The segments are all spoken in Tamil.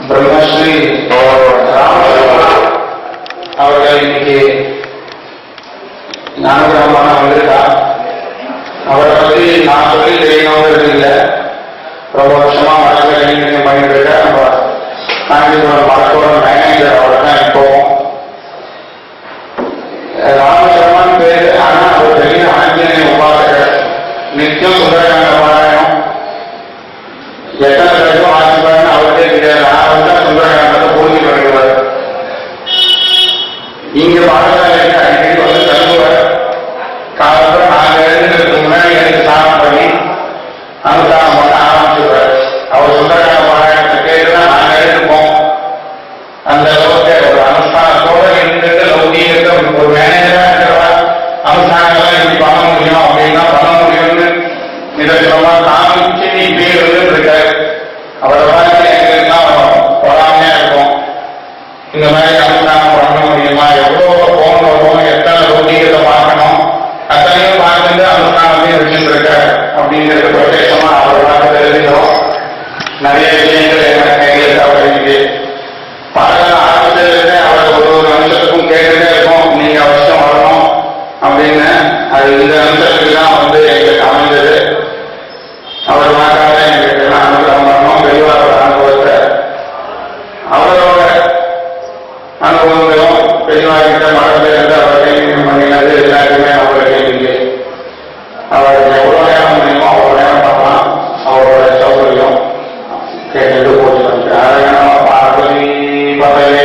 பிரம்மஸ்ரீ அவர்கள் இன்னைக்கு ஞானகிராமமான வந்திருக்கா. அவரை பற்றி நான் சொல்லி தெரியணுங்கிறது இல்லை. ரொம்ப வருஷமா வழக்கில் கைங்கரியம் பண்ணிட்டு இருக்க நம்ம காஞ்சிபுரம் வழக்கோட மேனேஜர் அவரை தான் இப்போ ராமசர்மான்னு பேரு. ஆனா அவர் பெரிய ஆஞ்சநேய உபாசகர். நித்தியம் சுந்தரகாண்ட பாராயணம் எத்தனை பேருக்கும் ஆசிப்பாருன்னு அவருக்கே தெரியாது. நான் தான் சுந்தரகாண்டத்தை பூர்த்தி பண்ணுவார். இங்க பாடசாலைக்கு அடிக்கடி வந்து தருவார். காலத்தில் நாங்கள் எழுதுறதுக்கு முன்னாடி எனக்கு ஸ்நானம் பண்ணி அனுஷ்டானம் பண்ண ஆரம்பிச்சுவார். அவர் சுந்தரகாண்ட பாராயணத்தை கேட்டுதான் நாங்கள் எழுதுப்போம். அந்த அளவுக்கு ஒரு அனுஷ்டானத்தோட இருந்துட்டு லௌகீகத்தை ஒரு மேனேஜரா இருக்கிறவா அனுஷ்டானங்கள்லாம் இப்படி பண்ண முடியும் அப்படின்னா பண்ண முடியும்னு நிதர்சனமா காமிச்சு நீ பேர் இருக்காரு. அவரை பார்த்து எங்களுக்குலாம் பொறாமையா இருக்கும். இந்த மாதிரி அனுஷ்டானம் பண்ண முடியுமா? எவ்வளவு போன் வரும், எத்தனை லௌகீகத்தை பார்க்கணும், அத்தனையும் பார்த்துட்டு அனுஷ்டானத்தையும் வச்சுட்டு இருக்காரு அப்படிங்கிறது பிரத்யேகமா அவரை பார்த்து தெரிஞ்சுக்கிறோம். நிறைய விஷயங்கள் என்ன கையில் அவருக்கு பாடலாம் ஆரம்பிச்சதுல அவர் ஒரு நிமிஷத்துக்கும் கேட்டுட்டே இருக்கும், நீங்க அவசியம் வரணும் அப்படின்னு. அது இந்த நிமிஷத்துக்கு தான் வந்து எங்களுக்கு அமைஞ்சது. அவர் வாக்காக எங்களுக்கு எல்லாம் அனுகிரகம் பண்ணணும். பெரியவாரோட அனுபவத்தை அவரோட அனுபவங்களும் பெரியவார்கிட்ட மரத்தில் இருந்து அவர் கைங்கரியம் பண்ணினது எல்லாருக்குமே அவருக்கு இருக்கு. அவருக்கு எவ்வளோ நேரம் முடியுமோ அவ்வளோ நேரம் பார்க்கலாம். அவரோட சௌகரியம் கேட்டு போட்டு பார்வதி பதவே.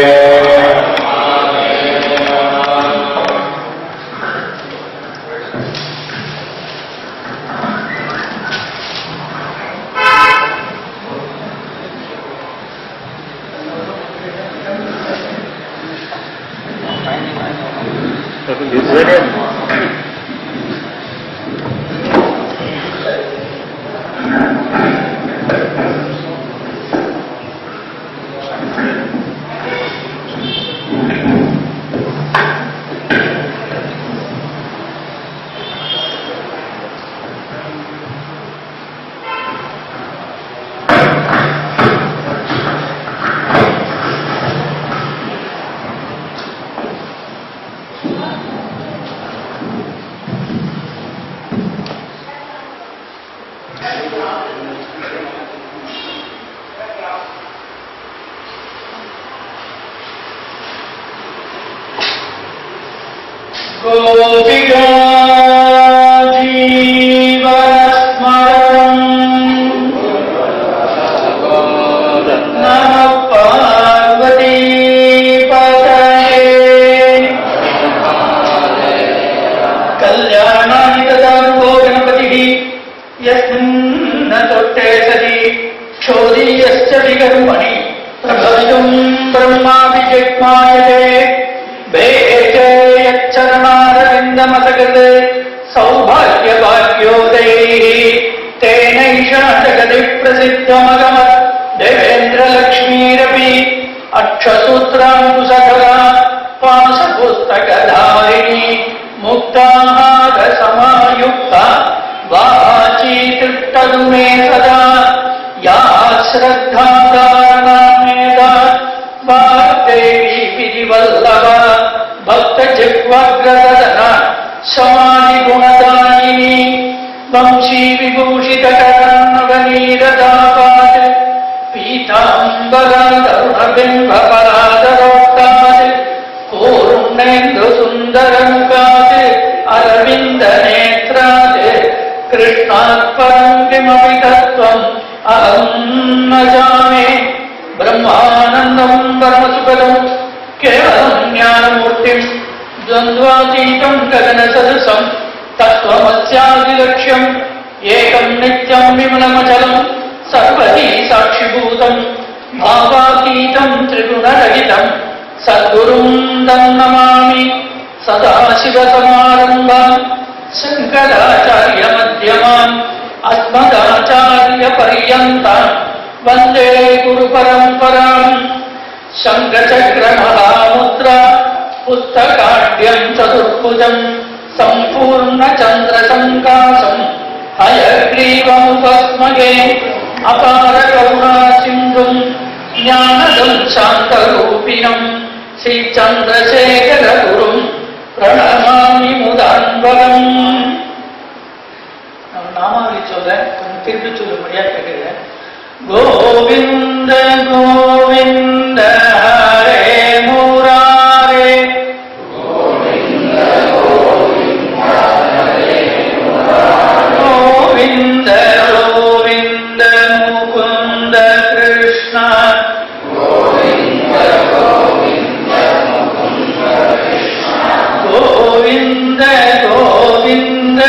गोपिका जीवनस्मरणं नमः पार्वती पतये कल्याणानि तदानुभो गणपतिः यस्मिन् तोट्टे सति क्षोदीयश्च विकर्मणि प्रभवितुं ब्रह्माभिषेक्मायते चरणारविन्दमसकृते सौभाग्यभाग्योदयैः तेनैषा जगति प्रसिद्धमगमत् देवेन्द्रलक्ष्मीरपि अक्षसूत्राङ्कुशधरा पाशपुस्तकधारिणी मुक्ताहारसमायुक्ता वाची तृप्ततु मे सदा या श्रद्धा कारणमेधा वाग्देवी विधिवल्लभा भक्त जिह्वाग्रदना समाधि गुणदायिनी वंशी विभूषित कर्णवनीरदापात् पीताम्बरधरुणबिम्बपरादरोक्तात् पूर्णेन्दु सुन्दरमुखात् अरविन्द नेत्रात् कृष्णात् परं किमपि तत्त्वम् अहं न जाने ब्रह्मानन्दं परमसुखदम् केवलं ज्ञानमूर्तिं द्वन्द्वातीतं गगनसदृशं तत्त्वमस्यादिलक्ष्यम् एकं नित्यं विमलमचलं सर्वधी साक्षिभूतं भावातीतं त्रिगुणरहितं सद्गुरुं तं नमामि सदाशिवसमारम्भां शङ्कराचार्यमध्यमाम् अस्मदाचार्यपर्यन्तां वन्दे गुरुपरम्पराम् शङ्खचक्रमहामुद्रा पुस्तकाढ्यं चतुर्भुजं सम्पूर्णचन्द्रसङ्काशं அயக்ரீவமுபஸ்மகே அபார கருணா சிந்தும் ஞானதம் சாந்தரூபிணம் ஸ்ரீ சந்திரசேகர குரும் பிரணமாமி முதான்பகம். நாமாவளி சொல்றேன், கொஞ்சம் திருப்பி சொல்லும்படியா கேட்கிறேன். கோவிந்த கோவிந்த ஹரே முராரே, கோவிந்த கோவிந்த முகுந்த கிருஷ்ண, கோவிந்த கோவிந்த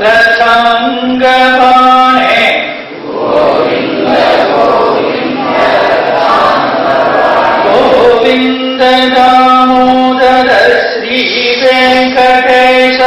ரசாங்கபாணே, கோவிந்த தாமோதர ஸ்ரீ வெங்கடேஷ,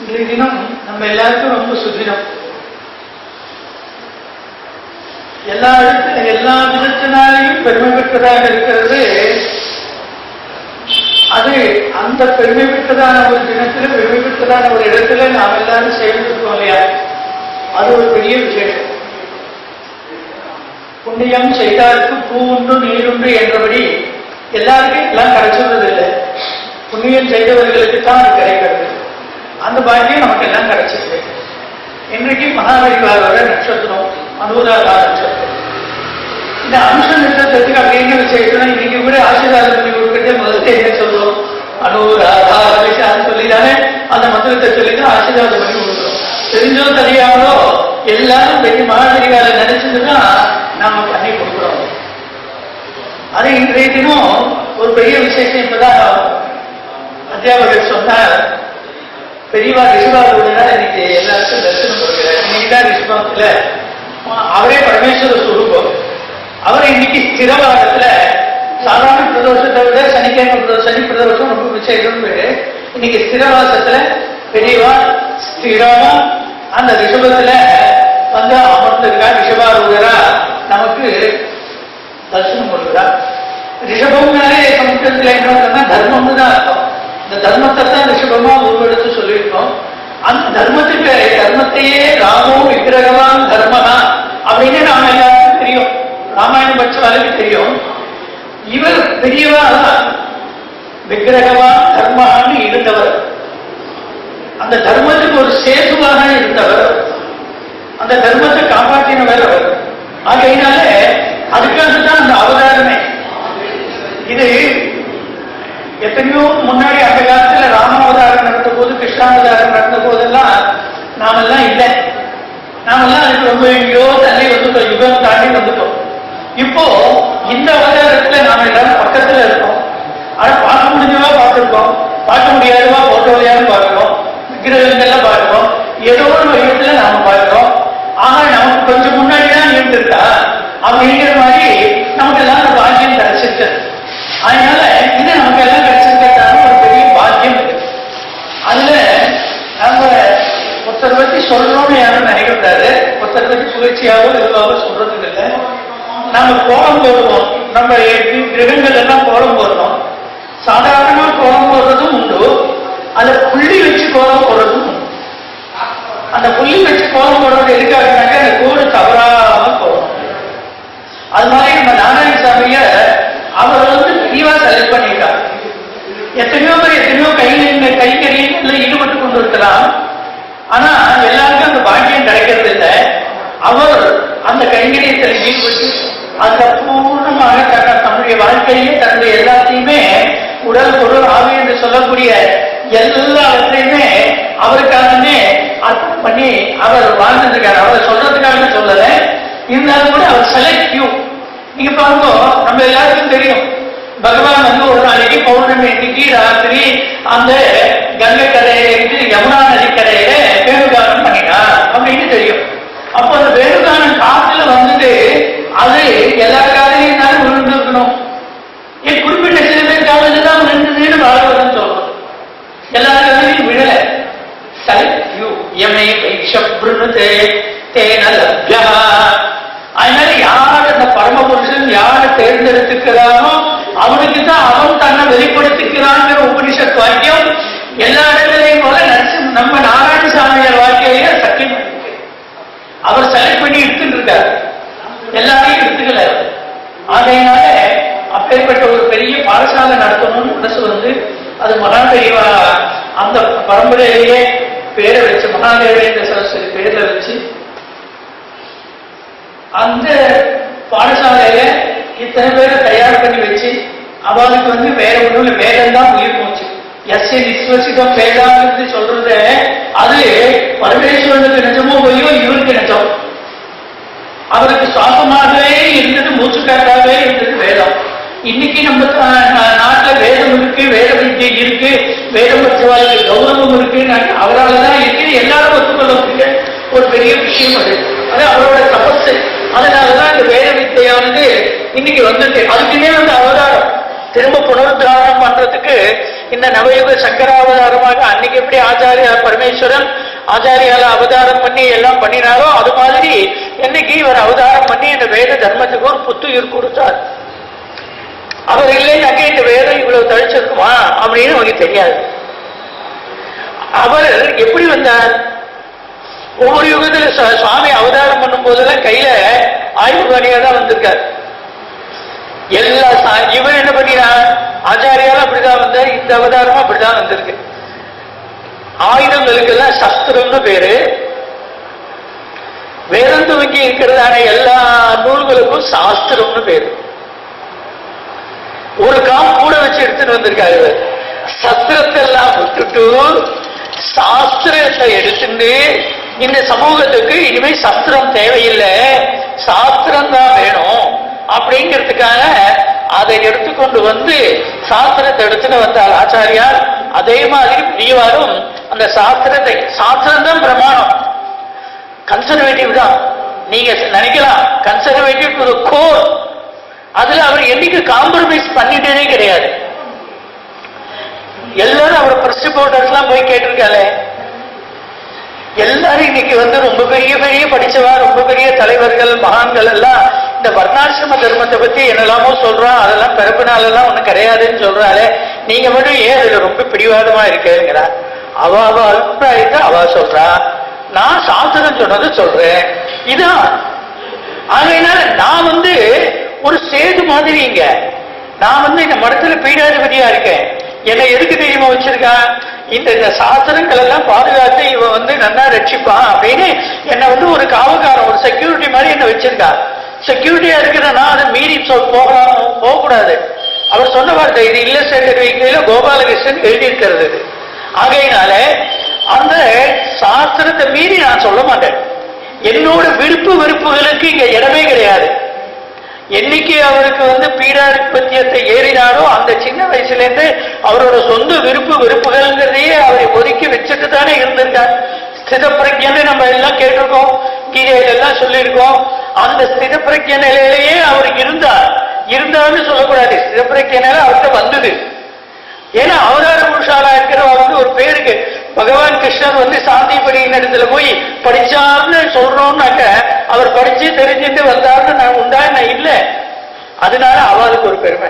இன்றைய தினம் நம்ம எல்லாருக்கும் ரொம்ப சுதினம். எல்லா விதத்தினாலையும் பெருமை பெற்றதாக இருக்கிறது. அது அந்த பெருமை பெற்றதான ஒரு தினத்தில், பெருமை பெற்றதான ஒரு இடத்துல நாம் எல்லாரும் சேர்ந்திருக்கோம் இல்லையா, அது ஒரு பெரிய விசேஷம். புண்ணியம் செய்தாருக்கு பூ உண்டு நீருண்டு என்றபடி எல்லாருக்கும் எல்லாம் கிடைச்சிடுறதில்லை. புண்ணியம் செய்தவர்களுக்கு தான் அது கிடைக்கிறது. அந்த பாக்கியம் நமக்கு எல்லாம் கிடைச்சிருக்கு. இன்றைக்கு மகாபரிவாரோட நட்சத்திரம் அனுராதா நட்சத்திரம். இந்த அம்ச நட்சத்திரத்துக்கு அப்படின்னு விசேஷம். இன்னைக்கு கூட ஆசீர்வாதம் பண்ணி கொடுக்கறது முதல்ல என்ன சொல்லுவோம், அனுராதா விஷயம் சொல்லிதானே அந்த மந்திரத்தை சொல்லிதான் ஆசீர்வாதம் பண்ணி கொடுக்குறோம். தெரிஞ்சோ தெரியாமலோ எல்லாரும் பெரிய மகாபரிவாரை நினைச்சதுதான் நாம பண்ணி கொடுக்குறோம். அது இன்றைய தினம் ஒரு பெரிய விசேஷம். இப்பதான் அத்தியாபகர் சொன்னார், பெரியவா ரிஷபாவோட இன்னைக்கு எல்லாருக்கும் தரிசனம் கொடுக்கிறார். இன்னைக்குதான் ரிஷபத்துல அவரே பரமேஸ்வர சுரூபம். அவரை இன்னைக்கு ஸ்திரவாதத்துல சாதாரண பிரதோஷத்தை விட சனிக்கிழமை சனி பிரதோஷம் ரொம்ப விசேஷம். இன்னைக்கு ஸ்திரவாசத்துல பெரியவா ஸ்திரமா அந்த ரிஷபத்துல வந்து அமர்ந்திருக்கா. ரிஷபாரூரா நமக்கு தரிசனம் கொடுக்குறா. ரிஷபம்னாலே சமுத்திரத்துல என்ன தர்மம்னு தான் அர்த்தம். இந்த தர்மத்தை தான் ரிஷபமா உருவெடுத்து சொல்லியிருக்கோம். அந்த தர்மத்துக்கு தர்மத்தையே ராமோ விக்கிரகவான் தர்மனா அப்படின்னு நாம எல்லாருக்கும் தெரியும். ராமாயணம் பட்சவாளுக்கு தெரியும். இவர் பெரியவா விக்கிரகவான் தர்மான்னு இருந்தவர். அந்த தர்மத்துக்கு ஒரு சேதுவாக இருந்தவர். அந்த தர்மத்தை காப்பாற்றினவர் அவர். ஆகையினால அதுக்காகத்தான் அந்த அவதாரமே. இது எத்தனையோ முன்னாடி அந்த காலத்துல ராமாவதாரம் நடந்த போது, கிருஷ்ணாவதாரம் நடந்த போதெல்லாம் நாமெல்லாம் இல்லை. நாமெல்லாம் அதுக்கு ரொம்ப எங்கேயோ தள்ளி வந்துட்டோம், யுகம் தாண்டி வந்துட்டோம். இப்போ இந்த அவதாரத்துல நாம எல்லாரும் பக்கத்துல இருக்கோம். ஆனா பார்க்க முடிஞ்சவா பார்த்துருக்கோம், பார்க்க முடியாதவா போட்டோலையாரும் பார்க்கிறோம், விக்கிரகங்கள்லாம் பார்க்கிறோம், ஏதோ ஒரு வடிவத்துல நாம பார்க்கிறோம். ஆனா நமக்கு கொஞ்சம் முன்னாடி தான் இருந்திருக்கா அப்படிங்கிற மாதிரி நமக்கு எல்லாம் அந்த பாக்கியம் கிடைச்சிருக்கு. அதனால இது நமக்கு எல்லாம் கிடைச்சிருக்கிறதான ஒரு பெரிய பாக்கியம் இருக்கு. அதுல நம்ம ஒருத்தர் பத்தி சொல்றோம்னு யாரும் நினைக்கக்கூடாது. ஒருத்தர் பத்தி புகழ்ச்சியாவோ எதுவாவோ சொல்றதுக்கு இல்லை. நம்ம கோலம் போடுவோம், நம்ம கிரகங்கள் எல்லாம் கோலம் போடுறோம். சாதாரணமா கோலம் போடுறதும் உண்டு, அதை புள்ளி வச்சு கோலம் போடுறதும் உண்டு. அந்த புள்ளி வச்சு கோலம் போடுறது எதுக்காகனாக்க அந்த கோடு தவறாம போடணும். அது மாதிரி நம்ம நாராயணசாமிய அவர் வந்து தெளிவா செலக்ட் பண்ணிட்டார். எத்தனையோ பேர் எத்தனையோ கைங்கரியங்களில் ஈடுபட்டு கொண்டு இருக்கலாம். ஆனா எல்லாருக்கும் அந்த பாக்கியம் கிடைக்கிறது இல்லை. அவர் அந்த கைங்கரியத்தில் ஈடுபட்டு அந்த பூர்ணமாக தன்னுடைய வாழ்க்கையே தன்னுடைய எல்லாத்தையுமே உடல் பொருள் ஆவி என்று சொல்லக்கூடிய எல்லாவற்றையுமே அவருக்காகவே அர்ப்பணம் பண்ணி அவர் வாழ்ந்துருக்காரு. அவரை சொல்றதுக்காக சொல்லல, இருந்தாலும் கூட அவர் செலக்டிவ். நீங்க பாருங்க, நம்ம எல்லாருக்கும் தெரியும் பகவான் வந்து ஒரு நாளைக்கு பௌர்ணமி இன்னைக்கு ராத்திரி அந்த கங்கை கரையில இருந்து யமுனா நதி கரையில வேணுகானம் பண்ணினார் அப்படின்னு தெரியும். அப்போ அந்த வேணுகானம் காத்துல வந்துட்டு அது எல்லா காலையும் தான் விழுந்துருக்கணும். என் குறிப்பிட்ட சில பேர் காலையில் தான் விழுந்ததுன்னு வாழ்வதுன்னு சொல்றோம். எல்லா காலையும் விழல. அதனால யார் அந்த பரமபுருஷன் யாரை தேர்ந்தெடுத்துக்கிறானோ அவனுக்கு தான் அவன் தன்னை வெளிப்படுத்திக்கிறாங்கிற உபனிஷத் வாக்கியம் எல்லா இடங்களையும் போல நம்ம நாராயணசாமியார் வாழ்க்கையிலேயே சத்தியம் பண்ணிருக்கு. அவர் செலக்ட் பண்ணி எடுத்துட்டு இருக்காரு, எல்லாரையும் எடுத்துக்கல. ஆகையினால அப்பேற்பட்ட ஒரு பெரிய பாடசாலை நடத்தணும்னு மனசு வந்து அது மகாதேவா அந்த பரம்பரையிலேயே பேரை வச்சு மகாதேவேந்திர சரஸ்வதி பேர்ல வச்சு அந்த பாடசாலையில இத்தனை பேரை தயார் பண்ணி வச்சு அவளுக்கு வந்து வேற ஒண்ணுல வேதம் தான் உயிர் போச்சு. எஸ்ஏ விஸ்வசிதம் வேதான்னு சொல்றது அது பரமேஸ்வரனுக்கு நிஜமோ போயோ இவருக்கு நிஜம். அவருக்கு சுவாசமாகவே இருந்தது, மூச்சு காட்டாகவே இருந்தது வேதம். இன்னைக்கு நம்ம நாட்டுல வேதம் இருக்கு, வேத வித்தியை இருக்கு, வேதம் பற்றவாளுக்கு கௌரவம் இருக்கு, அவரால் தான் இருக்கு, எல்லாரும் ஒத்துக்கொள்ளக்கூடிய ஒரு பெரிய விஷயம் அது. அது அவரோட தபசு. அதனாலதான் இந்த வேத வித்தையானது இன்னைக்கு வந்துட்டு அதுக்குன்னே வந்து அவதாரம் திரும்ப புனருத்தாரணம் பண்றதுக்கு இந்த நவயுக சங்கராவதாரமாக அன்னைக்கு எப்படி ஆச்சாரியா பரமேஸ்வரன் ஆச்சாரியால அவதாரம் பண்ணி எல்லாம் பண்ணினாரோ அது மாதிரி என்னைக்கு இவர் அவதாரம் பண்ணி இந்த வேத தர்மத்துக்கு ஒரு புத்துயிர் கொடுத்தார். அவர் இல்லைன்னாக்க இந்த வேதம் இவ்வளவு தழிச்சிருக்குமா அப்படின்னு அவங்களுக்கு தெரியாது. அவர் எப்படி வந்தார்? ஒவ்வொரு யுகத்துல சுவாமி அவதாரம் பண்ணும் போதெல்லாம் கையில ஆயுதபாணியா தான் வந்திருக்கார். எல்லா இவர் என்ன பண்ணினார்? ஆச்சாரியால அப்படிதான் வந்தார், இந்த அவதாரமும் அப்படிதான் வந்திருக்கு. ஆயுதங்களுக்கெல்லாம் சஸ்திரம்னு பேரு. வேதம் துவங்கி இருக்கிறதான எல்லா நூல்களுக்கும் சாஸ்திரம்னு பேரு. ஒரு காம் கூட வச்சு எடுத்துட்டு வந்திருக்காரு. சஸ்திரத்தை எல்லாம் விட்டுட்டு சாஸ்திரத்தை எடுத்துட்டு இந்த சமூகத்துக்கு இனிமே சஸ்திரம் தேவையில்லை, சாஸ்திரம் தான் வேணும் அப்படிங்கிறதுக்காக அதை எடுத்துக்கொண்டு வந்து சாஸ்திரத்தை எடுத்துட்டு வந்தார் ஆச்சாரியார். அதே மாதிரி பெரியவாரும் அந்த சாஸ்திரத்தை, சாஸ்திரம் தான் பிரமாணம், கன்சர்வேட்டிவ் தான். நீங்க நினைக்கலாம் கன்சர்வேட்டிவ் டு கோர், அதுல அவர் என்னைக்கு காம்ப்ரமைஸ் பண்ணிட்டதே கிடையாது. எல்லாரும் அவர் பிரஸ் போர்டர்ஸ் எல்லாம் போய் கேட்டிருக்காரு. எல்லாரும் இன்னைக்கு வந்து ரொம்ப பெரிய பெரிய படிச்சவா, ரொம்ப பெரிய தலைவர்கள் மகான்கள் எல்லாம் இந்த வர்ணாசிரம தர்மத்தை பத்தி என்னெல்லாமோ சொல்றான், அதெல்லாம் பிறப்பினாலெல்லாம் ஒண்ணும் கிடையாதுன்னு சொல்றாளே, நீங்க மட்டும் ஏன் அதுல ரொம்ப பிடிவாதமா இருக்குங்கிறா. அவ அபிப்பிராயத்தை அவ சொல்றா, நான் சாஸ்திரம் சொன்னது சொல்றேன். இதான் ஆகையினால நான் வந்து ஒரு சேது மாதிரி இங்க நான் வந்து இந்த மடத்துல பீடாதிபதியா இருக்கேன். என்னை எதுக்கு தெரியுமா வச்சிருக்கான்? இந்த சாஸ்திரங்கள் எல்லாம் பாதுகாத்து இவன் வந்து நல்லா ரட்சிப்பான் அப்படின்னு என்னை வந்து ஒரு காவல்காரன், ஒரு செக்யூரிட்டி மாதிரி என்ன வச்சிருக்கா. செக்யூரிட்டியா இருக்கிறனா அதை மீறி போகக்கூடாது. அவர் சொன்ன வார்த்தை இது இல்லஸ்ட்ரேட்டட் வீக்லியில கோபாலகிருஷ்ணன் எழுதியிருக்கிறது. ஆகையினால அந்த சாஸ்திரத்தை மீறி நான் சொல்ல மாட்டேன். என்னோட விருப்பு வெறுப்புகளுக்கு இங்க இடமே கிடையாது. என்னைக்கு அவருக்கு வந்து பீடாதிபத்தியத்தை ஏறினாரோ அந்த சின்ன வயசுல இருந்து அவரோட சொந்த விருப்பு வெறுப்புகள்ங்கிறதையே அவரை ஒதுக்கி வச்சுட்டு தானே இருந்திருக்கார். ஸ்தித பிரஜனை நம்ம எல்லாம் கேட்டிருக்கோம், கீதையில எல்லாம் சொல்லியிருக்கோம். அந்த ஸ்தித பிரஜ நிலையிலேயே அவர் இருந்தார்னு சொல்லக்கூடாது, ஸ்தித பிரஜ நிலை அவர்கிட்ட வந்தது. ஏன்னா அவதார புருஷாலா இருக்கிறவர் வந்து ஒரு பேருக்கு பகவான் கிருஷ்ணர் வந்து சாந்திபடியின் இடத்துல போய் படிச்சார்னு சொல்றோம்னாக்க அவர் படிச்சு தெரிஞ்சுட்டு வந்தார்னு நான் உண்டா நான் இல்லை. அதனால அவருக்கு ஒரு பெருமை.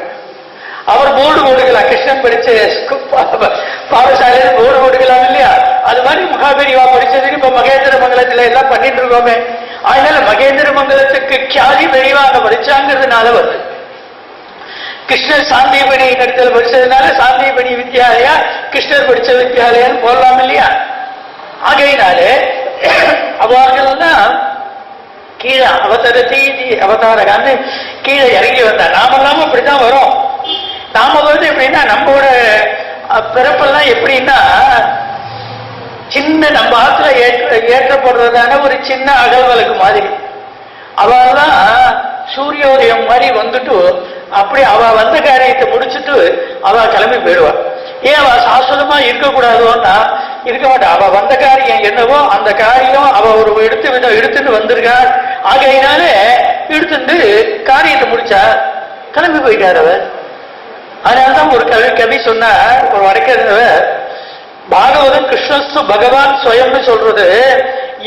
அவர் போர்டு போடுக்கலாம், கிருஷ்ணன் படிச்ச பாடசாலையில போர்டு போடுக்கலாம் இல்லையா? அது மாதிரி மகாபெரிவா படிச்சதுக்கு இப்ப மகேந்திர மங்கலத்துல எல்லாம் பண்ணிட்டு இருக்கோமே. அதனால மகேந்திர மங்கலத்துக்கு கியாதி பெரியவா அங்க படிச்சாங்கிறதுனால வருது. கிருஷ்ணர் சாந்தியபணி இடத்துல படிச்சதுனால சாந்தியபணி வித்யாலயா, கிருஷ்ணர் படிச்ச வித்யாலயான்னு போடலாம் இல்லையா? ஆகையினாலே அவர்கள் தான் கீழே அவதரத்தி அவதாரகான்னு கீழே இறங்கி வந்தார். நாமெல்லாம் அப்படித்தான் வரும். நாம வந்து எப்படின்னா நம்மளோட பிறப்பெல்லாம் எப்படின்னா சின்ன நம்ம ஆத்துல ஏற்றப்படுறதான ஒரு சின்ன அகல்வலுக்கு மாதிரி. அவெல்லாம் சூரியோதயம் மாதிரி வந்துட்டு அப்படி அவ வந்த காரியத்தை முடிச்சுட்டு அவ கிளம்பி போயிடுவா. ஏன் அவ சாஸ்வதமா இருக்கக்கூடாதோன்னா இருக்க மாட்டா. அவ வந்த காரியம் என்னவோ அந்த காரியம் அவ ஒரு எடுத்துட்டு வந்திருக்கா. ஆகையினால எடுத்துட்டு காரியத்தை முடிச்சா கிளம்பி போயிட்டார் அவர். அதனால்தான் ஒரு கவி சொன்னார், ஒரு வடக்கவர், பாகவதம் கிருஷ்ணஸ்து பகவான் ஸ்வயம்னு சொல்றது,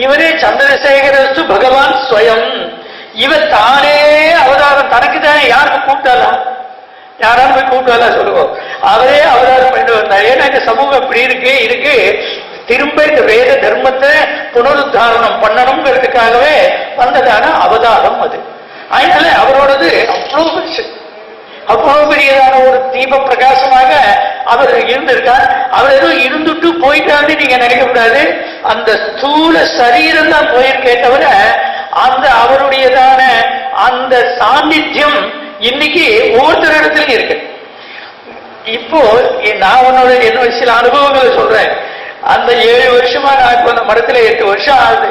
இவரே சந்திரசேகரஸ்து பகவான் ஸ்வயம். இவர் தானே அவதாரம், தனக்கு தானே யாருக்கு கூப்பிட்டாலாம், யாராலும் போய் கூப்பிட்டாலாம் சொல்லுவோம், அவரே அவதாரம் பண்ணிட்டு வந்தார். ஏன்னா இந்த சமூகம் இப்படி இருக்கு திரும்ப இந்த வேத தர்மத்தை புனருத்தாரணம் பண்ணணுங்கிறதுக்காகவே வந்ததான அவதாரம் அது. அதனால அவரோடது அவ்வளவு பெரியதான ஒரு தீப பிரகாசமாக அவர் இருந்திருக்கார். அவர் எதுவும் இருந்துட்டு போயிட்டாரு நீங்க நினைக்க கூடாது. அந்த ஸ்தூல சரீரம் தான் போயிருக்கே தவிர அந்த அவருடையதான அந்த சாநித்தியம் இன்னைக்கு ஒவ்வொருத்தரிடத்திலும் இருக்கு. இப்போ நான் என்னோட சில அனுபவங்களை சொல்றேன். அந்த 7 வருஷமா நான் இப்ப அந்த மடத்துல 8 வருஷம் ஆகுது.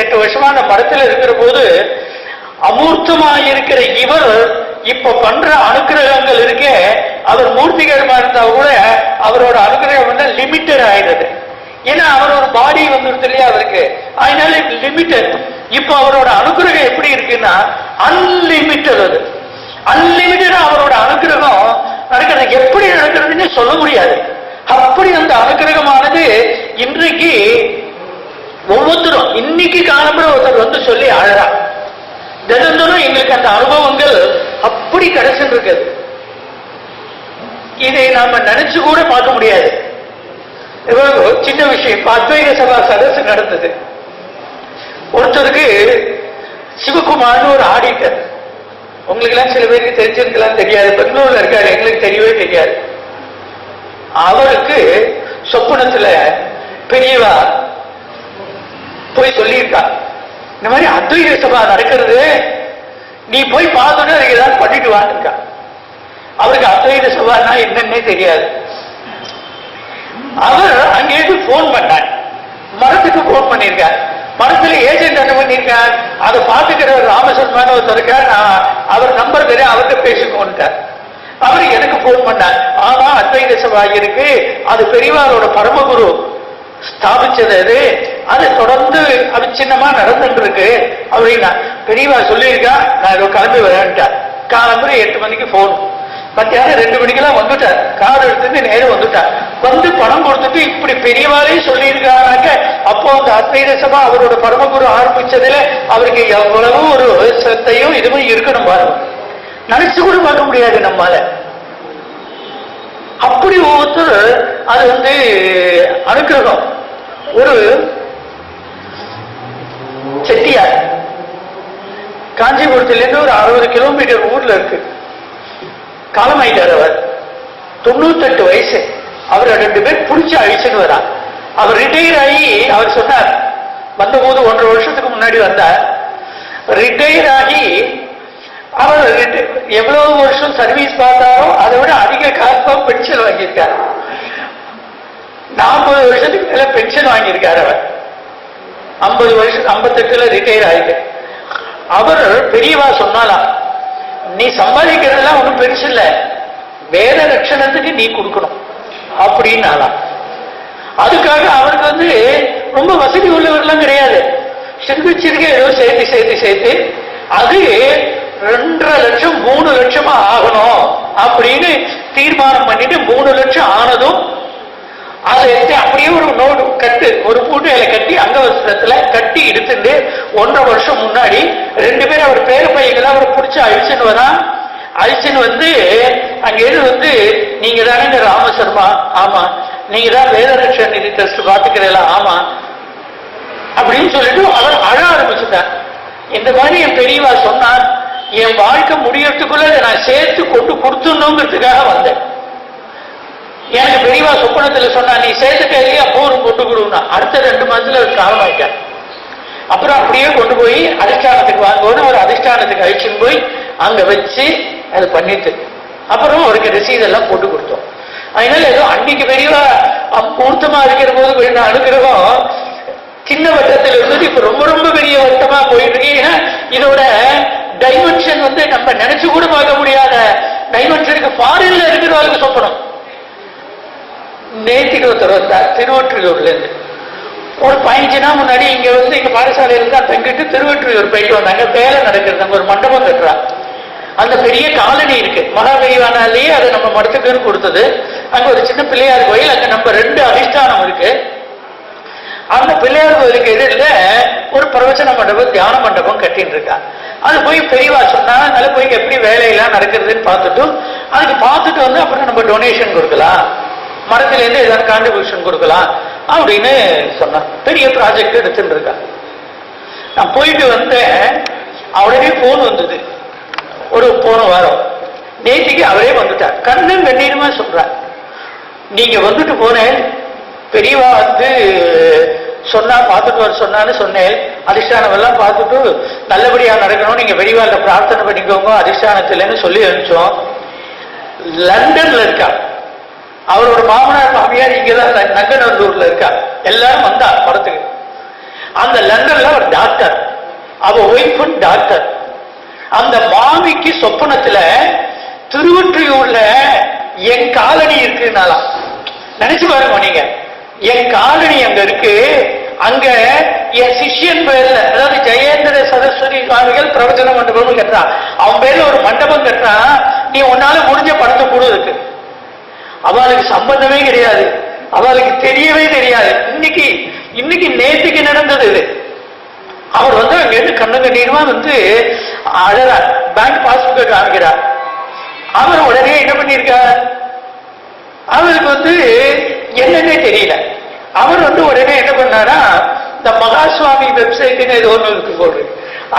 8 வருஷமா அந்த மடத்துல இருக்கிற போது அமூர்த்தமா இருக்கிற இவர் இப்ப பண்ற அனுக்கிரகங்கள் இருக்கே, அவர் மூர்த்திகரமா இருந்தா கூட அவரோட அனுக்கிரகம் வந்து லிமிட்டட் ஆயிடுது. ஏன்னா அவர் ஒரு பாடி வந்துருது இல்லையா அவருக்கு, அதனால லிமிட்டட். இப்ப அவரோட அனுக்கிரகம் எப்படி இருக்குன்னா அன்லிமிட்டட். அது அன்லிமிட்டடா அவரோட அனுக்கிரகம் நடக்கிறது. எப்படி நடக்கிறதுன்னு சொல்ல முடியாது. அப்படி அந்த அனுக்கிரகமானது இன்றைக்கு ஒவ்வொருத்தரும் இன்னைக்கு காலம்புற ஒருத்தர் வந்து சொல்லி அழறா. தினந்தோறும் எங்களுக்கு அந்த அனுபவங்கள் அப்படி கிடைச்சுட்டு இருக்குது. இதை நாம நினைச்சு கூட பார்க்க முடியாது. சின்ன விஷயம், அத்வைத சபா சதசு நடந்தது. ஒருத்தருக்கு சிவகுமார்னு ஒரு ஆடிட்டர், உங்களுக்கு எல்லாம் சில பேருக்கு தெரிஞ்சிருக்கலாம், தெரியாது, பெங்களூர்ல இருக்காரு, எங்களுக்கு தெரியவே தெரியாது. அவருக்கு சொப்பனத்துல பெரியவா போய் சொல்லியிருக்கா, இந்த மாதிரி அத்வைத சபா நடக்கிறது, நீ போய் பார்த்தோன்னு அதுக்கு ஏதாவது பண்ணிட்டு வாங்க. அவருக்கு அத்வைத சபானா என்னன்னே தெரியாது. அவர் அங்கேயிருந்து போன் பண்ணார், மரத்துக்கு போன் பண்ணியிருக்கார். மரத்துல ஏஜென்ட் என்ன பண்ணியிருக்கார், அதை பார்த்துக்கிற ராமசர்மான ஒருத்தர் இருக்கார், அவர் நம்பர் தெரியும், அவர்கிட்ட பேசிக்கோன்ட்டார். அவர் எனக்கு போன் பண்ணார், ஆமா அத்வைத சபா இருக்கு, அது பெரியவாரோட பரமகுரு ஸ்தாபிச்சது, அது தொடர்ந்து அது சின்னமா நடந்துட்டு இருக்கு அப்படின்னா. பெரியவா சொல்லியிருக்கா, நான் ஏதோ கிளம்பி வரேன்ட்டார். காலம்புரை 8 மணிக்கு போன், மத்தியானம் 2 மணிக்கெல்லாம் வந்துட்டார். கார் எடுத்துட்டு நேரம் வந்துட்டார். வந்து பணம் கொடுத்துட்டு இப்படி பெரியவாரே சொல்லியிருக்காங்க. அப்போ அந்த அத்வைத சபா அவரோட பரமகுரு ஆரம்பிச்சதுல அவருக்கு எவ்வளவு ஒரு சத்தையும் இதுவும் இருக்கணும் பாருங்க. நினைச்சு கூட பார்க்க முடியாது நம்மால. அப்படி ஒவ்வொருத்தர் அது வந்து அனுக்கிரகம். ஒரு செட்டியார் காஞ்சிபுரத்திலிருந்து ஒரு 60 கிலோமீட்டர் ஊர்ல இருக்கு. காலமாயிட்டார் அவர், 98 வயசு. அவர் 2 பேர் பிடிச்சி அழிச்சுன்னு வரா. அவர் ரிட்டையர் ஆகி அவர் சொன்னார், வந்தபோது 1.5 வருஷத்துக்கு முன்னாடி வந்தார். ரிட்டையர் ஆகி அவர் எவ்வளவு வருஷம் சர்வீஸ் பார்த்தாரோ அதை விட அதிக காலம் பென்ஷன் வாங்கியிருக்கார். 40 வருஷத்துக்கு மேல பென்ஷன் வாங்கியிருக்கார் அவர். 50 வருஷம் 58ல ரிட்டையர் ஆயிட்டு. அவர் பெரியவா சொன்னாலாம், நீ சம்பாதிக்கிறதெல்லாம் ஒன்றும் பெருசு இல்ல, வேத ரட்சணத்துக்கு நீ கொடுக்கணும் அப்படின்னாலாம். அதுக்காக அவருக்கு வந்து ரொம்ப வசதி உள்ளவர்லாம் கிடையாது. சிறுக ஏதோ சேர்த்து அது 2.5 லட்சம் 3 லட்சமா ஆகணும் அப்படின்னு தீர்மானம் பண்ணிட்டு 3 லட்சம் ஆனதும் அதை எடுத்து அப்படியே ஒரு நோடு கட்டு, ஒரு பூட்டையில கட்டி அங்கவஸ்திரத்துல கட்டி எடுத்துட்டு 1.5 வருஷம் முன்னாடி 2 பேர் அவர் பேர பையங்களாம் அவரை பிடிச்சி அழிச்சுன்னு வரான். அழிச்சுன்னு வந்து அங்கேருந்து வந்து, நீங்க தானே இந்த ராமசர்மா, ஆமா. நீங்க தான் வேதரட்ச நிதி ட்ரஸ்ட் பாத்துக்கிறீங்களா, ஆமா அப்படின்னு சொல்லிட்டு அவர் அழ ஆரம்பிச்சுட்டார். இந்த மாதிரி என் பெரியவா சொன்னார், என் வாழ்க்கை முடியறதுக்குள்ள நான் சேர்த்து கொண்டு கொடுத்துடணுங்கிறதுக்காக வந்தேன். எனக்கு பெரியவா சொப்பனத்தில் சொன்னா, நீ சேர்த்துட்டே அப்போ ஒரு கொண்டு கொடுனா. அடுத்த 2 மாதத்துல காலமாயிட்டார். அப்புறம் அப்படியே கொண்டு போய் அதிஷ்டானத்துக்கு வாங்கன்னு ஒரு அதிஷ்டானத்துக்கு அழிச்சுன்னு போய் அங்க வச்சு அது பண்ணிட்டு அப்புறம் அவருக்கு ரசீது எல்லாம் போட்டு கொடுத்தோம். அதனால ஏதோ அன்னைக்கு பெரியவா பொருத்தமா இருக்கிற போது அனுகிரகம் சின்ன வட்டத்தில் இருந்தது இப்ப ரொம்ப ரொம்ப பெரிய வட்டமா போயிட்டு இருக்கு. ஏன்னா இதோட டைமென்ஷன் நம்ம நினைச்சு கூட பார்க்க முடியாத டைமென்ஷனுக்கு ஃபாரின்ல இருக்கிறவங்களுக்கு சொப்பனம். நேத்திக்கு ஒருத்தர் வந்தார் திருவொற்றியூர்ல இருந்து. ஒரு 15 நாள் முன்னாடி இங்க பாடசாலையில இருந்து தங்கிட்டு திருவொற்றியூர் போயிட்டு வந்தாங்க. வேலை நடக்கிறது, அங்க ஒரு மண்டபம் கட்டுறா. அந்த பெரிய காலனி இருக்கு, மகாபெரிவானாலேயே அதை நம்ம மடத்துக்குன்னு கொடுத்தது. அங்க ஒரு சின்ன பிள்ளையார் கோயில், அங்க நம்ம 2 அதிஷ்டானம் இருக்கு. அந்த பிள்ளையார் கோயிலுக்கு எதிரில் ஒரு பிரவச்சன மண்டபம், தியான மண்டபம் கட்டின்னு இருக்கா. அது போய் பெரியவா சொன்னா, அதனால போய் எப்படி வேலையெல்லாம் நடக்கிறதுன்னு பார்த்துட்டு அதுக்கு பார்த்துட்டு அப்புறம் நம்ம டொனேஷன் கொடுக்கலாம், மரத்துல இருந்து ஏதாவது கான்ட்ரிபியூஷன் கொடுக்கலாம் அப்படின்னு சொன்னா. பெரிய ப்ராஜெக்ட் எடுத்துட்டு இருக்கா. நான் போயிட்டு வந்தேன். அவரே போன் வந்தது போன வாரம். நேத்திக்கு அவரே வந்துட்டார். கண்ணன் கண்ணீருமா சொல்றார், நீங்க வந்துட்டு போனேன், பெரியவா சொன்னா பார்த்துட்டு வர சொன்னான்னு சொன்னேன். அதிஷ்டானம் எல்லாம் பார்த்துட்டு நல்லபடியா நடக்கணும், நீங்க பெரியவாள்கிட்ட பிரார்த்தனை பண்ணிக்கோங்க அதிஷ்டானத்தில்னு சொல்லி அனுப்பிச்சோம். லண்டன்ல இருக்கா. அவரோட மாமனார் மாமியார் இங்கதான் நங்கநல்லூர்ல இருக்கா. எல்லாரும் வந்தா படத்துக்கு. அந்த லண்டன்ல ஒரு டாக்டர், அவ ஒய்ஃப் டாக்டர். அந்த மாமிக்கு சொப்பனத்துல திருவொற்றியூர்ல என் காலனி இருக்குனாலாம். நினைச்சு பாருங்க நீங்க, என் காலனி அங்க இருக்கு. அங்க என் சிஷ்யன் பேர்ல, அதாவது ஜெயேந்திர சரஸ்வதி சுவாமிகள் பிரவச்சன மண்டபம் கட்டுறான். அவன் பேர்ல ஒரு மண்டபம் கட்டுறான். நீ உன்னால முடிஞ்ச படத்தை கூட இருக்கு. அவளுக்கு சம்பந்தமே கிடையாது, அவளுக்கு தெரியவே தெரியாது. இன்னைக்கு நேற்றுக்கு நடந்தது இது. அவர் அங்க இருந்து கண்ணு கண்ணீருமா அழறார். பேங்க் பாஸ்புக்கை காமிக்கிறார். அவர் உடனே என்ன பண்ணிருக்கார், அவருக்கு என்னன்னே தெரியல. அவர் உடனே என்ன பண்ணாரா, இந்த மகாசுவாமி வெப்சைட்னு ஏதோ ஒன்று இருக்கு போடு,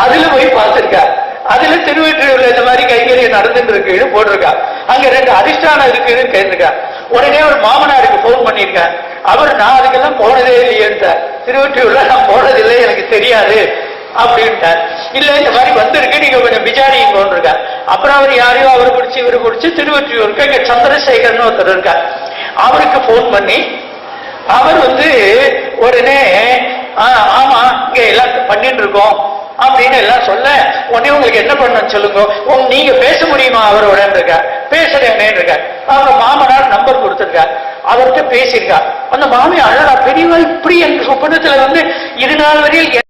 அதுல போய் பார்த்திருக்கார். அதுல திருவொற்றியூர்ல இந்த மாதிரி கைகரியம் நடந்துட்டு இருக்குன்னு போட்டிருக்கா. அங்க 2 அதிஷ்டானம் இருக்குன்னு கேட்டிருக்கா. உடனே ஒரு மாமனாருக்கு போன் பண்ணியிருக்கார். அவர் நான் அதுக்கெல்லாம் போனதே இல்லையேன்ட்டார். திருவொற்றியூர்ல நான் போனதில்லை, எனக்கு தெரியாது அப்படின்ட்டார். இல்ல இந்த மாதிரி வந்திருக்கு, நீங்க கொஞ்சம் விசாரிங்கன்னு இருக்கார். அப்புறம் அவர் யாரையோ அவரை பிடிச்சி இவரை பிடிச்சி திருவொற்றியூருக்கு இங்க சந்திரசேகர்னு ஒருத்தர் இருக்கார். அவருக்கு போன் பண்ணி அவர் உடனே ஆமா இங்க எல்லாத்தையும் பண்ணிட்டு இருக்கோம் அப்படின்னு எல்லாம் சொல்ல, உடனே உங்களுக்கு என்ன பண்ண சொல்லுங்க, நீங்க பேச முடியுமா அவரோட இருக்க, பேசுறேன்னு இருக்க. அவங்க மாமனார் நம்பர் கொடுத்திருக்கார், அவர்கிட்ட பேசியிருக்கா. அந்த மாமி அழகா, பெரியவா இப்படி என் சொப்பனத்துல இது நாள் வரையில்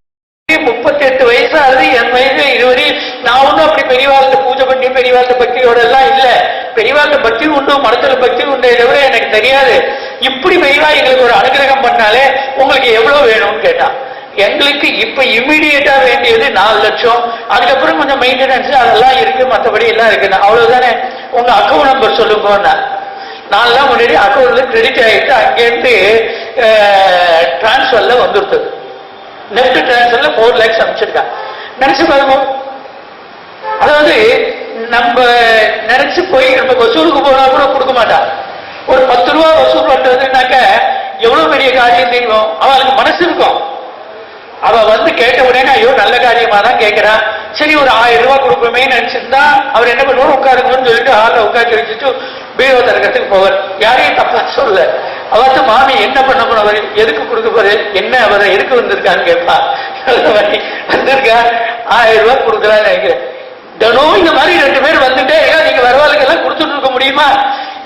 38 வயசு ஆகுது, என் வயசு 20. நான் ஒன்றும் அப்படி பெரியவாழ்ந்த பூஜை பண்ணி பெரியவாழ்ந்த பக்தியோட எல்லாம் இல்ல. பெரியவாழ்ந்த பக்தி உண்டு, மனத்துல பக்தி உண்டே தவிர எனக்கு தெரியாது. இப்படி பெரியவா எங்களுக்கு ஒரு அனுகிரகம் பண்ணாலே உங்களுக்கு எவ்வளவு வேணும்னு கேட்டான். எங்களுக்கு இப்ப இம்மிடியேட்டா வேண்டியது 4 லட்சம். அதுக்கப்புறம் கொஞ்சம் மெயின்டெனன்ஸ் அதெல்லாம் இருக்கு, மற்றபடி எல்லாம் இருக்கு. அவ்வளவுதானே, உங்க அக்கௌண்ட் நம்பர் சொல்லுங்கன்னா 4 நாள் முன்னாடி அக்கௌண்ட்ல கிரெடிட் ஆயிட்டு அங்கேருந்து டிரான்ஸ்ஃபர்ல வந்துருது. நெட் டிரான்ஸ்ஃபர்ல 4 lakhs அனுப்பிச்சிருக்கா. நினைச்சு பாருங்க, அதாவது நம்ம நினைச்சு போய் நம்ம வசூலுக்கு போனா கூட கொடுக்க மாட்டா. ஒரு 10 ரூபா வசூல் பண்றதுனாக்க எவ்வளவு பெரிய காரியம் தெரியும். அவளுக்கு மனசு இருக்கும். அவ கேட்ட உடனே ஐயோ நல்ல காரியமா தான் கேட்கிறான், சரி ஒரு 1000 ரூபாய் கொடுப்போமே நினைச்சிருந்தா அவர் என்ன பண்ணுவோம், உட்காருங்கன்னு சொல்லிட்டு ஹாலில் உட்காந்து வச்சுட்டு பீரோ தரகத்துக்கு போவார். யாரையும் தப்பா சொல்ல. அவத்து மாமி என்ன பண்ண போனவர், எதுக்கு கொடுக்க போற, என்ன அவரை எதுக்கு வந்திருக்கான்னு கேட்பா. வந்திருக்கா 1000 ரூபாய் கொடுக்கலான்னு நினைக்கிறேன். தினம் இந்த மாதிரி 2 பேர் வந்துட்டே நீங்க வரவாளுக்கெல்லாம் கொடுத்துட்டு இருக்க முடியுமா,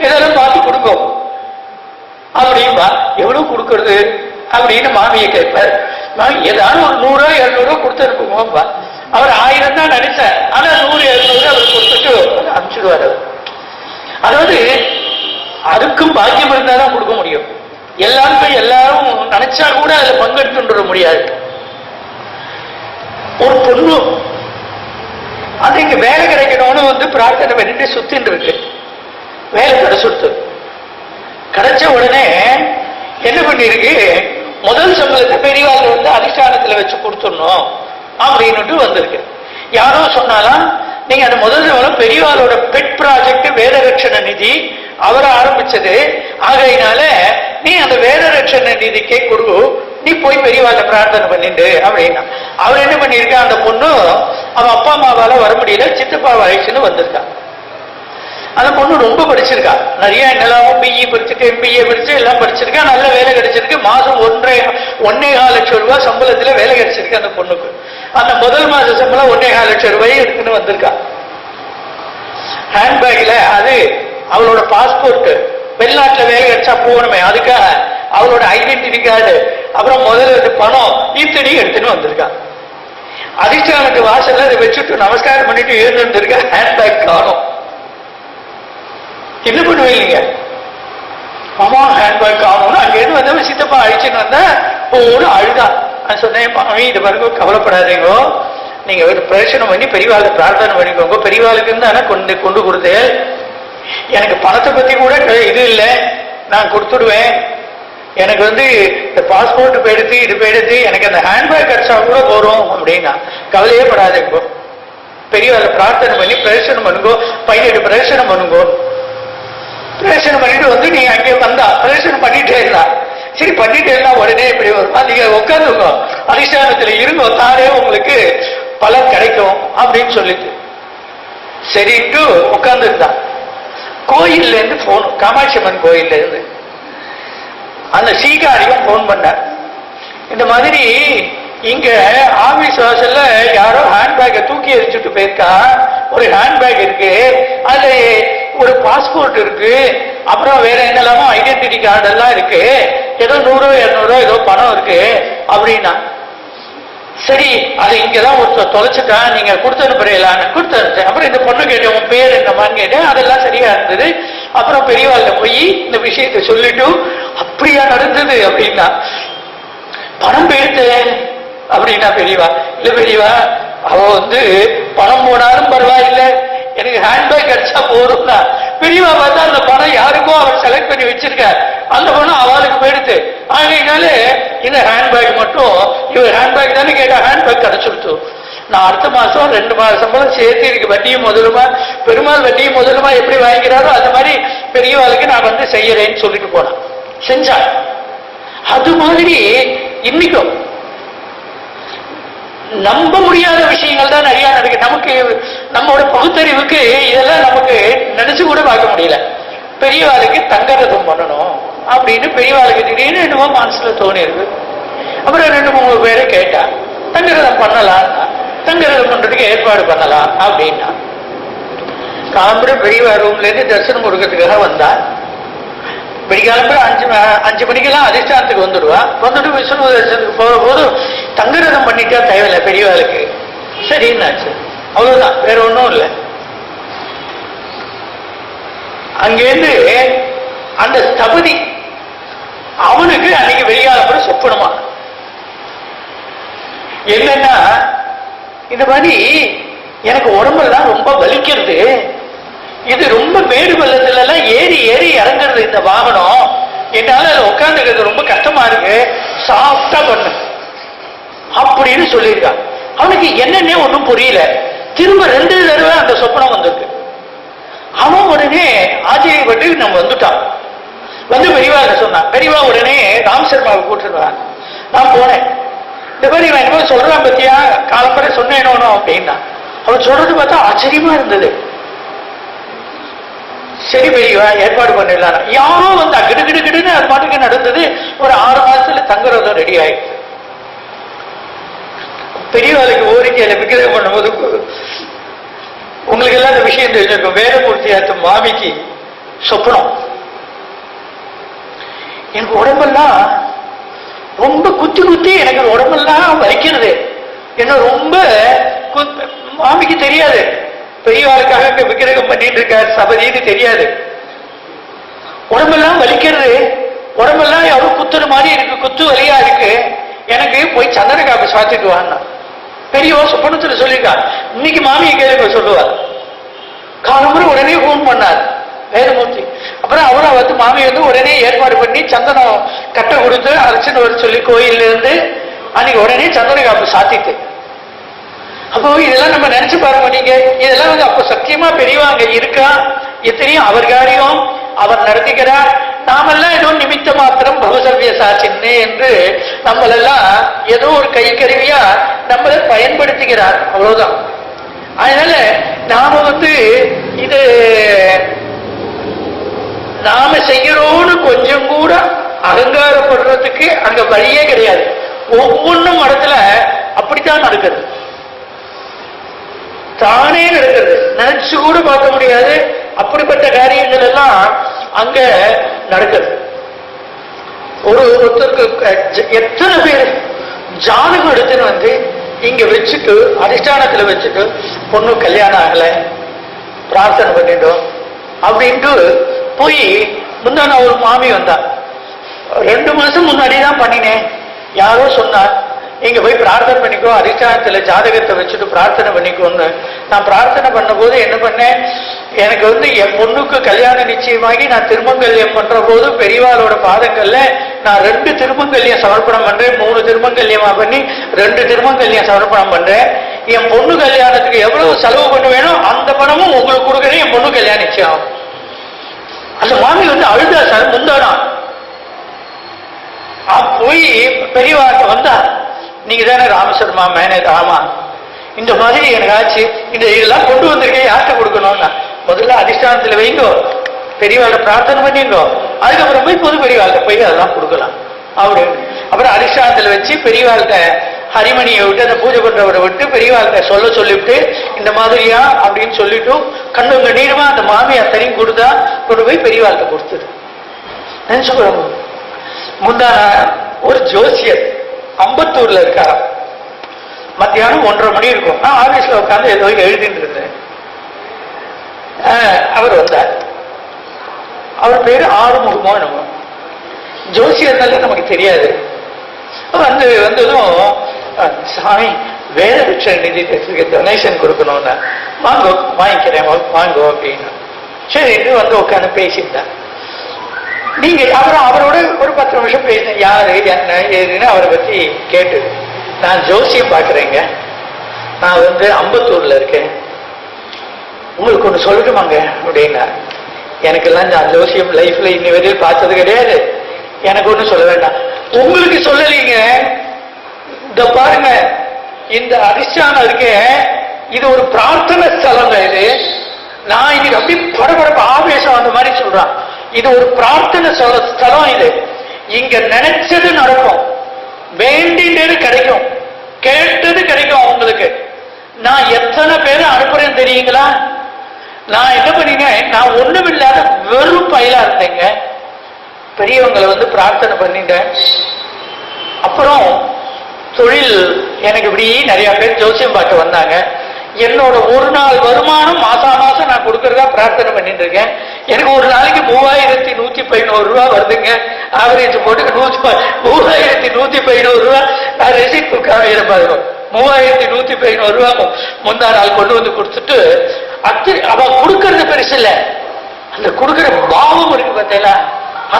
இதெல்லாம் பார்த்து கொடுக்கும் அப்படின்பா. எவ்வளவு கொடுக்கறது அப்படின்னு மாமியை கேட்பார். ஏதாவது ஒரு 100 200 கொடுத்து அனுப்புவோம்பா. அவர் 1000 தான் நினைச்சார், ஆனா 100 200 அவர் கொடுத்துட்டு அனுப்பிச்சிடுவார். அதாவது அதுக்கும் பாக்கியம் இருந்தாதான் கொடுக்க முடியும். எல்லாரும் நினைச்சா கூட அதுல பங்கெடுத்து முடியாது. ஒரு பொண்ணு அது இங்க வேலை கிடைக்கணும்னு பிரார்த்தனை பண்ணிட்டு சுத்தின்னு இருக்கு. வேலை கிடைச்சுட்டு கிடைச்ச உடனே என்ன பண்ணிருக்கு, முதல் சம்பளத்தை பெரியவாள் அதிஷ்டானத்துல வச்சு கொடுத்துடணும் அப்படின்னு வந்திருக்கு. யாரோ சொன்னாலாம் நீங்க அந்த முதல் பெரியவாளோட பெட் ப்ராஜெக்ட் வேதரட்சண நிதி அவரை ஆரம்பிச்சது. ஆகையினால நீ அந்த வேதரட்சண நிதிக்கே கொடு, நீ போய் பெரியவாள பிரார்த்தனை பண்ணிட்டு அப்படின்னா. அவர் என்ன பண்ணிருக்கா, அந்த பொண்ணு அவன் அப்பா அம்மாவால வர முடியல, சித்தப்பா வயசுன்னு வந்திருக்கா. அந்த பொண்ணு ரொம்ப படிச்சிருக்கா, நிறைய என்னெல்லாம் பிஇ படிச்சிருக்கு, எம்பிஏ படிச்சு எல்லாம் படிச்சிருக்கா, நல்ல வேலை கிடைச்சிருக்கு. மாசம் 1.25 லட்சம் ரூபாய் சம்பளத்துல வேலை கிடைச்சிருக்கு அந்த பொண்ணுக்கு. அந்த முதல் மாச சம்பளம் 1.25 லட்சம் ரூபாய் எடுத்துன்னு வந்திருக்கா. ஹேண்ட்பேக்ல அது அவளோட பாஸ்போர்ட், வெளிநாட்டுல வேலை கிடைச்சா போகணுமே, அதுக்காக அவளோட ஐடென்டிட்டி கார்டு, அப்புறம் முதல்ல பணம் இத்தனை எடுத்துன்னு வந்திருக்கா. அதிர்ஷ்டனுக்கு வாசல்ல அதை வச்சுட்டு நமஸ்காரம் பண்ணிட்டு இருந்திருக்கா. ஹேண்ட்பேக் காணும். என்ன பண்ணுவீங்க, மாமா ஹேண்ட்பேக் காணும். அங்கேருந்து வந்தவன் சித்தப்பா அழிச்சுன்னு வந்தா போன்னு அழுதா. நான் சொன்னேன், மாமி இது பாருங்க, கவலைப்படாதீங்க, நீங்க ஒரு பிரச்சனை பண்ணி பெரியவாளை பிரார்த்தனை பண்ணிக்கோங்க, பெரியவாளுக்கு தானே கொண்டு கொடுத்து, எனக்கு பணத்தை பத்தி கூட இது இல்லை, நான் கொடுத்துடுவேன். எனக்கு இந்த பாஸ்போர்ட் போயிடுத்து, இது போயிடுத்து, எனக்கு அந்த ஹேண்ட்பேக் கிடைச்சா கூட போறோம் அப்படின்னா. கவலையே படாதீங்க, பெரியவாளை பிரார்த்தனை பண்ணி பிரதர்சனை பண்ணுங்கோ, பையனுக்கு பிரதர்சனம் பண்ணுங்கோ. பிரதர்சனம் பண்ணிட்டு நீ அங்கே வந்தா பிரதர்சனம் பண்ணிட்டே இருந்தா. சரி பண்ணிட்டே இருந்தா உடனே இப்படி வருமா, நீங்க உட்காந்துங்க, அதிஷ்டானத்துல இருங்க, தானே உங்களுக்கு பலன் கிடைக்கும் அப்படின்னு சொல்லிட்டு சரிட்டு உட்கார்ந்து இருந்தா. கோயில்ல இருந்து போன், காமாட்சி அம்மன் கோயில்ல இருந்து அந்த சீகாரியும் போன் பண்ண, இந்த மாதிரி இங்க ஆபீஸ் வாசல்ல யாரோ ஹேண்ட்பேக்கை தூக்கி எரிச்சுட்டு போயிருக்கா. ஒரு ஹேண்ட்பேக் இருக்கு, அதுல ஒரு பாஸ்போர்ட் இருக்கு, அப்புறம் வேற என்னெல்லாமோ ஐடென்டிட்டி கார்டு எல்லாம் இருக்கு, ஏதோ 100-200 ஏதோ பணம் இருக்கு அப்படின்னா. சரி அது இங்கதான் ஒரு தொலைச்சுட்டா, நீங்க கொடுத்து அனுப்புறீங்களான்னு கொடுத்து அனுப்பிச்சேன். அப்புறம் இந்த பொண்ணு கேட்டேன், உன் பேர் என்னமான்னு கேட்டேன். அதெல்லாம் சரியா இருந்தது. அப்புறம் பெரியவாள்கிட்ட போய் இந்த விஷயத்தை சொல்லிட்டு, அப்படியா நடந்தது அப்படின்னா, பணம் போயிடுத்து அப்படின்னா பெரியவா. இல்ல பெரியவா, அவ பணம் போனாலும் பரவாயில்லை, எனக்கு ஹேண்ட்பேக் கிடைச்சா போதும்னா. பெரியவா பார்த்தா அந்த பணம் யாருக்கும் அவர் செலக்ட் பண்ணி வச்சிருக்க, அந்த பணம் அவளுக்கு போயிடுத்து. ஆகையினால இந்த ஹேண்ட்பேக் மட்டும், இவர் ஹேண்ட்பேக் தானே கேட்டா, ஹேண்ட்பேக் கிடைச்சிருச்சு. நான் அடுத்த மாசம் 2 மாசம் சம்பளம் சேர்த்து இருக்கு, வட்டியும் முதலுமா, பெருமாள் வட்டியும் முதலுமா எப்படி வாங்கிக்கிறாரோ அது மாதிரி பெரியவாளுக்கு நான் செய்யறேன்னு சொல்லிட்டு போனேன். செஞ்சா. அது மாதிரி இன்னைக்கும் நம்ப முடியாத விஷயங்கள் தான் நிறைய நடக்கு. நமக்கு நம்மளோட பகுத்தறிவுக்கு இதெல்லாம் நமக்கு நினைச்சு கூட பார்க்க முடியல. பெரியவாளுக்கு தங்கரதம் பண்ணணும் அப்படின்னு பெரியவாளுக்கு திடீர்னு என்னமோ மனசுல தோணிருக்கு. அப்புறம் 2-3 பேரை கேட்டா, தங்கரதம் பண்ணலாம், தங்கரதம் பண்றதுக்கு ஏற்பாடு பண்ணலாம் அப்படின்னா. காலம்புற பெரியவா ரூம்ல இருந்து தரிசனம் கொடுக்கறதுக்காக வந்தா. விடிகாலம்புற 5 மணிக்கெல்லாம் அதிஷ்டானத்துக்கு வந்துடுவா. வந்துட்டு விஷ்ணு தரிசனத்துக்கு போற போது தங்கரதம் பண்ணிட்டா தேவையில்லை பெரியவாளுக்கு. சரின்னாச்சு, அவ்வளவுதான், வேற ஒன்றும் இல்லை. அங்கேருந்து அந்த ஸ்தபதி அவனுக்கு அன்னைக்கு வெளியாளப்புற சொப்பனமா என்னன்னா, இந்த மாதிரி எனக்கு உடம்பெல்லாம் ரொம்ப வலிக்கிறது, இது ரொம்ப மேடு பள்ளத்துல எல்லாம் ஏறி ஏறி இறங்குறது இந்த வாகனம், என்னால உட்காந்துக்கிறது ரொம்ப கஷ்டமா இருக்கு, சாஃப்டா பண்ணு அப்படின்னு சொல்லியிருக்கான். அவனுக்கு என்னன்னே ஒன்றும் புரியல. திரும்ப 2 தடவை அந்த சொப்பனம் வந்திருக்கு. அவன் உடனே ஆச்சரியப்பட்டு நம்ம வந்துட்டான். பெரியவா சொன்னான். பெரியவா உடனே ராம் சர்மாவை கூட்டிருவான். நான் போனேன், இந்த மாதிரி இவன் என்ன சொல்றான் பத்தியா, காலம்பரை சொன்னேனோ அப்படின்னா. அவன் சொல்றது பார்த்தா ஆச்சரியமா இருந்தது. சரி பெரியவா ஏற்பாடு பண்ணிடலாம். யாரோ கிடுகிடுன்னு அது பாட்டுக்கு நடந்தது. ஒரு 6 மாசத்துல தங்கரதம் ரெடி ஆயிடுச்சு. பெரியவாளுக்கு ஓரிக்கையில விக்கிரகம் பண்ணும்போது உங்களுக்கு எல்லாம் இந்த விஷயம் தெரிஞ்சிருக்கும். வேதமூர்த்தி ஆத்த மாமிக்கு சொப்பனம், எனக்கு உடம்பெல்லாம் ரொம்ப குத்தி எனக்கு உடம்பெல்லாம் வலிக்கிறது, என்ன ரொம்ப மாமிக்கு தெரியாது. பெரியவாளுக்காக விக்கிரகம் பண்ணிட்டு இருக்காரு சபதின்னு தெரியாது. உடம்பெல்லாம் வலிக்கிறது, உடம்பெல்லாம் யாரோ குத்துற மாதிரி இருக்கு, குத்து வலியா இருக்கு, எனக்கு போய் சந்தன காப்பி சாத்திட்டு வான்னா. பெரியவா சொப்பனத்துல சொல்லியிருக்கா. இன்னைக்கு மாமியை கேள்வி சொல்லுவார். காலமுறை உடனே ஃபோன் பண்ணார் வேதமூர்த்தி. அப்புறம் அவரை மாமி உடனே ஏற்பாடு பண்ணி சந்தனம் கட்டை கொடுத்து அர்ச்சனை வர சொல்லி கோயில்ல இருந்து அன்னைக்கு உடனே சந்தன காப்பு சாத்திட்டு. அப்போ இதெல்லாம் நம்ம நினைச்சு பாருங்க. நீங்க இதெல்லாம் வந்து அப்போ சத்தியமா பெரியவாங்க இருக்கா, எத்தனையும் அவர் காரியம் அவர் நடத்திக்கிறார், நாமெல்லாம் ஏதோ நிமித்த மாத்திரம் பகுசவ்ய சாட்சின்னு என்று நம்மளெல்லாம் ஏதோ ஒரு கை கருவியா நம்மளை பயன்படுத்திக்கிறார், அவ்வளவுதான். அதனால நாம வந்து இது நாம செய்யறோன்னு கொஞ்சம் கூட அகங்காரப்படுறதுக்கு அங்க வழியே கிடையாது. ஒவ்வொன்றும் இடத்துல அப்படித்தான் நடக்குது, தானே நடக்கிறது, நினைச்சு கூட பார்க்க முடியாது. அப்படிப்பட்ட காரியங்கள் எல்லாம் அங்க நடக்குது. ஒருத்தருக்கு எத்தனை பேர் ஜாதகம் எடுத்துன்னு வந்து இங்க வச்சுட்டு அதிஷ்டானத்துல வச்சுட்டு பொண்ணு கல்யாணம் ஆகல பிரார்த்தனை பண்ணிட்டோம் அப்படின்ட்டு போய் முந்தான ஒரு மாமி வந்தா, 2 மாசம் முன்னாடி தான் பண்ணினேன், யாரோ சொன்னார் இங்க போய் பிரார்த்தனை பண்ணிக்கோ, அதிஷ்டானத்துல ஜாதகத்தை வச்சுட்டு பிரார்த்தனை பண்ணிக்கோன்னு. நான் பிரார்த்தனை பண்ண போது என்ன பண்ணேன், எனக்கு வந்து என் பொண்ணுக்கு கல்யாணம் நிச்சயமாகி நான் திருமங்கல்யம் பண்ற போது பெரியவாளோட பாதங்கள்ல நான் 2 திருமங்கல்யம் சமர்ப்பணம் பண்றேன், 3 திருமங்கல்யமா பண்ணி 2 திருமங்கல்யம் சமர்ப்பணம் பண்றேன். என் பொண்ணு கல்யாணத்துக்கு எவ்வளவு செலவு பண்ண வேணும் அந்த பணமும் உங்களுக்கு கொடுக்குறேன், என் பொண்ணு கல்யாணம் நிச்சயம். அந்த மாமி வந்து அழுதா சார், முந்தானா போய் பெரியவாட்ட வந்தா, நீங்க தானே ராமசர்மா மேனேஜர்? ஆமா, இந்த மாதிரி எனக்கு ஆச்சு, இந்த இதெல்லாம் கொண்டு வந்திருக்கேன், யார்கிட்ட கொடுக்கணும்னா முதல்ல அதிஷ்டானத்துல வைங்கோ, பெரியவாளை பிரார்த்தனை பண்ணிங்கோ, அதுக்கப்புறம் போய் பொது பெரியவாள்கிட்ட போய் அதெல்லாம் கொடுக்கலாம் அப்படின்னு. அப்புறம் அதிஷ்டானத்துல வச்சு பெரியவாள்கிட்ட ஹரிமணியை விட்டு அந்த பூஜை பண்றவரை விட்டு பெரியவாள்கிட்ட சொல்லிவிட்டு இந்த மாதிரியா அப்படின்னு சொல்லிட்டு கண்ணு கண்ணீருமா அந்த மாமி அத்தனையும் கொடுத்தா கொண்டு போய் பெரியவாள்கிட்ட கொடுத்தது. நினைச்சு முந்தான ஒரு ஜோசியர் அம்பத்தூர்ல இருக்காராம், மத்தியானம் 1:30 மணி இருக்கும், நான் ஆபீஸ்ல உட்காந்து ஏதோ எழுதிட்டு இருந்தேன். அவர் வந்தார், அவர் பேரு ஆறுமுகமோ என்னமோ, ஜோசியர்னால நமக்கு தெரியாது. வந்ததும் சாமி வேத விட்ச நிதி டொனேஷன் கொடுக்கணும்னா வாங்கோ வாங்கிக்கிறேன் வாங்கோ அப்படின்னு. சரி வந்து உட்காந்து பேசியிருந்தேன். நீங்க அப்புறம் அவரோட ஒரு 10 நிமிஷம் பேசினேன், யாரு என்ன ஏதுன்னு அவரை பத்தி கேட்டு. நான் ஜோசியம் பாக்குறேங்க, நான் வந்து அம்பத்தூர்ல இருக்கேன், உங்களுக்கு ஒண்ணு சொல்லட்டுமாங்க அப்படின்னா. எனக்கெல்லாம் நான் ஜோசியம் லைஃப்ல இன்னி வரையில் பார்த்தது கிடையாது, எனக்கு ஒண்ணு சொல்ல வேண்டாம். உங்களுக்கு சொல்லலீங்க, இந்த பாருங்க இந்த அதிஷ்டானம் இருக்க, இது ஒரு பிரார்த்தனை ஸ்தலங்க. இது நான் இதுக்கு அப்படி படபடப்பு ஆவேசம் அந்த மாதிரி சொல்றான். இது ஒரு பிரார்த்தனை ஸ்தலம், இது இங்க நினைச்சது நடக்கும், வேண்டினது கிடைக்கும், கேட்டது கிடைக்கும் உங்களுக்கு. நான் எத்தனை பேரை அனுப்புறேன்னு தெரியுங்களா? நான் என்ன பண்ணினேன், நான் ஒண்ணுமில்லாத வெறும் பயிலா இருந்தேங்க, பெரியவங்களை வந்து பிரார்த்தனை பண்ணிட்டேன். அப்புறம் தொழில் எனக்கு இப்படி நிறைய பேர் ஜோசியம் பார்க்க வந்தாங்க. என்னோட ஒரு நாள் வருமானம் மாசம் நான் கொடுக்கறதா பிரார்த்தனை பண்ணிட்டு இருக்கேன். எனக்கு ஒரு நாளைக்கு 3111 ரூபா வருதுங்க, ஆவரேஜ் போட்டு 3111 ரூபா நான் ரெசிப்ட் கொடுக்காம இருப்பாரு. 3111 ரூபா முந்தா நாள் கொண்டு வந்து கொடுத்துட்டு, அவ கொடுக்கறது பெருசு இல்ல, அந்த கொடுக்கிற பாவம் இருக்கு பார்த்தீங்களா,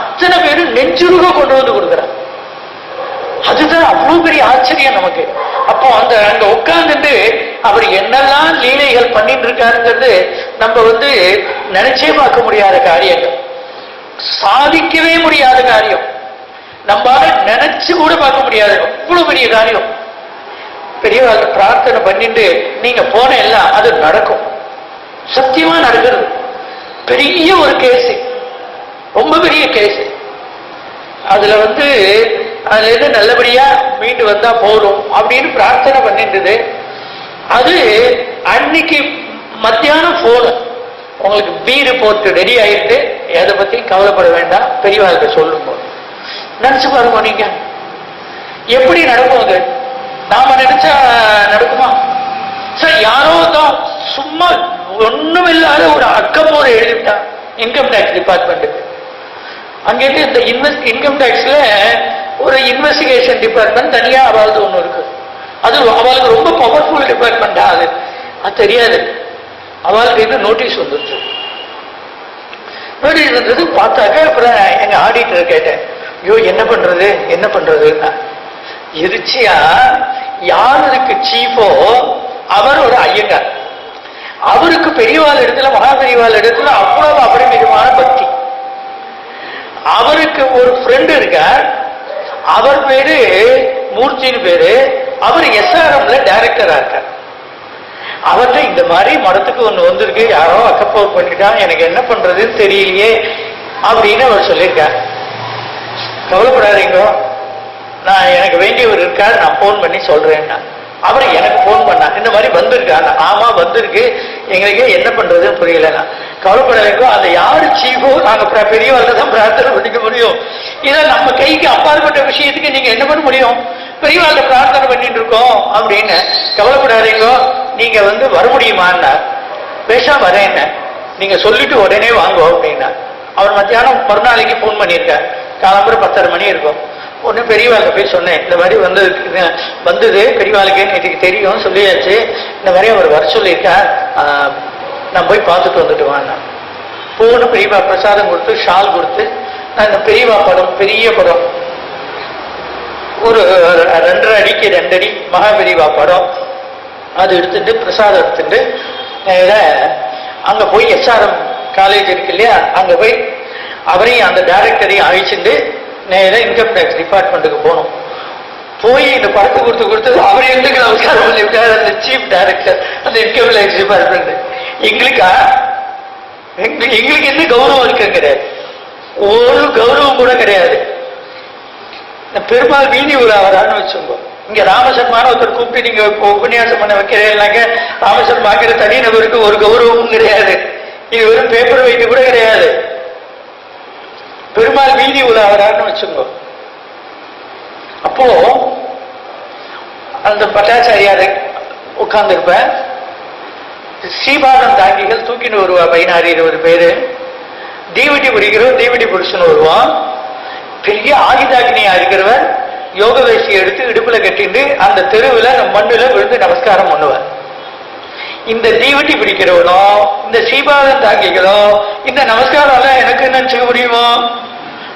அத்தனை பேரும் நெஞ்சுருக கொண்டு வந்து கொடுக்குறான். அதுதான் அவ்வளவு பெரிய ஆச்சரியம் நமக்கு. அப்போ அங்க உட்கார்ந்துட்டு அவர் என்னெல்லாம் லீலைகள் பண்ணிட்டு இருக்காருங்கிறது நம்ம வந்து நினைச்சே பார்க்க முடியாத காரியங்கள், சாதிக்கவே முடியாத காரியம், நம்மளால நினைச்சு கூட பார்க்க முடியாது, அவ்வளவு பெரிய காரியம். பெரியவங்க பிரார்த்தனை பண்ணிட்டு நீங்க போன எல்லாம் அது நடக்கும், சத்தியமா நடக்கிறது. பெரிய ஒரு கேஸ், ரொம்ப பெரிய கேஸ். அதுல வந்து அதுல இருந்து நல்லபடியா மீண்டு வந்தா போறோம் அப்படின்னு பிரார்த்தனை பண்ணிட்டு, அது அன்னைக்கு மத்தியானம் போன உங்களுக்கு பி ரிப்போர்ட் ரெடி ஆயிட்டு, எதை பத்தியும் கவலைப்பட வேண்டாம், பெரியவாழ்க்கை சொல்லும் போது நினைச்சு பாருங்க நீங்க எப்படி நடக்கும். அது நாம நினைச்சா நடக்குமா சார்? யாரோ தான் சும்மா ஒண்ணும் இல்லாத ஒரு அக்கம்போரை எழுதிவிட்டான் இன்கம் டேக்ஸ் டிபார்ட்மெண்ட்டுக்கு. அங்கிருந்து இந்த இன்கம் டேக்ஸ்ல ஒரு இன்வெஸ்டிகேஷன் டிபார்ட்மெண்ட் தனியா அவளுக்கு ஒண்ணு இருக்கு, அது அவளுக்கு ரொம்ப பவர்ஃபுல் டிபார்ட்மெண்டா, அது தெரியாது. அவளுக்கு இது நோட்டீஸ் வந்துருச்சு. நோட்டீஸ் வந்தது பார்த்தாக்க அப்புறம் எங்க ஆடிட்டர் கேட்டேன், ஐயோ என்ன பண்றதுன்னா, எதிர்ச்சியா யாருக்கு சீஃபோ அவர் ஒரு ஐயங்கார். அவருக்கு பெரியவாள் இடத்துல, மகா பெரியவாள் இடத்துல அவ்வளவு அபரிமிதமான பக்தி. அவருக்கு ஒரு ஃப்ரெண்டு இருக்கார், அவர் பேரு மூர்த்தின்னு பேரு. அவர் SRMல டைரக்டரா இருக்கார். அவர்கிட்ட இந்த மாதிரி மடத்துக்கு ஒண்ணு வந்திருக்கு, யாரோ அக்கப்போர் பண்ணிட்டான், எனக்கு என்ன பண்றதுன்னு தெரியலையே அப்படின்னு அவர் சொல்லியிருக்கார். கவலைப்படாதீங்க, நான் எனக்கு வேண்டியவர் இருக்கார், நான் போன் பண்ணி சொல்றேன்னா. அவர் எனக்கு போன் பண்ணார், இந்த மாதிரி வந்திருக்காங்க. ஆமா வந்திருக்கு, எங்களுக்கே என்ன பண்றதுன்னு புரியலன்னா. கவலைப்படாதீங்க, அந்த யாரு சீஃபோ நாங்க பெரியவர்கள் தான் பிரார்த்தனை பண்ணிக்க முடியும். இதை நம்ம கைக்கு அப்பாற்பட்ட விஷயத்துக்கு நீங்க என்ன பண்ண முடியும்? பெரியவாழ்கிட்ட பிரார்த்தனை பண்ணிட்டு இருக்கோம் அப்படின்னு. கவலைப்படாதீங்க, நீங்க வர முடியுமான்னா. பேசா வரேன், நீங்க சொல்லிட்டு உடனே வாங்குவோம் அப்படின்னா. அவர் மத்தியானம் மறுநாளைக்கு போன் பண்ணியிருக்கார், காலம்புற 10:30 மணி இருக்கும். ஒன்று பெரியவாளுக்கு போய் சொன்னேன், இந்த மாதிரி வந்தது பெரியவாளுக்கு எனக்கு தெரியும் சொல்லியாச்சு, இந்த மாதிரி அவர் வர சொல்லியிருக்கார், நான் போய் பார்த்துட்டு வந்துட்டு வாங்க. போன பெரியவா பிரசாதம் கொடுத்து ஷால் கொடுத்து, நான் இந்த பெரியவா படம், பெரிய படம், ஒரு 2.5 அடிக்கு 2 அடி மகா பெரியவா படம், அது எடுத்துட்டு பிரசாதம் எடுத்துட்டு அங்க போய் SRM காலேஜ் இருக்கு இல்லையா, அங்க போய் அவரையும் அந்த டைரக்டரையும் அழைச்சிட்டு நேராக இன்கம் டேக்ஸ் டிபார்ட்மெண்ட்டுக்கு போனோம். போய் இந்த படத்தை கொடுத்து அவர் எங்களுக்கு நமஸ்காரம் பண்ணிவிட்டார், அந்த சீஃப் டைரக்டர் அந்த இன்கம் டேக்ஸ் டிபார்ட்மெண்ட். எங்களுக்கு என்ன கௌரவம் இருக்கு கிடையாது, ஒரு கௌரவம் கூட கிடையாது. பெருமாள் வீதி உலாவரான்னு வச்சுக்கோ. இங்க ராமசர்மான ஒருத்தர் கூப்பிட்டு நீங்க உபன்யாசம் பண்ண வைக்கிறீங்கன்னாக்க ராமசர்மாங்கிற தனிநபருக்கு ஒரு கௌரவமும் கிடையாது. இது வெறும் பேப்பர் வைத்து கூட கிடையாது. பெருமாள் வீதி உலாவரான்னு வச்சுக்கோ. அப்போ அந்த பட்டாச்சாரியார் உட்கார்ந்து இருப்பேன், ஸ்ரீபாதம் தாங்கிகள் தூக்கின்னு வருவா 16-20 பேரு, தீவட்டி பிடிக்கிறவர் தீவட்டி பிடிச்சுன்னு வருவான். பெரிய ஆயுதாகினியா இருக்கிறவர் யோக வேஷ்டியை எடுத்து இடுப்புல கட்டிட்டு அந்த தெருவில் மண்ணுல விழுந்து நமஸ்காரம் பண்ணுவார். இந்த தீவட்டி பிடிக்கிறவனோ இந்த ஸ்ரீபாதம் தாங்கிகளோ இந்த நமஸ்காரம் எல்லாம் எனக்கு நினைச்சுக்க முடியுமோ?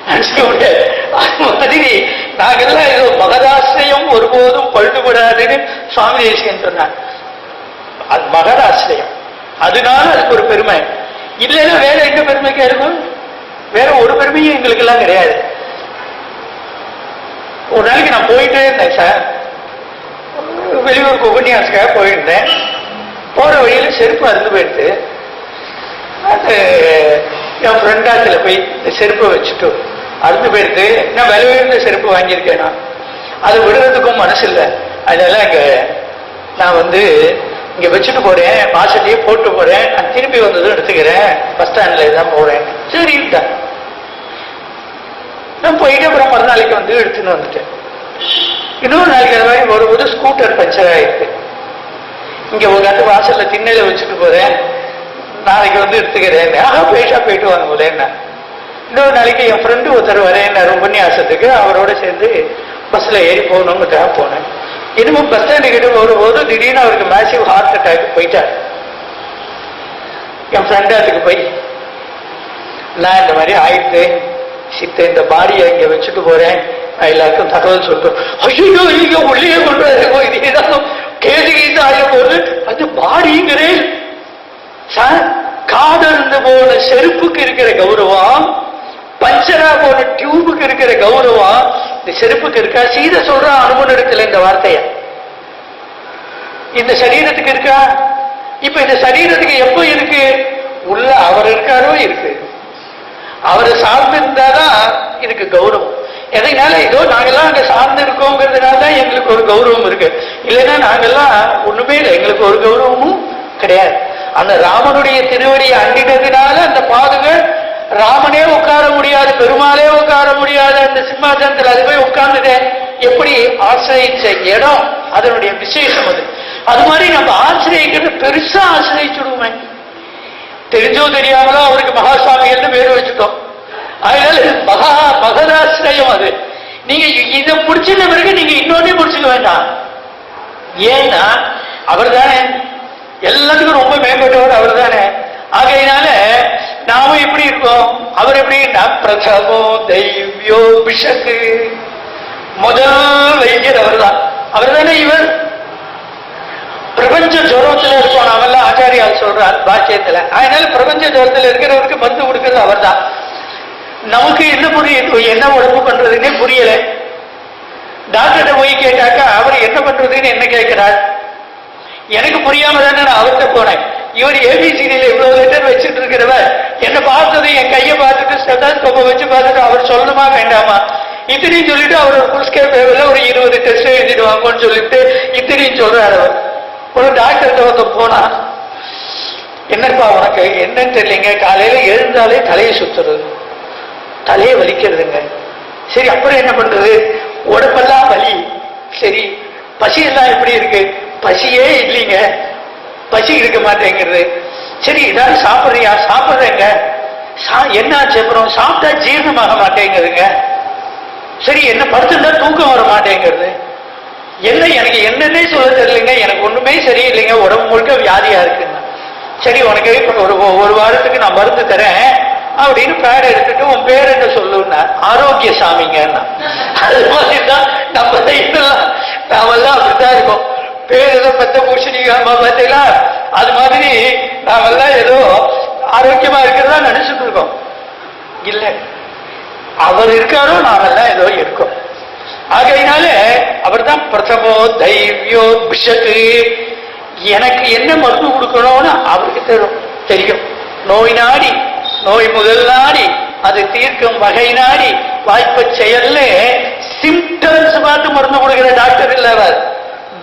நினைச்சுக்க முடியாது. அது மாதிரி நாங்கெல்லாம் ஏதோ மகதாசிரியம் ஒருபோதும் பழுதுபடாதுன்னு சுவாமி தேசிகன் சொன்னார். அது மகதாசிரியம், அதனால அதுக்கு ஒரு பெருமை. இல்லைன்னா வேற எங்க பெருமைக்கா இருக்கும்? வேற ஒரு பெருமையும் எங்களுக்கு எல்லாம் கிடையாது. ஒரு நாளைக்கு நான் போயிட்டே இருந்தேன் சார், வெளியூருக்கு உபன்யாசக்காக போயிருந்தேன். போற வழியில செருப்பு அறுந்து போயிடுது. அது என் ஃப்ரெண்டாத்துல போய் இந்த செருப்பை வச்சுட்டு அறுந்து போயிடுது. நான் விலை உயர்ந்த செருப்பு வாங்கியிருக்கேன், நான் அதை விடுறதுக்கும் மனசு இல்லை. அதெல்லாம் நான் இங்க வச்சுட்டு போறேன், வாசத்தையே போட்டு போறேன், நான் திருப்பி வந்ததும் எடுத்துக்கிறேன், பஸ் ஸ்டாண்ட்ல தான் போறேன். சரிட்டா நான் போயிட்டு அப்புறம் மறுநாளைக்கு எடுத்துன்னு வந்துட்டேன். இன்னொரு நாளைக்கு அந்த மாதிரி வரும்போது ஸ்கூட்டர் பஞ்சர் ஆயிருக்கு. இங்க உட்காந்து வாசல்ல திண்ணையில வச்சுட்டு போறேன், நாளைக்கு எடுத்துக்கிறேன். பேஷா போயிட்டு வாங்க போல என்ன. இன்னொரு நாளைக்கு என் ஃப்ரெண்டு ஒருத்தர் வரேன் உபன்யாசத்துக்கு, அவரோட சேர்ந்து பஸ்ல ஏறி போகணுங்கிறதுக்காக போனேன். இன்னமும் பஸ் ஸ்டாண்டு கிட்ட வரும்போது திடீர்னு அவருக்கு மேசிவ் ஹார்ட் அட்டாக் போயிட்டார். என் ஃப்ரெண்டாத்துக்கு போய் நான் இந்த மாதிரி ஆயிடுத்து சித்த, இந்த பாடியை இங்க வச்சுட்டு போறேன், நான் எல்லாருக்கும் தகவல் சொல்லிட்டு, ஐயோ ஐயோ உள்ளே கொண்டு இது ஏதாவது கேள்வி ஆய போது அது பாடிங்கிறேன் சார். காதர்ந்து போன செருப்புக்கு இருக்கிற கௌரவம், பஞ்சரா போன டியூபுக்கு இருக்கிற கௌரவம் இந்த செருப்புக்கு இருக்கா? சீத சொல்ற அனுமன் இடத்துல இந்த வார்த்தைய இந்த சரீரத்துக்கு இருக்கா? இப்ப இந்த சரீரத்துக்கு எப்ப இருக்கு? உள்ள அவர் இருக்காரோ இருக்கு, அவரை சார்ந்து இருந்தாதான் இதுக்கு கௌரவம். எதனால ஏதோ நாங்கெல்லாம் அங்க சார்ந்து இருக்கோங்கிறதுனால தான் எங்களுக்கு ஒரு கௌரவம் இருக்கு. இல்லைன்னா நாங்கெல்லாம் ஒண்ணுமே இல்லை, எங்களுக்கு ஒரு கௌரவமும் கிடையாது. அந்த ராமனுடைய திருவடியை அண்டினதுனால அந்த பாதுகள் ராமனே உட்கார முடியாது, பெருமாளே உட்கார முடியாது அந்த சிம்மாசனத்தில் அது போய் உட்கார்ந்துட்டு எப்படி ஆசிரியிச்ச இடம் அதனுடைய விசேஷம். அது மாதிரி நம்ம ஆசிரியிக்கிறது பெருசா ஆசிரியிச்சுடுவோமே, தெரிஞ்சோ தெரியாமலோ அவருக்கு மகாசுவாமிகள்னு பேர் வச்சுட்டோம். அதனால மகதாசிரியம். அது நீங்க இதை முடிச்சிருந்த பிறகு நீங்க இன்னொன்னே முடிச்சுக்க வேண்டாம். ஏன்னா அவர் தானே எல்லாத்துக்கும் ரொம்ப மேம்பட்டவர், அவர் தானே. ஆகையினால நாம எப்படி இருக்கோம்? அவர் எப்படி? பிரதமோ தெய்வியோ பிஷக்கு, முதல் வைத்தியர் அவர் தான். அவர் தானே இவர். பிரபஞ்ச ஜுரத்துல இருக்கோம் நாமெல்லாம், ஆச்சாரியால் சொல்றார் பாக்கியத்துல. அதனால பிரபஞ்ச ஜுரத்துல இருக்கிறவருக்கு மருந்து கொடுக்கிறது அவர் தான். நமக்கு என்ன புரியுது, என்ன உடம்பு பண்றதுன்னே புரியல. டாக்டர்கிட்ட போய் கேட்டாக்கா அவர் என்ன பண்றதுன்னு என்ன கேட்கிறார். எனக்கு புரியாம தானே நான் அவர்கிட்ட போனேன். இவர் ஏபிசிடியில இவ்வளவு லெட்டர் வச்சுட்டு இருக்கிறவர் என்ன பார்த்தது, என் கையை பார்த்துட்டு ஸ்டெத்தாஸ்கோப்பை வச்சு பார்த்துட்டு அவர் சொல்லணுமா வேண்டாமா, இத்தனையும் சொல்லிட்டு அவர் ஒரு புல்ஸ்கேப் ஒரு 20 டெஸ்ட் எழுதிடுவாங்கன்னு சொல்லிட்டு இத்தனையும் சொல்றாரு அவர். ஒரு டாக்டர்கிட்ட வந்து போனா, என்னப்பா உனக்கு என்னன்னு தெரியலங்க, காலையில எழுந்தாலே தலையை சுத்துறது, தலையை வலிக்கிறதுங்க. சரி அப்புறம் என்ன பண்றது, உடம்பெல்லாம் வலி. சரி பசி எல்லாம் எப்படி இருக்கு, பசியே இல்லைங்க, பசி இருக்க மாட்டேங்கிறது. சரி ஏதாவது சாப்பிட்றியா, சாப்பிட்றேங்க. என்ன ஆச்சு, அப்புறம் சாப்பிட்டா ஜீரணமாக மாட்டேங்குதுங்க. சரி என்ன படுத்துட்டா தூக்கம் வர மாட்டேங்கிறது. என்ன எனக்கு என்னன்னே சொல்ல தெரியலைங்க, எனக்கு ஒண்ணுமே சரியில்லைங்க, உடம்பு முழுக்க வியாதியா இருக்குங்க. சரி உனக்கு ஒரு வாரத்துக்கு நான் மருந்து தரேன் அப்படின்னு பேர் எடுத்துட்டு உன் பேர் என்ன சொல்லுன்னா ஆரோக்கிய சாமிங்கன்னா. அது மாதிரிதான் நம்ம நாமெல்லாம் அப்படித்தான் இருக்கோம். பேர் ஏதோ பத்த பூஷணிக்காம பார்த்தீங்களா, அது மாதிரி நாமெல்லாம் ஏதோ ஆரோக்கியமா இருக்கிறதா நினைச்சுட்டு இருக்கோம். இல்ல, அவர் இருக்காரோ நாமெல்லாம் ஏதோ இருக்கோம். ஆகையினால அவர் தான் பிரதமோ தைரியோ பிஷக்கு. எனக்கு என்ன மருந்து கொடுக்கணும்னு அவருக்கு தெரியும். நோய் நாடி, நோய் முதல் நாடி, அது தீர்க்கும் வகை நாடி, வாய்ப்பு செயல்ல சிம்டம்ஸ் பார்த்து மருந்து கொடுக்கிற டாக்டர் இல்ல அவர்.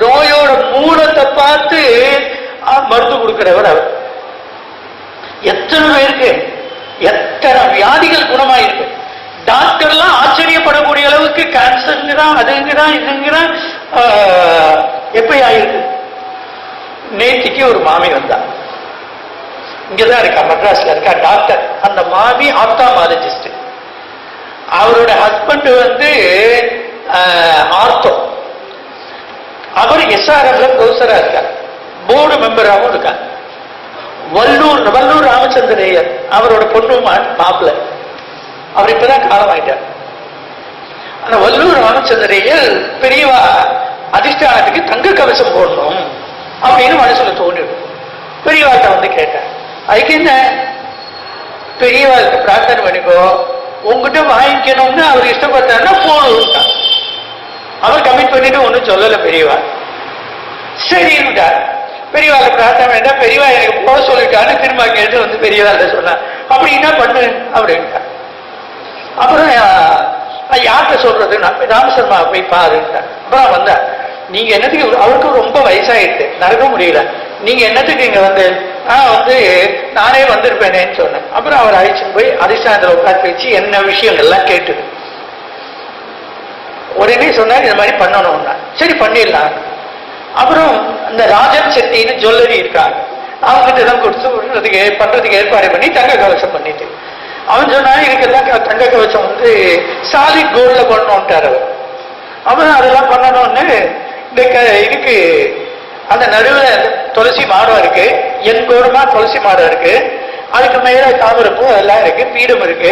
நோயோட மூலத்தை பார்த்து மருந்து கொடுக்கிறவர் அவர். எத்தனை பேருக்கு எத்தனை வியாதிகள் குணமாயிருக்கு. டாக்டர்லாம் ஆச்சரியப்படக்கூடிய அளவுக்கு கேன்சருங்கிறான், அதுங்கிறான், இதுங்கிறான். எப்படி ஆயிருக்கு. நேற்றுக்கு ஒரு மாமி வந்தா, இங்கதான் இருக்கா, மெட்ராஸ்ல இருக்கா டாக்டர். அந்த மாமி ஆப்தாமாலஜிஸ்ட். அவரோட ஹஸ்பண்ட் ஆர்த்தோ. அவர் SRF ப்ரொஃபஸரா இருக்கார், போர்டு மெம்பராகவும் இருக்கார். வல்லூர் ராமச்சந்திரையர் அவரோட பொண்ணு மாப்பிள்ள. அவர் இப்பதான் காலம் ஆயிட்டார். ஆனா வல்லூர் ராமச்சந்திரையர் பெரியவா அதிஷ்டானத்துக்கு தங்க கவசம் போடணும் அப்படின்னு மனசுல தோணிடும். பெரியவாட்ட கேட்டார், அதுக்கு என்ன, பெரியவாளுக்கு பிரார்த்தனை பண்ணிக்கோ, உங்ககிட்ட வாங்கிக்கணும்னு அவர் இஷ்டப்பட்டாருன்னா போகணும். அவர் கமிட் பண்ணிட்டு ஒன்னும் சொல்லல பெரியவா. சரின்னுட்டார். பெரியவாளை பிரார்த்தனை பண்ணிட்டா, பெரியவா எனக்கு போக சொல்லிட்டான்னு திரும்ப கேட்டு பெரியவாள்கிட்ட சொன்னார். அப்படி என்ன பண்ணு அப்படின்ட்டார். அப்புறம் யார்கிட்ட சொல்றது, நான் ராமசர்மா போய் பாருன்ட்டார். அப்புறம் வந்தார். நீங்க என்னத்துக்கு, அவருக்கு ரொம்ப வயசாயிடுச்சு, நடக்க முடியல, நீங்க என்னத்துக்கு இங்க நானே வந்திருப்பேனேன்னு சொன்னேன். அப்புறம் அவர் அழைச்சிட்டு போய் அதிஷ்டானத்தில் உட்காந்து வச்சு என்ன விஷயங்கள்லாம் கேட்டு உடனே சொன்னார், இந்த மாதிரி பண்ணணும்னா. சரி பண்ணிடலாம். அப்புறம் இந்த ராஜன் செட்டின்னு ஜுவல்லரி இருக்காங்க, அவங்ககிட்ட தான் கொடுத்து பண்றதுக்கு ஏற்பாடு பண்ணி தங்க கவசம் பண்ணிட்டு அவன் சொன்னா, இதுக்கெல்லாம் தங்க கவசம் சாலிட் கோல்ட்ல பண்ணணும்ட்டார் அவர். அப்புறம் அதெல்லாம் பண்ணணும்னு இதுக்கு அந்த நடுவில் துளசி மாடம் இருக்கு, என் கோரமா துளசி மாடம் இருக்கு, அதுக்கு மேல தாமரப்பூ அதெல்லாம் இருக்கு, பீடம் இருக்கு.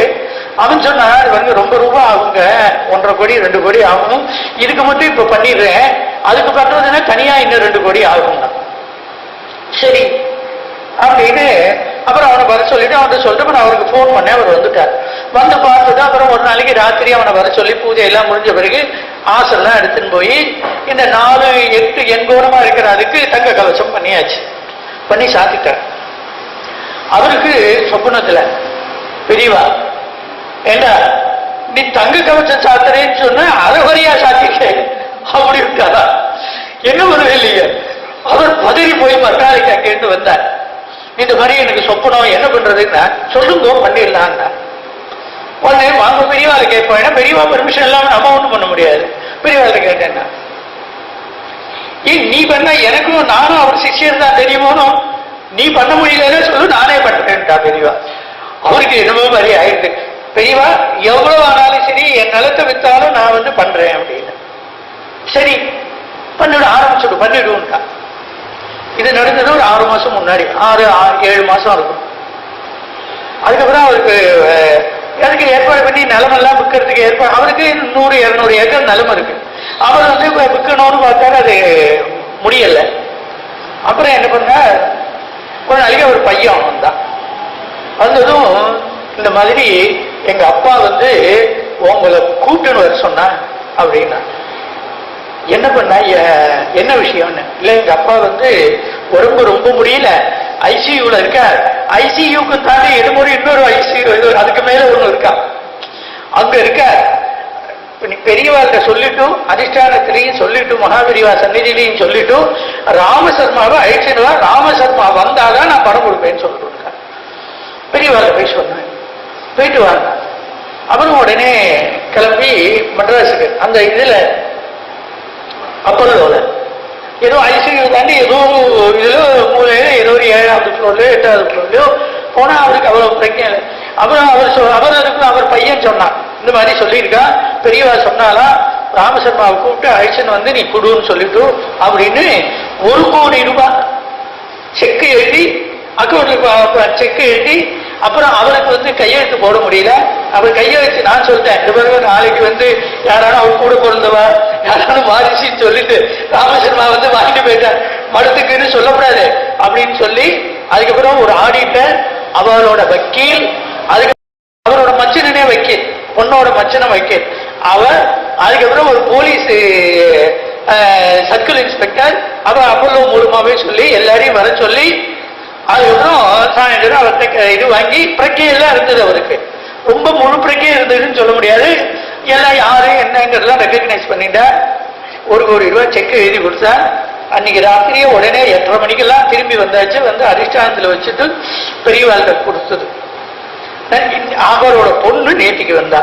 அவன் சொன்னா ரொம்ப ரூபா ஆகுங்க, 1.5 கோடி 2 கோடி ஆகும், இதுக்கு மட்டும் இப்ப பண்ணிடுறேன், அதுக்கு பண்றதுன்னா தனியா இன்னும் 2 கோடி ஆகும்னா. சரி அப்படின்னு அப்புறம் அவனை வர சொல்லிட்டு அவன்கிட்ட சொல்லிட்டு நான் அவருக்கு போன் பண்ணேன். அவர் வந்துட்டார். வந்து பார்த்துட்டு அப்புறம் ஒரு நாளைக்கு ராத்திரி அவனை வர சொல்லி பூஜை எல்லாம் முடிஞ்ச பிறகு ஆசெல்லாம் எடுத்துன்னு போய் இந்த 4, 8 எண்கோணமா இருக்கிற அதுக்கு தங்க கவசம் பண்ணியாச்சு. பண்ணி சாத்திட்டார். அவருக்கு சொப்பனத்துல பெரியவா, ஏண்டா நீ தங்க கவசம் சாத்துறேன்னு சொன்ன அரைவரியா சாத்திக்க அப்படி விட்டாரா, என்ன பண்ணுவே இல்லையா. அவர் பதறி போய் மறுநாளைக்கு அங்கேருந்து வந்தார். இந்த மாதிரி எனக்கு சொப்பனம், என்ன பண்றதுன்னா சொல்லுங்க பண்ணிடலான்னா. உடனே வாங்க பெரியவாளை கேட்போம், ஏன்னா பெரியவா பெர்மிஷன் இல்லாம நம்ம ஒண்ணும் பண்ண முடியாது. பெரியவாளை கேட்டேன்னா, நீ பண்ண எனக்கும் நானும் அவர் சிஷ்யர் தான் தெரியுமோனோ, நீ பண்ண முடியலன்னு சொல்லு, நானே பண்றேன்ட்டா பெரியவா. அவருக்கு என்னமோ மாதிரி ஆயிடுது. பெரியவா எவ்வளவு ஆனாலும் சரி, என் நிலத்தை வித்தாலும் நான் பண்றேன் அப்படின்னு. சரி பண்ணிவிட ஆரம்பிச்சுடு, பண்ணிடுவோம்ட்டா. இது நடந்தது ஒரு 6 மாசம் முன்னாடி, 6-7 மாசம் இருக்கும். அதுக்கப்புறம் அவருக்கு அதுக்கு ஏற்பாடு பண்ணி நிலமெல்லாம் விற்கிறதுக்கு ஏற்பாடு. அவருக்கு 100-200 ஏக்கர் நிலம் இருக்கு. அவர் விற்கணும்னு பார்த்தாரு, அது முடியல. அப்புறம் என்ன பண்ண, கொஞ்ச நாளைக்கு ஒரு பையன் வந்தான். வந்ததும் இந்த மாதிரி எங்க அப்பா வந்து உங்களை கூப்பிட்டுன்னு வர சொன்னா அப்படின்னா. என்ன பண்ண, என்ன விஷயம்னு. இல்ல எங்க அப்பா வந்து உடம்பு ரொம்ப முடியல, ஐசியூல இருக்க. ஐசியூக்கு தாண்டி எடுமுறை இன்னொரு ஐசியூ, அதுக்கு மேல ஒண்ணு இருக்கா, அங்க இருக்க. பெரியவார்கிட்ட சொல்லிட்டு, அதிஷ்டானத்திலையும் சொல்லிட்டு, மகாபெரிவா சந்நிதியிலையும் சொல்லிட்டு, ராமசர்மாவை அழைச்சிடுவா, ராமசர்மா வந்தாதான் நான் பணம் கொடுப்பேன்னு சொல்லிட்டு இருக்கேன். பெரியவார்கிட்ட போய் சொன்னேன், போயிட்டு வாங்க. அப்புறம் உடனே கிளம்பி மெட்ராஸுக்கு, அந்த இதுல அப்பல்லோல ஏதோ ஐசியூ தாண்டி ஏதோ இதுல மூலையில ஏதோ ஒரு 7வது ஃப்ளோர்லயோ 8வது ஃப்ளோர்லயோ போனா அவருக்கு அவ்வளவு பிரச்சனை இல்லை. அப்புறம் அவர் பையன் சொன்னான், இந்த மாதிரி சொல்லியிருக்கா, பெரியவா சொன்னாலா ராமசர்மாவை கூப்பிட்டு அழைச்சன் வந்து நீ குடுன்னு சொல்லிட்டு அப்படின்னு 1 கோடி ரூபாய் செக்கு எழுதி, அக்கௌண்ட்ல செக்கு எழுதி, அப்புறம் அவருக்கு வந்து கையெழுத்து போட முடியல. அவர் கையெழுத்து நான் சொல்லிட்டேன், இந்த பிறகு நாளைக்கு வந்து யாராலும் அவர் கூட பிறந்தவா யாராலும் மாறிச்சின்னு சொல்லிட்டு ராமசர்மா வந்து வாங்கிட்டு போயிட்டார், மடத்துக்குன்னு சொல்லக்கூடாது அப்படின்னு சொல்லி, அதுக்கப்புறம் ஒரு ஆடிட்டர், அவளோட வக்கீல், அதுக்கு அவரோட மச்சனே வக்கீல், பொண்ணோட மச்சனை வக்கீல் அவர், அதுக்கப்புறம் ஒரு போலீஸ் சர்க்கிள் இன்ஸ்பெக்டர், அவர் அப்பல்லோ மூலமாவே சொல்லி எல்லாரையும் வர சொல்லி, அதுக்கப்புறம் சாயந்தரம் அவர்கிட்ட இது வாங்கி பிரக்கையெல்லாம் இருந்தது. அவருக்கு ரொம்ப முழு பிரக்கையே இருந்ததுன்னு சொல்ல முடியாது, எல்லாம் யாரு என்னங்கிறதெல்லாம் ரெக்கக்னைஸ் பண்ணிட்டா. 1 கோடி ரூபாய் செக் எழுதி கொடுத்தா. அன்னைக்கு ராத்திரியே உடனே 8:30 மணிக்கெல்லாம் திரும்பி வந்தாச்சு. வந்து அதிஷ்டானத்தில் வச்சுட்டு பெரியவாள்கிட்ட கொடுத்தது. அவரோட பொண்ணு நேற்றுக்கு வந்தா.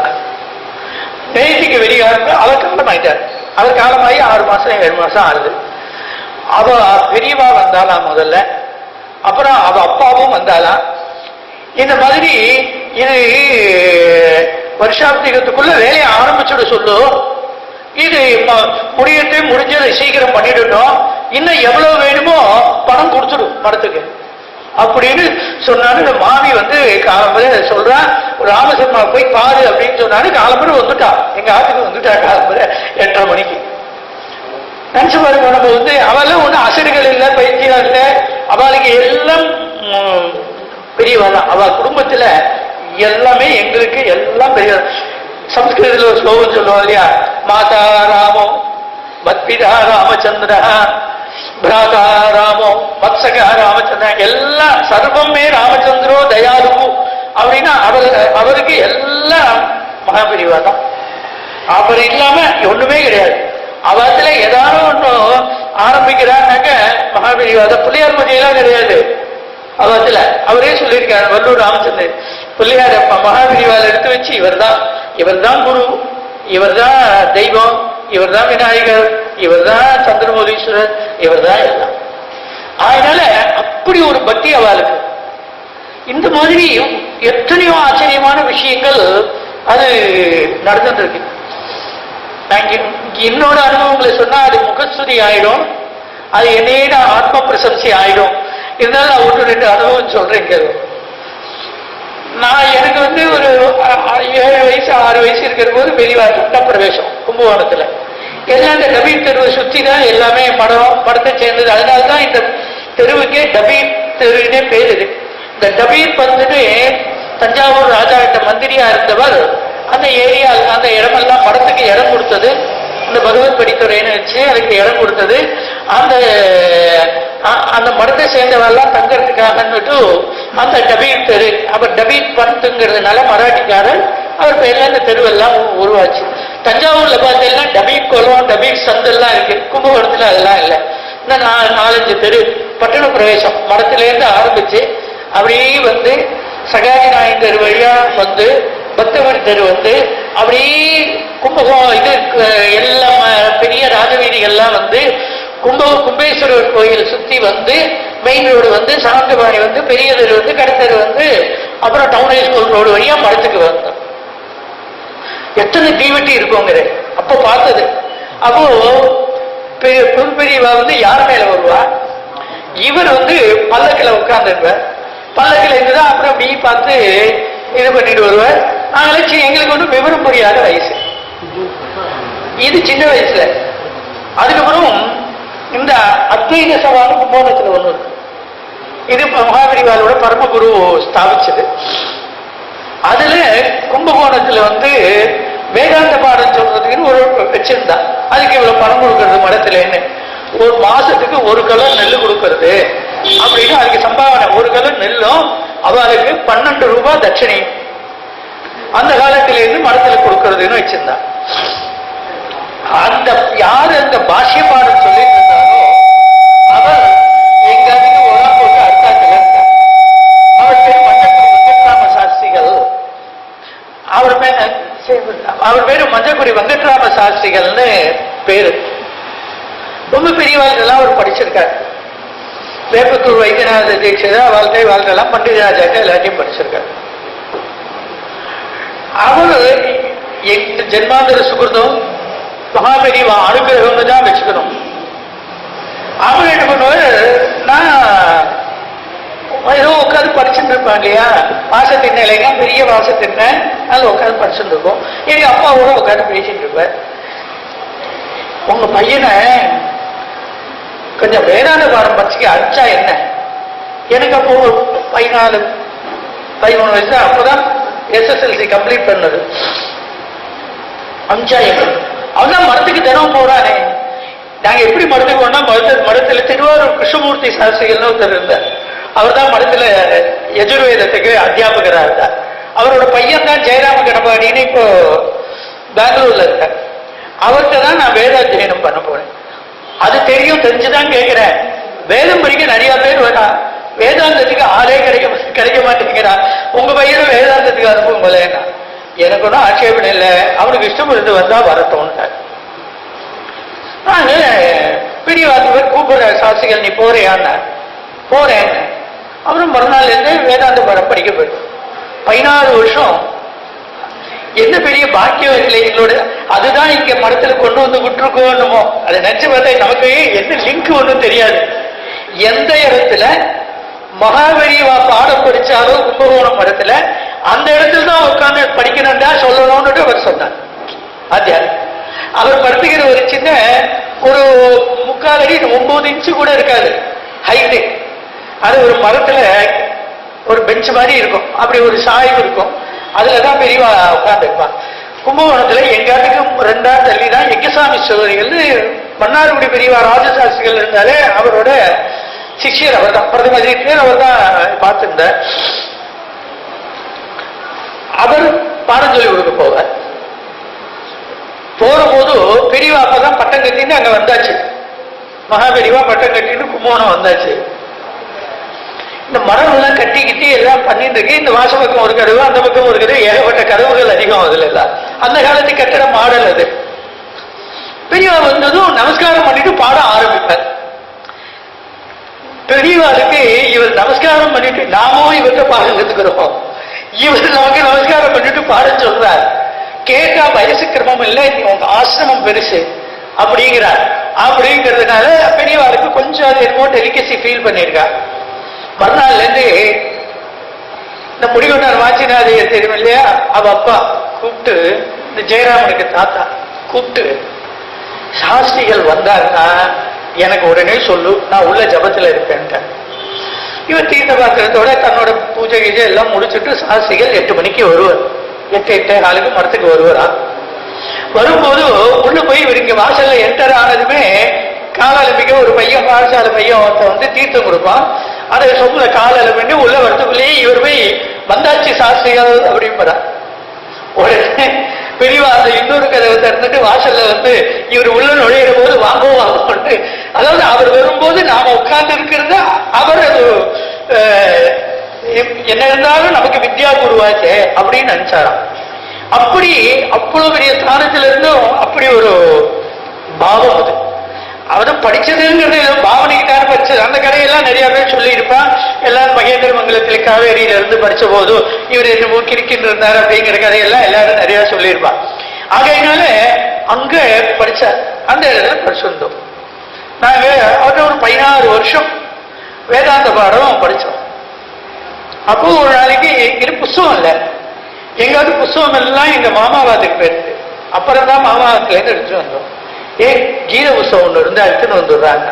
நேற்றுக்கு வெளியாக அவர் காலமாயிட்டார். அவர் காலமாகி 6 மாசம் 7 மாசம் ஆகுது. அவ பெரியவா வந்தாலாம் முதல்ல, அப்புறம் அவ அப்பாவும் வந்தாலாம். இந்த மாதிரி இது வருஷாப்திகத்துக்குள்ள வேலையை ஆரம்பிச்சுட சொல்லு, இது முடிஞ்சதை சீக்கிரம் பண்ணிடட்டும், இன்னும் எவ்வளவு வேணுமோ பணம் கொடுத்துடும் மடத்துக்கு அப்படின்னு சொன்னாரு. இந்த மாமி வந்து காலம்பரை சொல்றா, ராமசர்மா போய் பாரு அப்படின்னு சொன்னாரு. காலம்பரை வந்துட்டா, எங்க ஆத்துக்கு வந்துட்டா காலம்பரை 8:30 மணிக்கு. நினைச்சு பாருங்க, நம்ம வந்து அவெல்லாம் ஒன்றும் அசடுகள் இல்லை, பைத்தியம் இல்லை, அவளுக்கு எல்லாம் பெரியவா தான். அவ குடும்பத்துல எல்லாமே எங்களுக்கு எல்லாம் பெரிய. சம்ஸ்கிருதத்தில் ஒரு ஸ்லோகம் சொல்லுவோம் இல்லையா, மாதா ராமோ மத்பிதா ராமச்சந்திர பிராதா ராமோ மத்சகா ராமச்சந்திர, எல்லாம் சர்வமே ராமச்சந்திரோ தயாலு அப்படின்னா அவருக்கு எல்லாம் மகாபெரிவா தான். அவர் இல்லாம ஒண்ணுமே கிடையாது. அவத்துல ஏதாவது ஒண்ணு ஆரம்பிக்கிறான்னாக்க மகாபெரிவா தான். பிள்ளையார் பூஜையெல்லாம் கிடையாது அவத்துல. அவரே சொல்லியிருக்காரு வல்லூர் ராமச்சந்திரன், பிள்ளையார் மகாபெரிவால் எடுத்து வச்சு இவர் தான் குரு, இவர் தான் தெய்வம், இவர் தான் விநாயகர், இவர் தான் சந்திரமௌலீஸ்வரர், இவர் தான் எல்லாம். அதனால அப்படி ஒரு பக்தி அவளுக்கு. இந்த மாதிரி எத்தனையோ ஆச்சரியமான விஷயங்கள் அது நடந்துட்டு இருக்கு. என்னோட அனுபவங்களை சொன்னா அது முகஸ்துதி ஆயிடும், அது என்னையோட ஆத்ம பிரசம்சி ஆயிடும். இருந்தாலும் நான் 1-2 அனுபவம் சொல்றேன். நான் எனக்கு வந்து ஒரு 7 வயசு 6 வயசு இருக்கிற போது பெரியவா சட்ட பிரவேசம் கும்பகோணத்துல. எல்லாம் இந்த டபீர் தெருவை சுத்தி தான் எல்லாமே படத்தை சேர்ந்தது. அதனால்தான் இந்த தெருவுக்கே டபீர் தெருவுனே பேரு. இந்த டபீர் வந்துட்டு தஞ்சாவூர் ராஜா கிட்ட மந்திரியா இருந்தவர் அந்த ஏரியா, அந்த இடமெல்லாம் படத்துக்கு இடம் கொடுத்தது. இந்த பகவத் படித்துறைன்னு வச்சு அதுக்கு இடம் கொடுத்தது. அந்த மடத்தை சேர்ந்தவெல்லாம் தங்கறதுக்காகன்னுட்டு அந்த டபீர் தெரு, அவர் டபீர் பண்துங்கிறதுனால மராட்டிக்காரர், அவர் பேர்ல இந்த தெருவெல்லாம் உருவாச்சு. தஞ்சாவூர்ல பார்த்தீங்கன்னா டபீர் குளம், டபீர் சந்தெல்லாம் இருக்கு. கும்பகோணத்துல அதெல்லாம் இல்லை. இந்த 4-5 தெரு பட்டண பிரவேசம் மடத்திலேருந்து ஆரம்பிச்சு அப்படியே வந்து சகாஜி நாயன் தெரு வழியா வந்து பக்தவர் தெரு வந்து அப்படியே கும்பகோணம் இது எல்லாம் பெரிய ராஜவீதிகள்லாம் வந்து கும்பேஸ்வரர் கோயில் சுத்தி வந்து மெயின் ரோடு வந்து சாந்தபாணி வந்து பெரிய தெரு வந்து கடத்தெரு வந்து அப்புறம் டவுன் ஹைஸ்கூல் ரோடு வழியா மடத்துக்கு வந்தோம். எத்தனை தீவெட்டி இருக்குங்கிற அப்போ பார்த்தது. அப்போ பெரியவா வந்து யார் மேல வருவா, இவர் வந்து பல்லக்கில் உட்கார்ந்துருவார். பல்லக்கில் இருந்துதான் அப்புறம் அப்படி பார்த்து இது பண்ணிட்டு வருவார். நாங்களே எங்களுக்கு ஒன்றும் விவரம் புரியாத வயசு, இது சின்ன வயசுல. அதுக்கப்புறம் இந்த அத்வைத சபான்னு கும்பகோணத்துல ஒண்ணு இருக்கு. இது மகாபரிவாலோட பரமகுரு ஸ்தாபிச்சது. அதுல கும்பகோணத்துல வேதாந்த பாடம் சொல்றதுக்குன்னு ஒரு வச்சிருந்தா. அதுக்கு இவ்வளவு பணம் கொடுக்கறது மடத்துலன்னு, ஒரு மாசத்துக்கு 1 கலர் நெல்லு கொடுக்கறது அப்படின்னு அதுக்கு சம்பாவனை. 1 கலர் நெல்லும் அவளுக்கு 12 ரூபாய் தட்சணை அந்த காலத்திலிருந்து மடத்துல கொடுக்கறதுன்னு வச்சிருந்தா. அந்த யாரு அந்த பாஷ்ய பாடம் சொல்லிட்டு இருந்தாரோ அவர் எங்க அதுக்கு ஒழா போட்டு அர்த்தாத்துல இருந்தார். அவர் பேர் மஞ்சக்குடி வெங்கட்ராம சாஸ்திரிகள். அவர் பேரு மஞ்சக்குடி வெங்கட்ராம சாஸ்திரிகள்னு பேரு. ரொம்ப பெரியவாழ்லாம் அவர் படிச்சிருக்காரு. வேப்பத்தூர் வைத்தியநாத தீட்சிதர் வாழ்க்கை பண்டிதராஜாக்க எல்லாத்தையும் படிச்சிருக்காரு. அவரு எங்க ஜென்மாந்தர சுகிருதம் மகாபெரிவா அனுகிரகம்னு தான் வச்சுக்கணும். அவர் என்ன பண்ணுவாரு, நான் ஏதோ உட்காந்து படிச்சுட்டு இருப்பேன் இல்லையா, வாசத்தின்ன இல்லைங்க பெரிய வாசத்தின்ன, அதில் உட்காந்து படிச்சுட்டு இருக்கோம். எங்க அப்பாவோட உட்காந்து பேசிட்டு இருப்பேன். உங்க பையனை கொஞ்சம் வேதாந்த பாடம் படிச்சுக்க அடிச்சா என்ன? எனக்கு அப்போ 14-13 வயசு. அப்போதான் SSLC கம்ப்ளீட் பண்ணது. அமிச்சா என்ன? அவன்தான் மடத்துக்கு தினம் போறானே. நாங்க எப்படி மடத்துக்கு போனா, மடத்துல திருவாரூர் கிருஷ்ணமூர்த்தி சாஸ்திரிகள்னு ஒருத்தர் இருந்தார். அவர் தான் மடத்துல யஜுர்வேதத்துக்கு அத்தியாபகராக இருந்தார். அவரோட பையன் தான் ஜெயராம கணபாடின்னு இப்போ பெங்களூர்ல இருக்கார். அவர்கிட்ட தான் நான் வேதாத்தியனம் பண்ண போறேன். அது தெரிஞ்சுதான் கேட்கிறேன். வேதம் படிக்க நிறைய பேர் வரா, வேதாந்தத்துக்கு ஆளே கிடைக்க மாட்டேங்கிறா. உங்க பையனும் வேதாந்தத்துக்கு அனுப்புங்களேன்னா எனக்கு ஒன்றும் ஆட்சேபனை இல்லை. அவனுக்கு இஷ்டம் இருந்து வந்தா வரத்தோன்ட்டார். நாங்க பெரியவாசவர் கூப்பிடுற சாஸ்திரிகள், நீ போறியான்னு. போறேன். அப்புறம் மறுநாள் இருந்து வேதாந்த பாடம் படிக்க போயிடும். 16 வருஷம். என்ன பெரிய பாக்கியம் இல்லை எங்களோட. அதுதான் இங்க மடத்துல கொண்டு வந்து விட்டுருக்கோன்னுமோ, அதை நினைச்சு பார்த்தா நமக்கு என்ன லிங்க் ஒன்றும் தெரியாது. எந்த இடத்துல மகாபெரிவா பாடம் படிச்சாரோ கும்பகோணம் மடத்துல, அந்த இடத்துல தான் உட்காந்து படிக்கணும்டா சொல்லணும்னு அவர் சொன்னார். ஆத்தியார் அவர் படுத்துக்கிற ஒரு சின்ன ஒரு 3/4 அடி 9 இன்ச்சு கூட இருக்காது ஹைட்டு. அது ஒரு மரத்துல ஒரு பெஞ்ச் மாதிரி இருக்கும், அப்படி ஒரு சாய்வு இருக்கும். அதுலதான் பெரியவா உட்கார்ந்துருப்பான். கும்பகோணத்துல எங்காட்டுக்கும் 2 தள்ளி தான் எங்கசாமி சோதரிகள் மன்னார்குடி பெரியவா ராஜசாஸ்திரிகள் இருந்தாலே அவரோட சிஷியர். அவர் தான் பிரதமர். அவர் தான் பார்த்திருந்தார். அவர் பாடம் சொல்லி கொடுக்க போவார். போற போது பெரியவா அப்பதான் பட்டம் கட்டின்னு அங்க வந்தாச்சு. மகாபெரிவா பட்டம் கட்டின்னு கும்பகோணம் வந்தாச்சு. இந்த மரம் எல்லாம் கட்டிக்கிட்டு எல்லாம் பண்ணிட்டு இருக்கு. இந்த வாச பக்கம் ஒரு கதவு, அந்த பக்கம் ஒரு கதவு, ஏகப்பட்ட கதவுகள் அதிகம் அதுல எல்லாம். அந்த காலத்து கட்டிட மாடல் அது. பெரியவா வந்ததும் நமஸ்காரம் பண்ணிட்டு பாடம் ஆரம்பிப்பார். பெரியவாளுக்கு இவர் நமஸ்காரம் பண்ணிட்டு நாமும் இவர்கிட்ட பாடம் கத்துக்கிறோம். இவர் நமக்கு நமஸ்காரம் பண்ணிட்டு பாடம் சொல்றார். கேட்டா வயசு கிரமம் இல்லை, உங்க ஆசிரமம் பெருசு அப்படிங்கிறார். அப்படிங்கிறதுனால பெரியவாளுக்கு கொஞ்சம் அது என்னமோ டெலிகசி ஃபீல் பண்ணியிருக்கா. மறுநாள்ல இருந்து இந்த முடிவனார் வாஞ்சிநாதையர் தெரியும் இல்லையா, அவ அப்பா கூப்பிட்டு, இந்த ஜெயராமனுக்கு தாத்தா கூப்பிட்டு, சாஸ்திரிகள் வந்தாருன்னா எனக்கு உடனே சொல்லு, நான் உள்ள ஜபத்துல இருப்பேன்ட்டேன். இவர் தீர்த்த பாத்திரத்தோட தன்னோட பூஜை கீஜை எல்லாம் முடிச்சுட்டு சாஸ்திரிகள் 8 மணிக்கு வருவார். 8-8:15 மரத்துக்கு வருவாரா. வரும்போது உள்ள போய் இவர் இங்க வாசல்ல என்டர் ஆனதுமே காலாலமிக்க ஒரு பையன், பாடசாலை பையன் ஒருத்தன் தீர்த்தம் கொடுப்பான். அதை சொந்த காலில் பண்ணி உள்ள வரத்துக்குள்ளேயே இவர் போய் வந்தாச்சு சாஸ்திரிகள் அப்படின்றார். உடனே பெரியவா அந்த இன்னொரு கதவை திறந்துட்டு வாசல்ல இவர் உள்ள நுழையிற போது வாங்குவோம். அதாவது அவர் வரும்போது நாம உட்கார்ந்து இருக்கிறது அவர் அது என்ன இருந்தாலும் நமக்கு வித்யா குருவாச்சே அப்படின்னு நினைச்சாராம். அப்படி அவ்வளவு பெரிய ஸ்தானத்துல இருந்தும் அப்படி ஒரு பாவம் அது. அவரும் படிச்சதுங்கிறது பாவனைக்குத்தான படிச்சது. அந்த கதையெல்லாம் நிறைய பேர் சொல்லி இருப்பான். எல்லாரும் மகேந்திர மங்கலத்தில் காவேரியில இருந்து படிச்ச போது இவர் என்னமோ கிரிக்கின்னு இருந்தார் அப்படிங்கிற கதையெல்லாம் எல்லாரும் நிறைய சொல்லியிருப்பான். ஆகையினால அங்க படிச்சார். அந்த இடத்துல படிச்சிருந்தோம் நாங்க. அவர்கிட்ட ஒரு 16 வருஷம் வேதாந்த பாடம் படிச்சோம். அப்போ ஒரு நாளைக்கு இது புஸ்தகம் இல்லை, எங்காவது புஸ்தகம் எல்லாம் எங்க மாமாவாத்துக்கு போயிருக்கு. அப்புறம் தான் மாமாவாத்துல இருந்து எடுத்துட்டு வந்தோம். கீத புஸ்தகம் ஒண்ணு இருந்து எடுத்துன்னு வந்துடுறாங்க.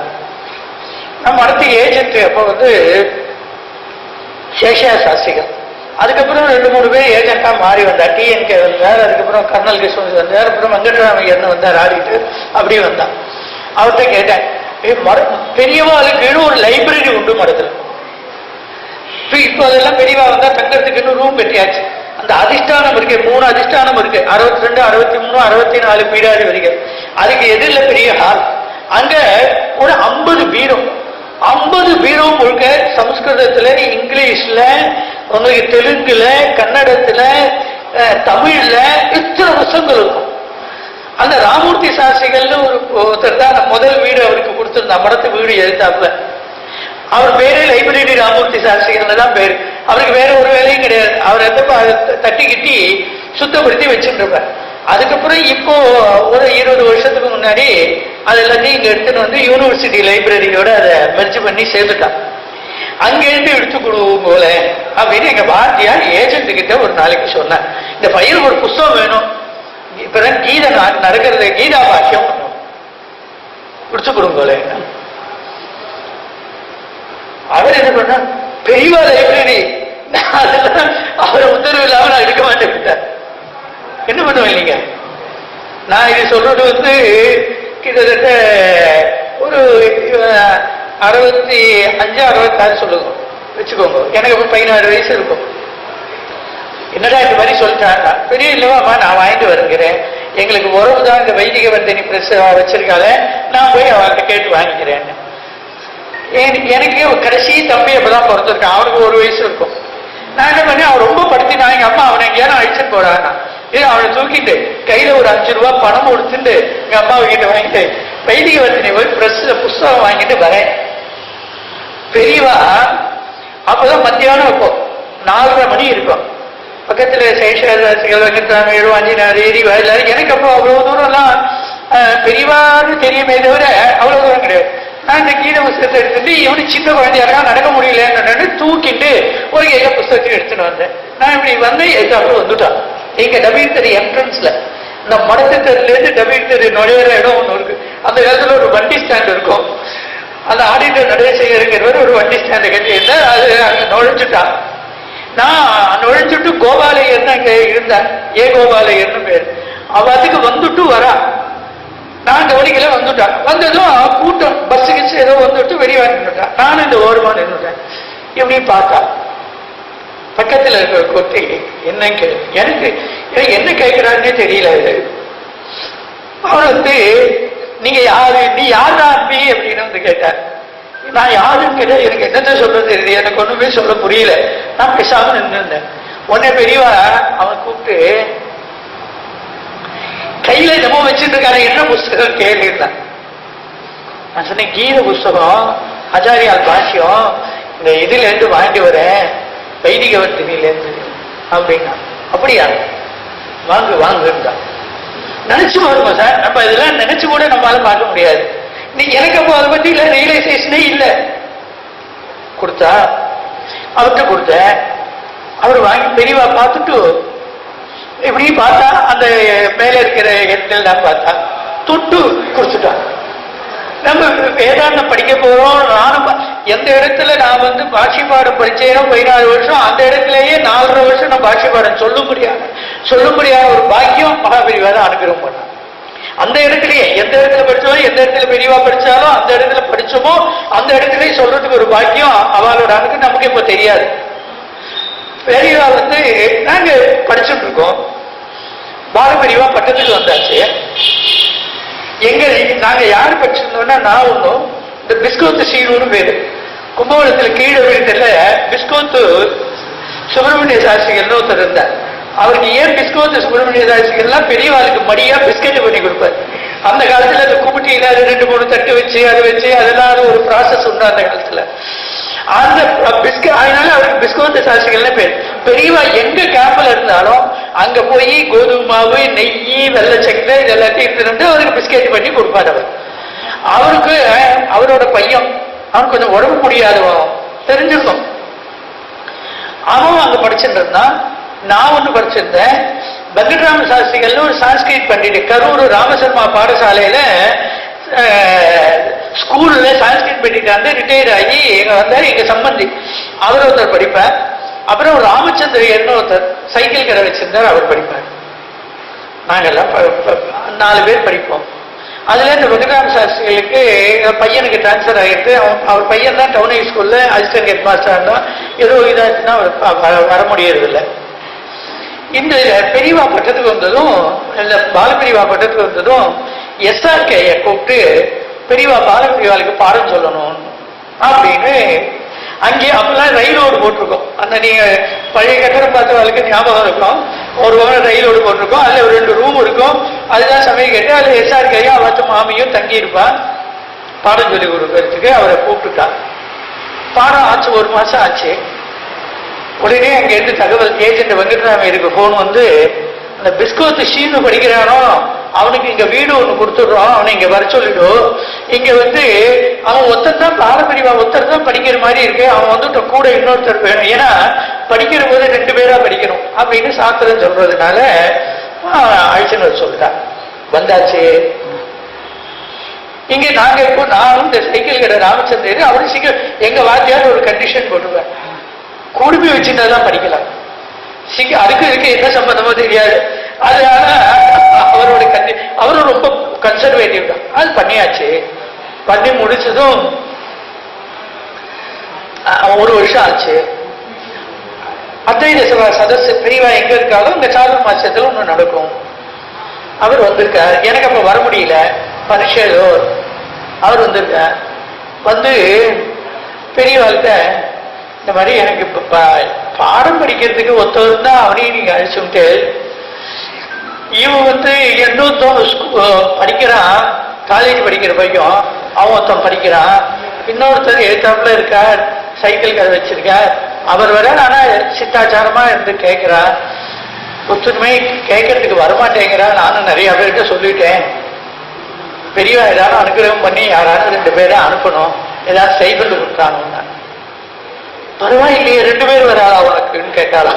நம்ம அடுத்த ஏஜென்ட் அப்போ வந்து சேஷா சாஸ்திரிகள், அதுக்கப்புறம் 2-3 பேர் ஏஜென்டா மாறி வந்தார். டிஎன்கே வந்தார், அதுக்கப்புறம் கர்னல் கிருஷ்ணன் வந்தார், அப்புறம் வெங்கட்ராமையர்னு வந்தார், ஆடிட்டு அப்படி வந்தான். அவர்கிட்ட கேட்டேன், பெரியவாளுக்குன்னு ஒரு லைப்ரரி உண்டு மடத்துல. இப்போ அதெல்லாம் பெரியவா வந்தா தங்கறதுக்குன்னு ரூம் கட்டியாச்சு. அந்த அதிஷ்டானம் இருக்கு, 3 அதிஷ்டானம் இருக்கு, 62, 63, 64 பீடாதி வரைக்கும். அதுக்கு எதிரில் பெரிய ஹால். அங்க ஒரு 50 பீரோ, 50 பீரோ முழுக்க சமஸ்கிருதத்துல, இங்கிலீஷ்ல, உங்களுக்கு தெலுங்குல, கன்னடத்துல, தமிழ்ல இத்தனை புத்தகங்கள் இருக்கும். அந்த ராமூர்த்தி சாஸ்திரிகள்னு ஒருத்தர் தான் முதல் வீடு அவருக்கு கொடுத்திருந்தா, மடத்து வீடு எழுத்தாப்புல. அவர் பேரே லைப்ரரி ராமூர்த்தி சாஸ்திரிகள் தான் பேரு. அவருக்கு வேற ஒரு வேலையும் கிடையாது. அவர் தட்டி கிட்டி சுத்தப்படுத்தி வச்சுட்டு இருப்பார். அதுக்கப்புறம் இப்போ ஒரு 20 வருஷத்துக்கு முன்னாடி அது எல்லாத்தையும் இங்க எடுத்துட்டு வந்து யூனிவர்சிட்டி லைப்ரரியோட அதை மெர்ஜ் பண்ணி சேர்த்துட்டான். அங்கேருந்து எடுத்து கொடுவோம் போல அப்படின்னு எங்க வாத்தியார் ஏஜென்ட் கிட்ட ஒரு நாளைக்கு சொன்னார், இந்த பையனுக்கு ஒரு புஸ்தகம் வேணும், இப்பதான் கீதை நடக்கிறது, கீதா பாக்கியம் பண்ணும், பிடிச்சு கொடுங்கோல. அவர் என்ன பண்ண, பெரியவா லைப்ரரி, அதெல்லாம் அவரை உத்தரவு இல்லாம நான் எடுக்க மாட்டேன். என்ன பண்ணுவேன் நீங்க? நான் இது சொல்றது வந்து கிட்டத்தட்ட ஒரு 65, 66 சொல்லுங்க வச்சுக்கோங்க. எனக்கு இப்ப 16 வயசு இருக்கும். என்னடா இந்த மாதிரி சொல்லிட்டாங்க, பெரிய இல்லவாமா நான் வாங்கிட்டு வருகிறேன், எங்களுக்கு உறவு தான் இந்த வைதிக வர்த்தினி பிரஸ் வச்சிருக்கால, நான் போய் அவர்கிட்ட கேட்டு வாங்கிக்கிறேன். எனக்கு கடைசி தம்பி அப்பதான் பிறந்திருக்கான், அவனுக்கு 1 வயசு இருக்கும். நான் என்ன பண்ணேன், அவன் ரொம்ப படுத்தினா எங்க அம்மா அவனை எங்கேயான அழிச்சுட்டு போறான்னா, அவனை தூக்கிட்டு கையில ஒரு 5 ரூபா பணம் கொடுத்துட்டு எங்க அம்மா கிட்ட வாங்கிட்டு வைதிக வர்த்தினி போய் பிரஸ்ல புஸ்தகம் வாங்கிட்டு வரேன். பெரியவா அப்பதான் மத்தியானம் இருக்கும், 4:30 மணி இருக்கும். பக்கத்துல சேஷாசிகள், வெங்கட்ராமையர், ஆஞ்சநேயர், ஏரி எல்லாரும். எனக்கு அப்போ அவ்வளவு தூரம் எல்லாம் பெரியவான்னு தெரியுமே தவிர அவ்வளவு தூரம் கிடையாது. நான் இந்த கீதை புஸ்தகத்தை எடுத்துட்டு, இவனு சின்ன குழந்தையா இருக்கா, நடக்க முடியலன்னு தூக்கிட்டு ஒரு கையில புஸ்தகத்தை எடுத்துட்டு வந்தேன். நான் இப்படி வந்து எதாப்புல வந்துட்டான். எங்க டபீர் தெரு என்ட்ரன்ஸ்ல, இந்த மடத்து தெருல இருந்து டபீர் தெரு நுழையிற இடம் ஒண்ணு இருக்கு. அந்த காலத்துல ஒரு வண்டி ஸ்டாண்ட் இருக்கும். அந்த ஆடிட்டர் நடேசேகருங்கிறவர் ஒரு வண்டி ஸ்டாண்டை கட்டி இருந்தா, அது அங்க நுழைஞ்சுட்டான். நான் நுழைஞ்சுட்டு கோபாலயர்னு அங்க இருந்தேன், கோபாலயர்னு பேர். அவ அதுக்கு வந்துட்டு வரா, நான் கவனிக்கல, வந்துட்டான். வந்ததும் கூட்டம் பஸ் கிச்சு ஏதோ வந்துட்டு வெளியே வாங்கிட்டான். நானும் இந்த ஓரமா நின்றுட்டேன். இப்படி பார்த்தா பக்கத்துல இருக்கிற கொட்டி என்ன எனக்கு என்ன கேட்கிறான்னே தெரியல. இது அவர் வந்து, நீங்க யாரு, நீ யாரா அப்படி அப்படின்னு வந்து கேட்டார். நான் யாருன்னு கேட்டா எனக்கு என்னத்த சொல்றது தெரியல, எனக்கு ஒண்ணுமே சொல்ல புரியல. நான் பேசாம நின்று இருந்தேன். உடனே பெரியவா அவன் கூப்பிட்டு கையில என்னமோ வச்சுட்டு இருக்காரு, என்ன புஸ்தகம் கேள்விதான். நான் சொன்னேன், கீத புஸ்தகம், ஆச்சாரியால் பாஷ்யம், இந்த இதுல இருந்து வாங்கி வரேன், வைதிக வர்த்தினில இருந்து அப்படின்னா. அப்படியா, வாங்கு வாங்குன்றா. நினைச்சு பாருங்க சார், நம்ம இதெல்லாம் நினைச்சு கூட நம்மளால பார்க்க முடியாது. எனக்கு அப்போ அதை பத்தி இல்ல ரியலைசேஷனே இல்லை. கொடுத்தா அவர்கிட்ட கொடுத்த, அவர் வாங்கி பெரியவா பார்த்துட்டு இப்படி பார்த்தா, அந்த மேல இருக்கிற இடத்துல நான் பார்த்தா தொட்டு கொடுத்துட்டான். நம்ம வேதாந்தம் படிக்க போறோம். நானும் எந்த இடத்துல நான் வந்து பாஷி பாடம் படிச்சேனோ 16 வருஷம், அந்த இடத்துலயே 4.5 வருஷம் நான் பாஷி பாடம் சொல்ல முடியாத ஒரு பாக்கியம் மகாபெரிவா தான் அனுகிரகம் பண்ணான். அந்த இடத்துலயே எந்த இடத்துல படிச்சாலும், எந்த இடத்துல பெரியவா படிச்சாலும், அந்த இடத்துல படிச்சோமோ அந்த இடத்துலயே சொல்றதுக்கு ஒரு பாக்கியம் அவளோட அனுக்கு நமக்கு இப்ப தெரியாது. பெரியவா வந்து நாங்க படிச்சுட்டு இருக்கோம். பாலபெரியவா பட்டத்துக்கு வந்தாச்சு. எங்க நாங்க யாரு படிச்சிருந்தோம்னா, நான் ஒண்ணும் இந்த பிஸ்கோத்து சீனு பேரு, கும்பகோணத்துல கீழே வீட்டுல பிஸ்கோத்து சுப்பிரமணிய சாஸ்திரிகள்னு ஒருத்தர் இருந்தார். அவருக்கு ஏன் பிஸ்கோத்து சுப்பிரமணிய சாஸ்திரிகள்லாம் பெரியவாளுக்கு மடியா பிஸ்கெட் பண்ணி கொடுப்பார். அந்த காலத்துல அந்த கும்பிட்டியில 2-3 தட்டு வச்சு அதை வச்சு அதெல்லாம் ஒரு ப்ராசஸ் உண்டு அந்த காலத்துல. அந்த அதனால அவருக்கு பிஸ்கோத்து சாஸ்திரிகள்னு பேர். பெரியவா எங்க கேம்ப்ல இருந்தாலும் அங்க போய் கோதுமை மாவு, நெய், வெள்ளை சக்கரை இது எல்லாத்தையும் எடுத்துட்டு அவருக்கு பிஸ்கெட் பண்ணி கொடுப்பார். அவருக்கு அவரோட பையன், அவனுக்கு கொஞ்சம் உடம்பு முடியாதவன், தெரிஞ்சிருக்கும். அவன் அங்க படிச்சுட்டு இருந்தான். நான் ஒண்ணு படிச்சிருந்தேன். வெங்கட்ராம சாஸ்திரிகள்னு ஒரு சான்ஸ்கிரிட் பண்டிட் கரூர் ராமசர்மா பாடசாலையில ஸ்கூல்ல சான்ஸ்கிரிட் பண்ணிட்டு ரிட்டையர்ட் ஆகி எங்க வந்தாரு எங்க சம்பந்தி. அவர் ஒருத்தர் படிப்பார். அப்புறம் ஒரு ராமச்சந்திரன் ஒருத்தர் சைக்கிள் கடை வச்சிருந்தார், அவர் படிப்பார். நாங்கெல்லாம் 4 பேர் படிப்போம். அதுல இந்த வெங்கடாம சாஸ்திரிகளுக்கு பையனுக்கு டிரான்ஸ்பர் ஆகிட்டு அவர் பையன் தான் டவுன் ஹை ஸ்கூல்ல அசிஸ்டன்ட் ஹெட் மாஸ்டர் இருந்தா ஏதோ இதாச்சுன்னா வர முடியறதில்லை. இந்த பெரியவா பட்டத்துக்கு வந்ததும் இல்ல பாலபிரிவா பட்டத்துக்கு வந்ததும் SRKயை கூப்பிட்டு பெரியவா பாலபிரிவாளுக்கு பாடம் சொல்லணும் அப்படின்னு அங்கே அப்பெல்லாம் ரயில் ரோடு போட்டிருக்கோம். அந்த நீங்க பழைய கட்டடம் பார்த்தவர்களுக்கு ஞாபகம் இருக்கும். ஒரு ரயில் ரோடு போட்டிருக்கோம். அதுல ஒரு 2 ரூம் இருக்கும். அதுதான் சமயம் கேட்டு அதுல SRKயும் அவத்து மாமியும் தங்கி இருப்பான். பாடம் சொல்லி கொடுக்கறதுக்கு அவரை கூப்பிட்டுட்டான். பாடம் ஆச்சு, 1 மாசம் ஆச்சு. உடனே அங்க இருந்து தகவல் ஏஜென்ட் வெங்கட்ராமையருக்கு போன் வந்து, அந்த பிஸ்கோத்து ஷீனு படிக்கிறானோ அவனுக்கு இங்க வீடு ஒண்ணு கொடுத்துடுறோம், அவனை இங்க வர சொல்லிடும். இங்க வந்து அவன் ஒருத்தர் தான் பாலபிரிவா ஒருத்தர் தான் படிக்கிற மாதிரி இருக்கு, அவன் வந்துட்டு கூட இன்னொருத்தர் வேணும், ஏன்னா படிக்கிற போது 2 பேரா படிக்கணும் அப்படின்னு சாஸ்திரம் சொல்றதுனால அழிச்சுன்னு சொல்லிட்டான். வந்தாச்சு. இங்க நாங்க இப்போ நானும் இந்த சைக்கிள் கடை ராமச்சந்திரன் அவரு சீக்கிரம் எங்க வாத்தியார் ஒரு கண்டிஷன் போட்டுருவேன், குடும்பி வச்சுட்டாதான் படிக்கலாம். அதுக்கு இதுக்கு என்ன சம்பந்தமோ தெரியாது. அதனால அவரோட அவரும் ரொம்ப கன்சர்வேட்டிவ் தான். அது பண்ணியாச்சு. பண்ணி முடிச்சதும் 1 வருஷம் ஆச்சு. அத்வைத சபா சதஸ் பெரியவா எங்க இருக்காலும் இந்த சாதன மாசத்துல ஒண்ணு நடக்கும். அவர் வந்திருக்கார். எனக்கு அப்ப வர முடியல, பரீட்சை ஏதோ. அவர் வந்திருக்கார். வந்து பெரியவாள்கிட்ட இந்த மாதிரி எனக்கு பாடம் படிக்கிறதுக்கு ஒருத்தர் தான், அவனையும் நீங்க அழிச்சுட்டு இவன் வந்து இன்னொருத்தன் படிக்கிறான், காலேஜ் படிக்கிற பையன், அவன் ஒருத்தன் படிக்கிறான், இன்னொருத்தர் எழுத்தாப்புல இருக்கார், சைக்கிள் கடை வச்சிருக்கார், அவர் வர ஆனா சித்தாச்சாரமா இருந்து கேட்கிறார், ஒத்துமை கேட்கறதுக்கு வரமாட்டேங்கிறா. நானும் நிறைய பேர்கிட்ட சொல்லிட்டேன், பெரியவா ஏதாவது அனுகிரகம் பண்ணி யாராவது 2 பேரை அனுப்பணும், ஏதாவது சைக்கிள் கொடுத்தானுன்னா. பரவாயில்லையே 2 பேர் வராளா உனக்குன்னு கேட்டாலாம்.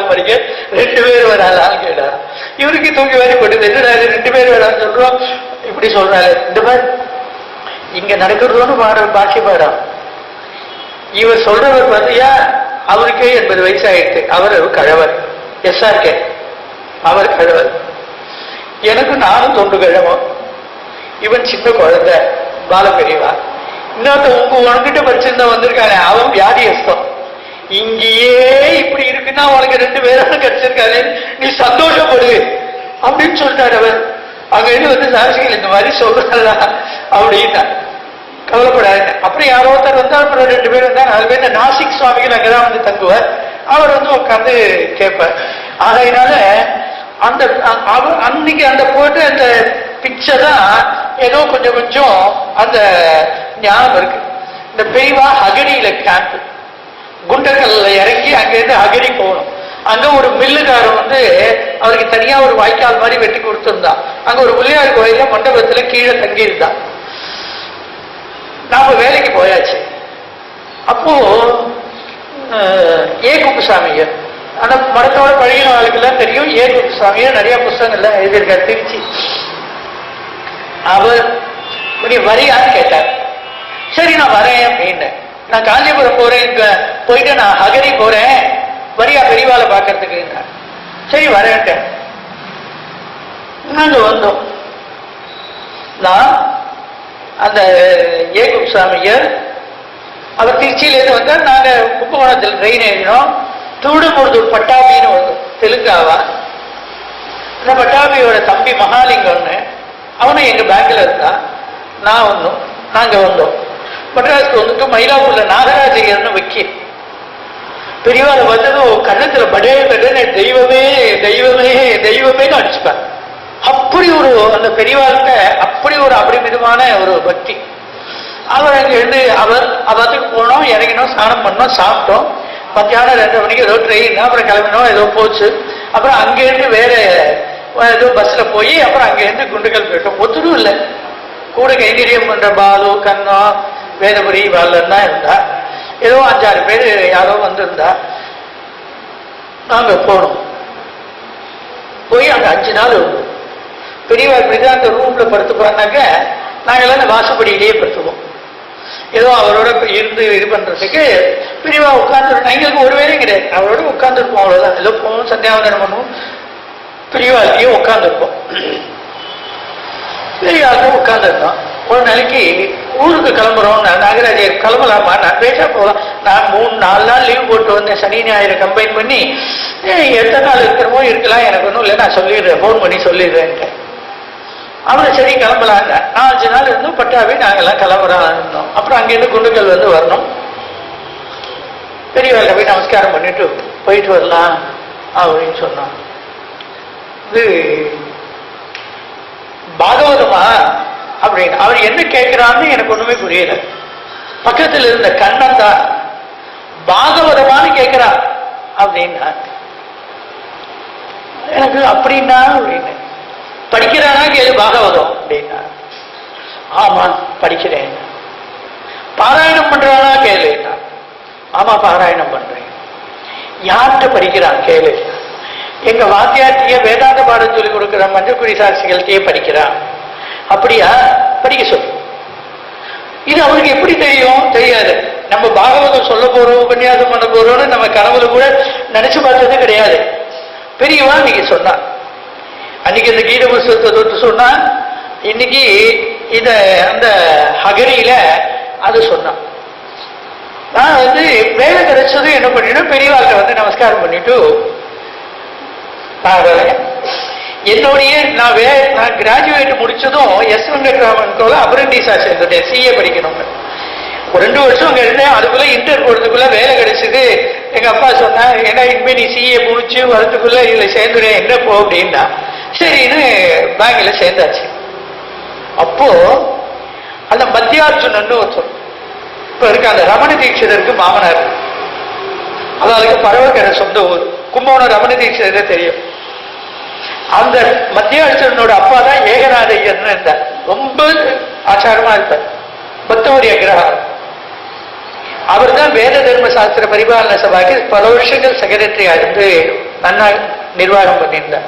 படிக்க 2 பேர் வராளான்னு கேட்டாரா. இவருக்கு தூக்கி வாரி போட்டு என்னடா 2 பேர் வரான்னு சொல்றோம், இப்படி சொல்றாரு. 2 பேர் இங்க நடக்கிறதோன்னு பாட்சி பாடம். இவர் சொல்றவர் பார்த்தியா, அவருக்கே 80 வயசு ஆயிடுச்சு. அவர் கழவர், SRK அவர் கழவர். எனக்கு நானும் தொண்டு கிழவன். இவன் சின்ன குழந்தை பாலபெரியவா. இன்னொருத்த உனக்கிட்ட படிச்சிருந்தா வந்திருக்கானே அவன் வியாதியஸ்தம். இங்கேயே இப்படி இருக்குன்னா உனக்கு 2 பேரும் கிடைச்சிருக்காரு, நீ சந்தோஷப்படு அப்படின்னு சொல்லிட்டாரு அவர். அங்க இருந்து வந்து சாட்சிகள் இந்த மாதிரி சொல்றா அப்படின்னா கவலைப்படாது. அப்புறம் யாரோ ஒருத்தர் வந்தா, அப்புறம் 2 பேர் வந்தா 4 பேர். நாசிக் சுவாமிகள் அங்கதான் வந்து தங்குவார். அவர் வந்து உட்காந்து கேட்பார். ஆகையினால அந்த அன்னைக்கு அந்த போட்டு அந்த பிக்சர் தான் ஏதோ கொஞ்சம் அந்த ஞானம் இருக்கு. இந்த பெரியவா அகடியில கேம்ப், குண்டக்கல்ல இறங்கி அங்கிருந்து அகடி போகணும். அங்க ஒரு மில்லுக்காரன் வந்து அவருக்கு தனியா ஒரு வாய்க்கால் மாதிரி வெட்டி கொடுத்திருந்தான். அங்க ஒரு பிள்ளையார் கோயில மண்டபத்துல கீழே தங்கி இருந்தான். நாம வேலைக்கு போயாச்சு. அப்போ ஏ குப்புசாமியர், அந்த மடத்தோட பழகின ஆளுக்கெல்லாம் தெரியும். ஏ குப்புசாமியர் நிறைய புத்தகங்கள்லாம் எழுதியிருக்கார் திருச்சி. அவர் வரியான்னு கேட்டார். சரி நான் வரேன் அப்படின்னு. நான் காஞ்சிபுரம் போறேன், போயிட்டு நான் அகரி போறேன், வரியா பெரியவாளை பார்க்கறதுக்கு. சரி வரேன்ட்ட. நாங்க வந்தோம். நான் அந்த ஏ குப்புசாமியர் அவர் திருச்சியிலேருந்து வந்தார். நாங்க கும்பகோணத்தில் ட்ரெயின் ஏறினோம். தூடுமுழுதூர் பட்டாபின்னு வந்தோம், தெலுங்காவா. அந்த பட்டாபியோட தம்பி மகாலிங்கம்னு அவனும் எங்க பேங்க்ல இருந்தான். நான் வந்தோம். நாங்க வந்தோம் மெட்ராஸ்க்கு வந்துட்டு மயிலாப்பூர்ல நாகராஜையர்னு வக்கீல். பெரியவாளை வந்ததும் கண்ணத்துல படே படே தெய்வமே தெய்வமே தெய்வமேன்னு அடிச்சுப்பார். அப்படி ஒரு அந்த பெரியவாள்கிட்ட அப்படி ஒரு அபரிமிதமான ஒரு பக்தி. அவர் அங்க இருந்து அவத்துக்கு போனோம், இறங்கினோம், ஸ்நானம் பண்ணோம், சாப்பிட்டோம். மத்தியானம் 2 மணிக்கு ஏதோ ட்ரெயின், அப்புறம் கிளம்பினோம், ஏதோ போச்சு. அப்புறம் அங்கேருந்து வேற ஏதோ பஸ்ல போய் அப்புறம் அங்கேருந்து குண்டுக்கல் போயிட்டோம். ஒத்துடும் இல்லை. கூட கைங்கரியம் பண்ற பாலு, கண்ணா, வேதபுரி பாலன் தான் இருந்தா. ஏதோ 5-6 பேர் யாரோ வந்திருந்தா. நாங்க போனோம். போய் அங்க 5 நாள் பெரியவா இப்படிதான் அந்த ரூம்ல படுத்துப்பாருனாக்க நாங்கள்லாம் அந்த வாசப்படியிலேயே படுத்துவோம். ஏதோ அவரோட இருந்து இது பண்றதுக்கு பிரிவா உட்கார்ந்து எங்களுக்கு ஒரு வேலையும் கிடையாது. அவரோட உட்கார்ந்துருப்போம், அவ்வளவுதான். ஏதோ போவோம், சந்தியாவந்தனம் பண்ணுவோம், பிரிவாலேயே உட்கார்ந்துருப்போம். பெரியாளுக்கு உட்கார்ந்துருந்தோம். ஒரு நாளைக்கு ஊருக்கு கிளம்புறோம், நாகராஜர் கிளம்பலாமா, நான் பேச போகலாம். நான் 3-4 நாள் லீவ் போட்டு வந்தேன், சனி ஞாயிறு கம்பைன் பண்ணி. எத்தனை நாள் இருக்கிறமோ இருக்கலாம், எனக்கு ஒன்றும் இல்லை, நான் சொல்லிடுறேன், ஃபோன் பண்ணி சொல்லிடுறேன்ட்டு. அவரை சரி கிளம்பலாங்க. 4 நாள் இருந்தும் பட்டாவே நாங்கெல்லாம் கிளம்புறோம் இருந்தோம். அப்புறம் அங்கேருந்து குண்டுக்கல் வந்து வரணும். பெரியவர்கிட்ட போய் நமஸ்காரம் பண்ணிட்டு போயிட்டு வரலாம் அப்படின்னு சொன்னோம். இது பாகவதமா அப்படின்னு அவர் என்ன கேட்கிறான்னு எனக்கு ஒண்ணுமே புரியல. பக்கத்தில் இருந்த கண்ணன் தான் பாகவதமானு கேட்கிறா அப்படின்னா எனக்கு அப்படின்னா அப்படின்னு. படிக்கிறானா கேளு பாகவதம் அப்படின்னா. ஆமா படிக்கிறேன். பாராயணம் பண்றானா கேளு. ஆமா பாராயணம் பண்றேன். யார்கிட்ட படிக்கிறான் கேளு. எங்க வாத்தியார்த்திய வேதாந்த பாடம் சொல்லி கொடுக்கிற மஞ்சக்குடி சாட்சிகள்கிட்டயே படிக்கிறான். அப்படியா, படிக்க சொல்லு. இது அவனுக்கு எப்படி தெரியும்? தெரியாது. நம்ம பாகவதம் சொல்ல போறோம், உபன்யாசம் பண்ண போறோம்னு நம்ம கனவுல கூட நினைச்சு பார்த்தது கிடையாது. பெரியவா நீங்க சொன்னா, அன்னைக்கு இந்த கீத புஸ்தகத்தை தொட்டு சொன்னா, இன்னைக்கு இத அந்த ஹகரியில அது சொன்னான். நான் வந்து வேலை கிடைச்சதும் என்ன பண்ணிட்டோம், பெரியவாள்கிட்ட வந்து நமஸ்காரம் பண்ணிட்டு என்னுடைய நான் கிராஜுவேட் முடிச்சதும் எஸ் வெங்கட்ராமன் அப்ரெண்டிஸா சேர்ந்துட்டேன். சிஏ படிக்கணும். 2 வருஷம் அங்க இருந்தேன். அதுக்குள்ள இன்டர் போடுறதுக்குள்ள வேலை கிடைச்சது. எங்க அப்பா சொன்னா, ஏன்னா இனிமே நீ சிஏ முடிச்சு வரதுக்குள்ள இதுல சேர்ந்துடுறேன், என்ன போ அப்படின்னா சரின்னு பேங்க்ல சேர்ந்தாச்சு. அப்போ அந்த மத்தியார்ஜுனன் ஒருத்தர் இப்ப இருக்க அந்த ரமண தீட்சிதருக்கு மாமனார். அதாவது பரவக்கரை சொந்த ஊர் கும்பகோணம். ரமண தீட்சிதரே தெரியும். அந்த மத்தியார்ஜுனனோட அப்பா தான் ஏகநாத ஐயர்னு இருந்தார். ரொம்ப ஆச்சாரமா இருப்பார். பக்தவரி அக்ரஹாரம். அவர் தான் வேத தர்ம சாஸ்திர பரிபாலன சபாக்கு பல வருஷங்கள் செக்ரட்டரியா இருந்து நன்னா நிர்வாகம் பண்ணியிருந்தார்.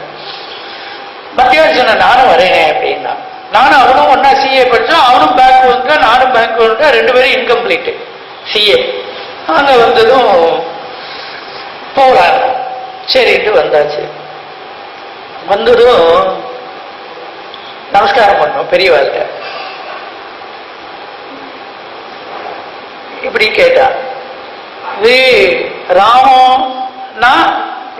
மத்தியார்ஜுனன் நானும் வரேனே அப்படின்னா, நானும் அவனும் ஒன்னா சிஏ படிச்சோம். அவனும் பேங்க் வந்து நானும் பேங்க் வந்து 2 பேரும் இன்கம்ப்ளீட் சிஏ. அங்க வந்ததும் போறாங்க. சரிட்டு வந்தாச்சு. வந்ததும் நமஸ்காரம் பண்ணோம் பெரியவாள்கிட்ட. இப்படி கேட்டா, இது ராமம்னா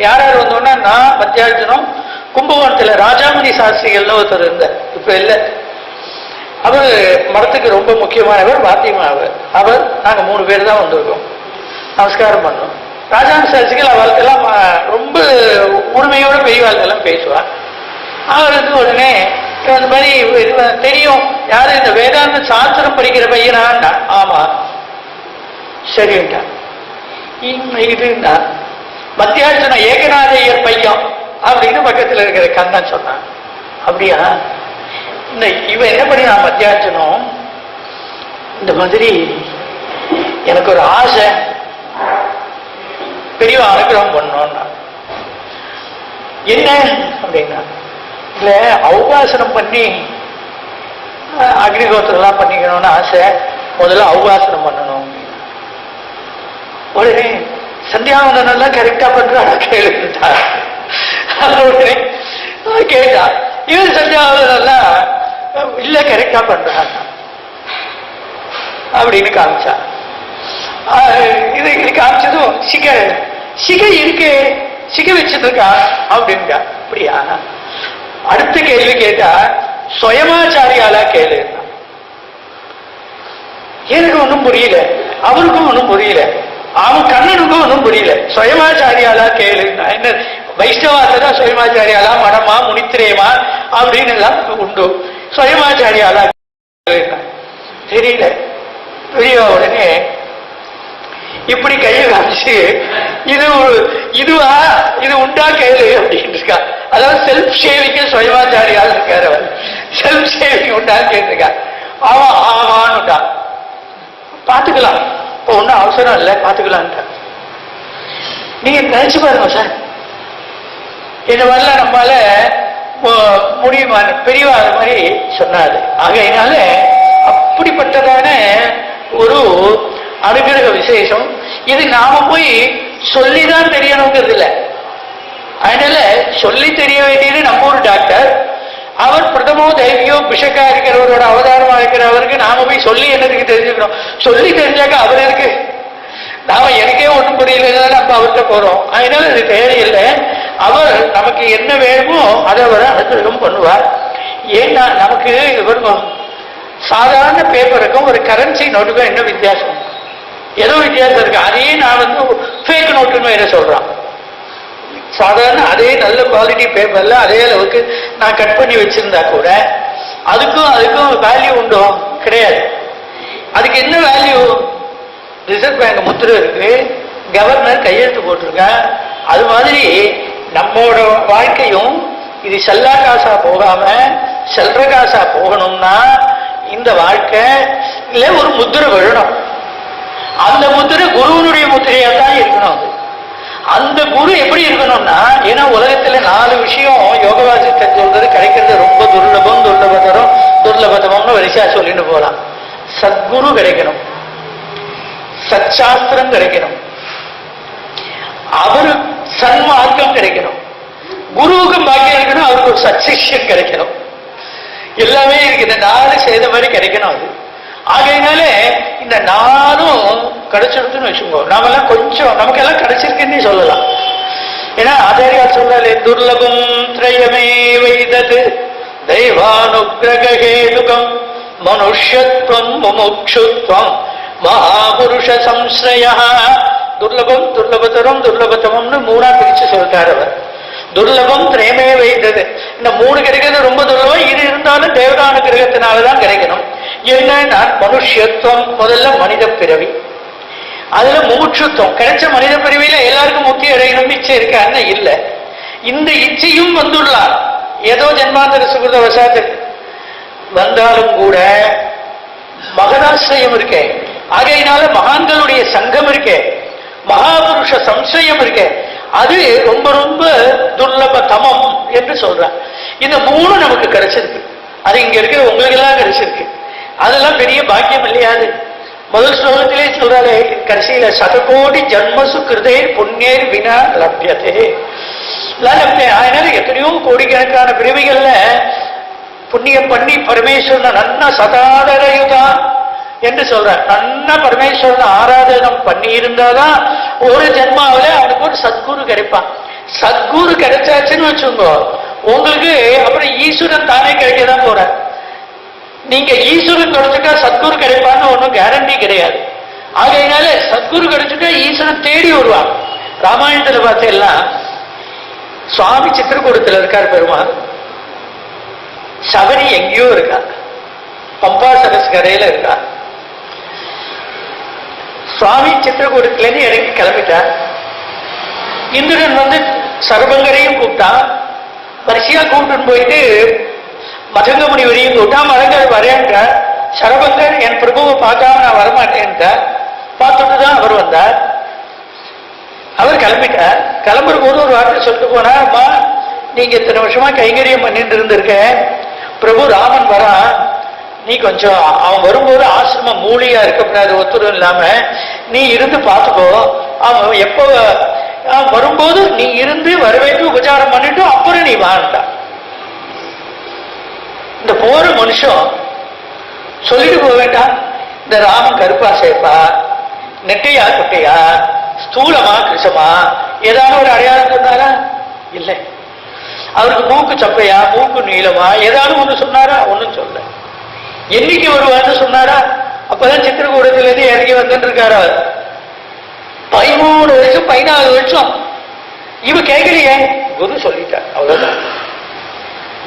யார் யார் வந்தோம்னா, நான் மத்தியார்ஜுனம், கும்பகோணத்துல ராஜாமணி சாஸ்திரிகள்னு ஒருத்தர் இருந்தார், இப்ப இல்ல. அவர் மரத்துக்கு ரொம்ப முக்கியமானவர், வாத்தியமானவர். அவர் நாங்க 3 பேர் தான் வந்திருக்கோம். நமஸ்காரம் பண்ணோம். ராஜாமணி சாஸ்திரிகள் அவளுக்கெல்லாம் ரொம்ப உரிமையோட பெரியவாள்கெல்லாம் பேசுவார். அவருக்கு உடனே இந்த மாதிரி தெரியும், யாரு இந்த வேதாந்த சாஸ்திரம் படிக்கிற பையனா? ஆமா. சரிண்டா. இதுன்னா மத்தியார்ஜுன ஏகநாத ஐயர் பையன் அப்படின்னு பக்கத்தில் இருக்கிற கண்ணன் சொன்னான். அப்படியா? இந்த இவன் என்ன பண்ணி, நான் மத்தியார்ஜுனம் இந்த மாதிரி எனக்கு ஒரு ஆசை, பெரிய அனுகிரகம் பண்ணோம்னா. என்ன அப்படின்னா, இல்ல அவுபாசனம் பண்ணி அக்னிகோத்திரம் பண்ணிக்கணும்னு ஆசை, முதல்ல அவுபாசனம் பண்ணணும். உடனே சந்தியாவந்தனம் கரெக்டா பண்றாடா கேளுட்டா. உடனே கேட்டா, இவன் சந்தியாவந்தனம் இல்ல கரெக்டா பண்றான் அப்படின்னு காமிச்சா. இது காமிச்சதும் சிகை இருக்கு, சிகை வச்சிருக்கா அப்படின்டா. அப்படியா? அடுத்த கேள்வி கேட்டா, சுயமாச்சாரியாலா கேளு. எனக்கு ஒன்றும் புரியல, அவருக்கும் ஒன்றும் புரியல, அவன் கண்ணனுக்கும் ஒன்றும் புரியல. சுயமாச்சாரியாலா கேளு. என்ன வைஷ்ணவாத்தான் சுயமாச்சாரியாலா, மடமா முனித்திரேமா அப்படின்னு எல்லாம் உண்டு. சுயமாச்சாரியாலா தெரியல. பெரிய உடனே இப்படி கையை காமிச்சு, இதுவா இது உண்டா கேளு அப்படின்னு இருக்கா. அதாவது செல்ஃப் ஷேவிங்க சுயமாச்சாரியால் இருக்காரு. அவர் செல்ஃப் ஷேவிங் உண்டா கேட்டிருக்கா. அவன் ஆமான்னுட்டா. பாத்துக்கலாம், இப்போ ஒன்றும் அவசரம் இல்லை, பாத்துக்கலான்ட்டா. நீங்க நினைச்சு பாருங்க சார், இந்த மாதிரிலாம் நம்மளால முடியுமா பெரியவா அது மாதிரி சொன்னாரு. ஆகையினால அப்படிப்பட்டதான ஒரு அனுகிரக விசேஷம் இது. நாம போய் சொல்லிதான் தெரியணுங்கிறது இல்லை. அதனால சொல்லி தெரிய வேண்டியது நம்ம ஒரு டாக்டர். அவர் பிரதமோ தெய்வியோ பிஷக்கா இருக்கிறவரோட அவதாரமா இருக்கிறவருக்கு நாம போய் சொல்லி என்னதுக்கு தெரிஞ்சுக்கணும்? சொல்லி தெரிஞ்சாக்க அவர் இருக்கு. நாம எனக்கே ஒன்றும் புரியல நம்ம அவர்கிட்ட போறோம். அதனால இது தேவையில்லை. அவர் நமக்கு என்ன வேணுமோ அதை அவர் அனுகிரகம் பண்ணுவார். ஏன்னா நமக்கு வரும் சாதாரண பேப்பருக்கும் ஒரு கரன்சி நோட்டுக்கும் என்ன வித்தியாசம்? ஏதோ வித்தியாசம் இருக்கு. அதையே நான் ஃபேக் நோட்டுன்னு என்ன சொல்றான். சாதாரண அதே நல்ல குவாலிட்டி பேப்பர்ல அதே அளவுக்கு நான் கட் பண்ணி வச்சிருந்தா கூட அதுக்கும் வேல்யூ உண்டோ? கிடையாது. அதுக்கு என்ன வேல்யூ? ரிசர்வ் பேங்க் முத்திரை இருக்கு, கவர்னர் கையெழுத்து போட்டிருக்க. அது மாதிரி நம்மோட வாழ்க்கையும் இது செல்லா காசா போகாம செல்ற காசா போகணும்னா இந்த வாழ்க்கை இல்ல ஒரு முத்திரை விழணும். அந்த முத்திரை குருவனுடைய முத்திரையா தான் இருக்கணும். அந்த குரு எப்படி இருக்கணும்னா, ஏன்னா உலகத்துல 4 விஷயம் யோக வாசியத்தை சொல்றது கிடைக்கிறது ரொம்ப துர்லபம், துர்லபதம்னு வரிசையா சொல்லிட்டு போகலாம். சத்குரு கிடைக்கணும், சச்சாஸ்திரம் கிடைக்கணும், அவரு சன்மார்க்கம் கிடைக்கணும், குருவுக்கும் பாக்கியம் இருக்கணும், அவருக்கு ஒரு சச்சிஷ்யம் கிடைக்கணும். எல்லாமே இருக்கு. இந்த 4 செய்த மாதிரி கிடைக்கணும். அது ஆகையினால இந்த 4ம் கிடைச்சிருக்குன்னு வச்சுக்கோ. நாமெல்லாம் கொஞ்சம் நமக்கெல்லாம் கிடைச்சிருக்குன்னு சொல்லலாம். ஏன்னா ஆச்சாரியா சொல்றாரு, துர்லபம் திரயமே வைதது தெய்வானுகிரகேதுகம் மனுஷ்யத்வம் முமுட்சுத்வம் மகாபுருஷ சம்ஸ்ரய. துர்லபம் துர்லபத்தரம் துர்லபத்தமம்னு 3ஆ பிரிச்சு சொல்லிட்டார் அவர். துர்லபம் திரயமே வைத்தது. இந்த 3 கிடைக்கிறது ரொம்ப துர்லபம். இது இருந்தாலும் தேவதானுகிரகத்தினாலதான் கிடைக்கணும். என்ன? மனுஷ்யத்துவம், முதல்ல மனித பிறவி. அதுல முமுட்சுத்துவம் கிடைச்ச மனித பிறவியில எல்லாருக்கும் முக்தி அடையணும் இச்சை இருக்கான்னு இல்லை. இந்த இச்சையும் வந்துள்ளார். ஏதோ ஜென்மாந்தர சுகிருத வசாத்துக்கு வந்தாலும் கூட மகதாசிரியம் இருக்கே. ஆகையினால மகான்களுடைய சங்கம் இருக்கே, மகாபுருஷ சம்சயம் இருக்கே, அது ரொம்ப ரொம்ப துர்லப தமம் என்று சொல்றார். இந்த 3 நமக்கு கிடைச்சிருக்கு. அது இங்க இருக்கிற உங்களுக்கு எல்லாம் கிடைச்சிருக்கு. அதெல்லாம் பெரிய பாக்கியம் இல்லையாது. முதல் ஸ்லோகத்திலே சொல்றாரு, கடைசியில சதகோடி ஜன்மசு கிருதேர் புண்ணியர் வினா லப்யதே. அதனால எத்தனையோ கோடிக்கணக்கான பிறவிகள்ல புண்ணியம் பண்ணி பரமேஸ்வரன் நன்னா சதாதரயுதான் என்று சொல்றார். நன்னா பரமேஸ்வரன் ஆராதனம் பண்ணி இருந்தாதான் ஒரு ஜென்மாவில அவனுக்கு ஒரு சத்குரு கிடைப்பான். சத்குரு கிடைச்சாச்சுன்னு வச்சுங்க, உங்களுக்கு அப்புறம் ஈஸ்வரன் தானே கிடைக்கதான் போற. நீங்க ஈஸ்வரன் கிடைச்சிட்டா சத்குரு கிடைப்பான்னு ஒன்றும் கேரண்டி கிடையாது. ஆகையினால சத்குரு கிடைச்சிட்டா ஈஸ்வரன் தேடி வருவான். ராமாயணத்துல பார்த்தேன்னா சுவாமி சித்திரக்கூடத்தில் இருக்கார் பெருமாள், சபரி எங்கேயோ இருக்கா, பம்பா சரஸ் கரையில இருக்கா. சுவாமி சித்திரக்கூடத்திலேருந்து இறங்கி கிளம்பிட்டார். இந்திரன் சர்வங்கரையும் கூப்பிட்டான். வரிசையா கூப்பிட்டு போயிட்டு மதங்கமணி வரையும் கூட்டா. மதங்கர் வரேன்ற சரபங்கர் என் பிரபுவை பார்க்காம நான் வரமாட்டேன்ட்ட. பார்த்துட்டுதான் அவர் வந்தார். அவர் கிளம்பிட்டார். கிளம்புற போது ஒரு வார்த்தை சொல்லிட்டு போனார், அம்மா நீங்க இத்தனை வருஷமா கைங்கரியம் பண்ணிட்டு இருந்திருக்க, பிரபு ராமன் வரான், நீ கொஞ்சம் அவன் வரும்போது ஆசிரமம் மூலியா இருக்கக்கூடாது, ஒத்துரும் இல்லாம நீ இருந்து பார்த்துக்கோ. அவன் எப்போ அவன் வரும்போது நீ இருந்து வரவேற்று உபச்சாரம் பண்ணிட்டு அப்புறம் நீ வாண்டான். இந்த போற மனுஷன் சொல்லிட்டு போக வேண்டாம், இந்த ராமன் கருப்பா சேப்பா, நெட்டையா குட்டையா, ஸ்தூலமா கிருஷமா, ஏதாவது ஒரு அடையாளம் சொன்னாரா? இல்லை. அவருக்கு மூக்கு சப்பையா, மூக்கு நீளமா, ஏதாவது ஒண்ணு சொன்னாரா? ஒண்ணும் சொல்ல. என்னைக்கு வருவான்னு சொன்னாரா? அப்பதான் சித்திரக்கூடத்திலிருந்து இறங்கி வந்துட்டு இருக்காரு. 13 வருஷம் 14 வருஷம் இவ கேட்கலையே. குரு சொல்லிட்டார், அவ்வளவுதான்.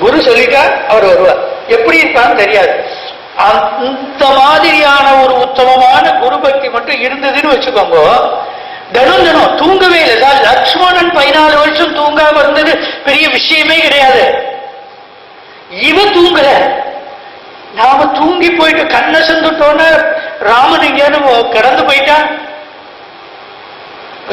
குரு சொல்லிட்டா அவர் வருவார். எப்படி இருப்பான்னு தெரியாது. அந்த மாதிரியான ஒரு உத்தமமான குரு பக்தி மட்டும் இருந்ததுன்னு வச்சுக்கோங்க, தினம் தினம் தூங்கவே இல்லை. லக்ஷ்மணன் 14 வருஷம் தூங்காம இருந்தது பெரிய விஷயமே கிடையாது. இவ தூங்கல. நாம தூங்கி போயிட்டு கண்ணை செந்துட்டோன்னு ராமன் இங்கன்னு கடந்து போயிட்டான்.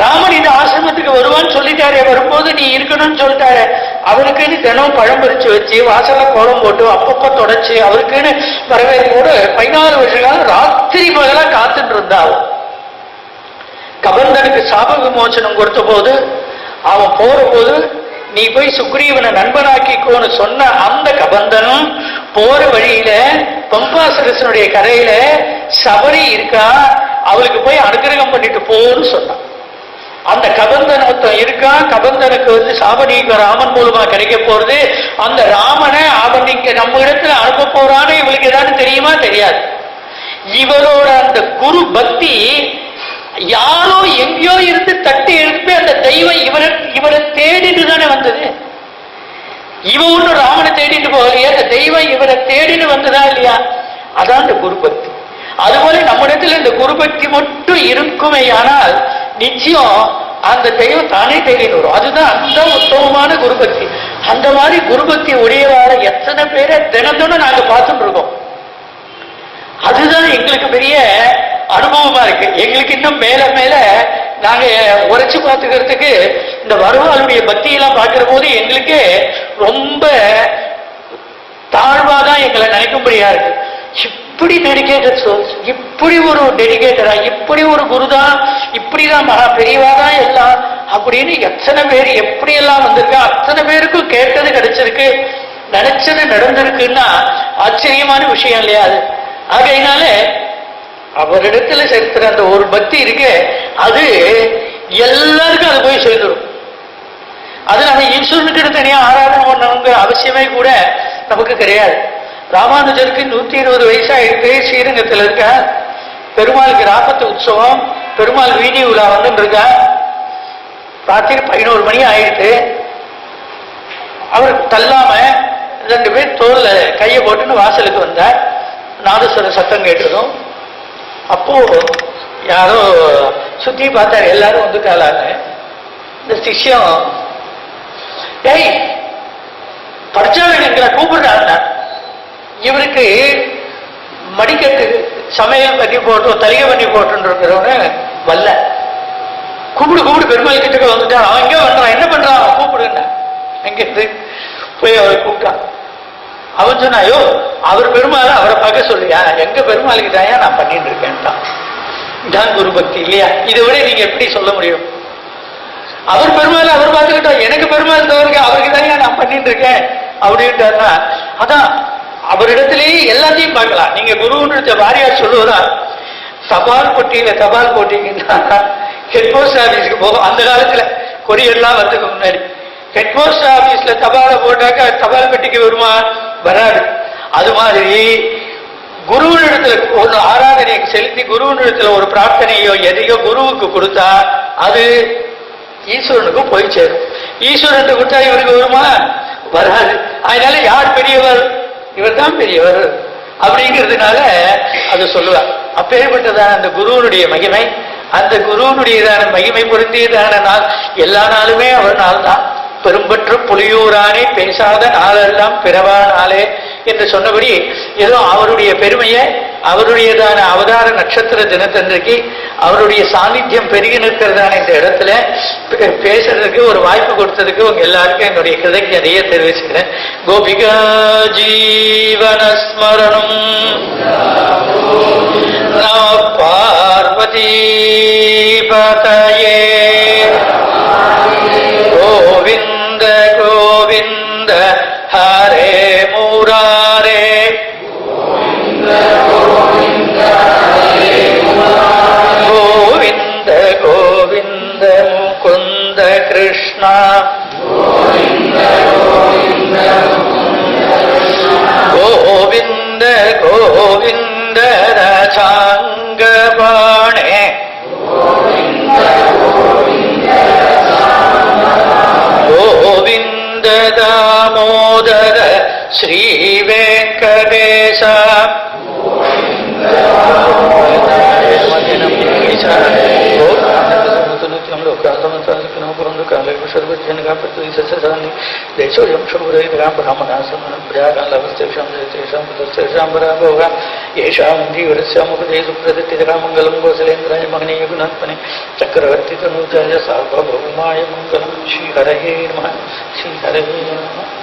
ராமன் இந்த ஆசிரமத்துக்கு வருவான்னு சொல்லிட்டாரு, வரும்போது நீ இருக்கணும்னு சொல்லிட்டாரு. அவருக்குன்னு தினம் பழம் பறிச்சு வச்சு வாசல்ல கோலம் போட்டு அப்பப்ப தொடச்சு அவருக்குன்னு வரவேற்போடு 14 வருஷ காலம் ராத்திரி பகலா காத்துட்டு இருந்தான். கபந்தனுக்கு சாப விமோசனம் கொடுத்த போது அவன் போற போது நீ போய் சுக்ரீவனை நண்பனாக்கிக்கோன்னு சொன்ன அந்த கபந்தனும் போற வழியில பம்பாசரசனுடைய கரையில சபரி இருக்கா, அவளுக்கு போய் அனுகிரகம் பண்ணிட்டு போன்னு சொன்னான். அந்த கபந்தன் ஒருத்தன் இருக்கான், கபந்தனுக்கு சாபநீக ராமன் மூலமா கிடைக்க போறது. அந்த ராமனை அவன் நீங்க நம்ம இடத்துல அனுப்ப போறான்னு இவளுக்கு ஏதாவது தெரியுமா? தெரியாது. இவரோட அந்த குரு பக்தி யாரோ எங்கேயோ இருந்து தட்டி எடுத்து அந்த தெய்வம் இவரை தேடிட்டு தானே வந்தது. இவ ஒண்ணு ராமனை தேடிட்டு போகலையே, அந்த தெய்வம் இவரை தேடிட்டு வந்ததா இல்லையா? அதான் அந்த குரு பக்தி. அதுபோல நம்மிடத்துல இந்த குரு பக்தி மட்டும் இருக்குமே ஆனால் நிச்சயம் அந்த தெய்வம் தானே தேடிட்டு வரும். அதுதான் அந்த உத்தமமான குரு பக்தி. அந்த மாதிரி குரு பக்தி உடையவார எத்தனை பேரை தினத்தோட நாங்க பார்த்துட்டு இருக்கோம். அதுதான் எங்களுக்கு பெரிய அனுபவமா இருக்கு. எங்களுக்கு இன்னும் மேல மேல நாங்க உரைச்சு பார்த்துக்கிறதுக்கு இந்த வருவாளுடைய பக்தியெல்லாம் பார்க்கிற போது எங்களுக்கு ரொம்ப தாழ்வாதான் எங்களை நினைக்கும்படியா இருக்கு. இப்படி டெடிகேட்டட் சோல்ஸ், இப்படி ஒரு டெடிகேட்டடா, இப்படி ஒரு குருதான், இப்படிதான் மகா பெரியவாதான் எல்லாம் அப்படின்னு எத்தனை பேர் எப்படி எல்லாம் வந்திருக்கா. அத்தனை பேருக்கும் கேட்டது கிடைச்சிருக்கு, நினைச்சது நடந்திருக்குன்னா ஆச்சரியமான விஷயம் இல்லையா அது? ஆகையினால அவரிடத்துல சேர்க்கிற அந்த ஒரு பக்தி இருக்கு, அது எல்லாருக்கும் அது போய் சேர்ந்துடும். அது நம்ம ஈஸ்வரனுக்கு தனியா ஆராதனை பண்ணணுங்கிற அவசியமே கூட நமக்கு கிடையாது. ராமானுஜருக்கு 120 வயசாயிருக்கு, ஸ்ரீரங்கத்தில் இருக்க. பெருமாளுக்கு ராபத்து உற்சவம், பெருமாள் வீதி உலா வந்து இருக்கா. ராத்திரி 11 மணி ஆயிடுச்சு. அவர் தள்ளாம 2 பேர் தோல்ல கையை போட்டுன்னு வாசலுக்கு வந்தார். நாதஸ்வர சத்தம் கேட்டதும் அப்போ யாரோ சுத்தி பார்த்தாரு, எல்லாரும் வந்துட்டாளாங்க. இந்த சிஷ்யம் டேய் படிச்சாங்க கூப்பிடுறாங்க. இவருக்கு மடிக்கட்டு சமையல் பண்ணி போட்டு தலிகை பண்ணி போட்டுருக்கிறவன வல்ல கூப்பிடு பெருமாள் கிட்ட வந்துட்டான். அவன் எங்கே பண்றான், என்ன பண்றான், அவன் கூப்பிடுங்க. அங்கிருந்து போய் அவரை கூப்பிட்டான். அவன் சொன்னாயோ அவர் பெருமாள் அவரை பார்க்க சொல்லியா, எங்க பெருமாளுக்கு தாயா நான் பண்ணிட்டு இருக்கேன்ட்டான். இதான் குரு பக்தி இல்லையா? இதை விட நீங்க எப்படி சொல்ல முடியும்? அவர் பெருமாள் அவர் பார்த்துக்கிட்டா, எனக்கு பெருமாள் தவறுக்கு அவருக்கு தாயா நான் பண்ணிட்டு இருக்கேன் அப்படின்ட்டாருன்னா, அதான் அவரிடத்திலேயே எல்லாத்தையும் பார்க்கலாம். நீங்க குருன்ற வாரியார் சொல்லுவதா, தபால் பொட்டியில தபால் போட்டீங்கன்னா ஹெட் போஸ்ட் ஆபீஸ்க்கு போகும். அந்த காலத்துல கொரியர்லாம் வரதுக்கு முன்னாடி ஹெட் போஸ்ட் ஆபீஸ்ல தபாலை போட்டாக்க தபால் பெட்டிக்கு வருமா? வராது. அது மாதிரி குருவினிடத்துல ஒரு ஆராதனையை செலுத்தி குருவினிடத்துல ஒரு பிரார்த்தனையோ எதையோ குருவுக்கு கொடுத்தா அது ஈஸ்வரனுக்கு போய் சேரும். ஈஸ்வரனுக்கு கொடுத்தா இவருக்கு வருமா? வராது. அதனால யார் பெரியவர்? இவர் தான் பெரியவர் அப்படிங்கிறதுனால அது சொல்லுவார். அப்பேற்பட்டதான அந்த குருவனுடைய மகிமை, அந்த குருவனுடையதான மகிமை பொருந்தியதான நாள் எல்லா நாளுமே அவர் நாள் தான். பெரும்பற்று புலியூரானே பேசாத நாளெல்லாம் பிறவா நாளே என்று சொன்னபடி ஏதோ அவருடைய பெருமையை அவருடையதான அவதார நட்சத்திர தினத்தன்றைக்கு அவருடைய சாநித்தியம் பெருகி நிற்கிறதான இந்த இடத்துல பேசுறதுக்கு ஒரு வாய்ப்பு கொடுத்ததுக்கு உங்க எல்லாருக்கும் என்னுடைய கிருதஜ்ஞதையை தெரிவிச்சுக்கிறேன். கோபிகா ஜீவனஸ்மரணம் நம பார்வதி பதயே. கோவிந்த கோவிந்த ஹரே முராரே. கோவிந்த கோவிந்த முகுந்த கிருஷ்ணா. கோவிந்த கோவிந்த ரசாங்கபாணே. கோவிந்த தாமோதர ஸ்ரீ வெங்கடேச. देशोऽयं शूरैरां ब्राह्मणासमनं प्रजाकालवस्तेषां जयतेषां पुत्रस्तेषां पराभोगा येषां जीवरस्यामुपदे सुप्रदत्तिरामङ्गलं गोसलेन्द्राय महनीय गुणात्मने चक्रवर्तितनूजाय सार्वभौमाय मङ्गलं श्रीहरये नमः श्रीहरये नमः।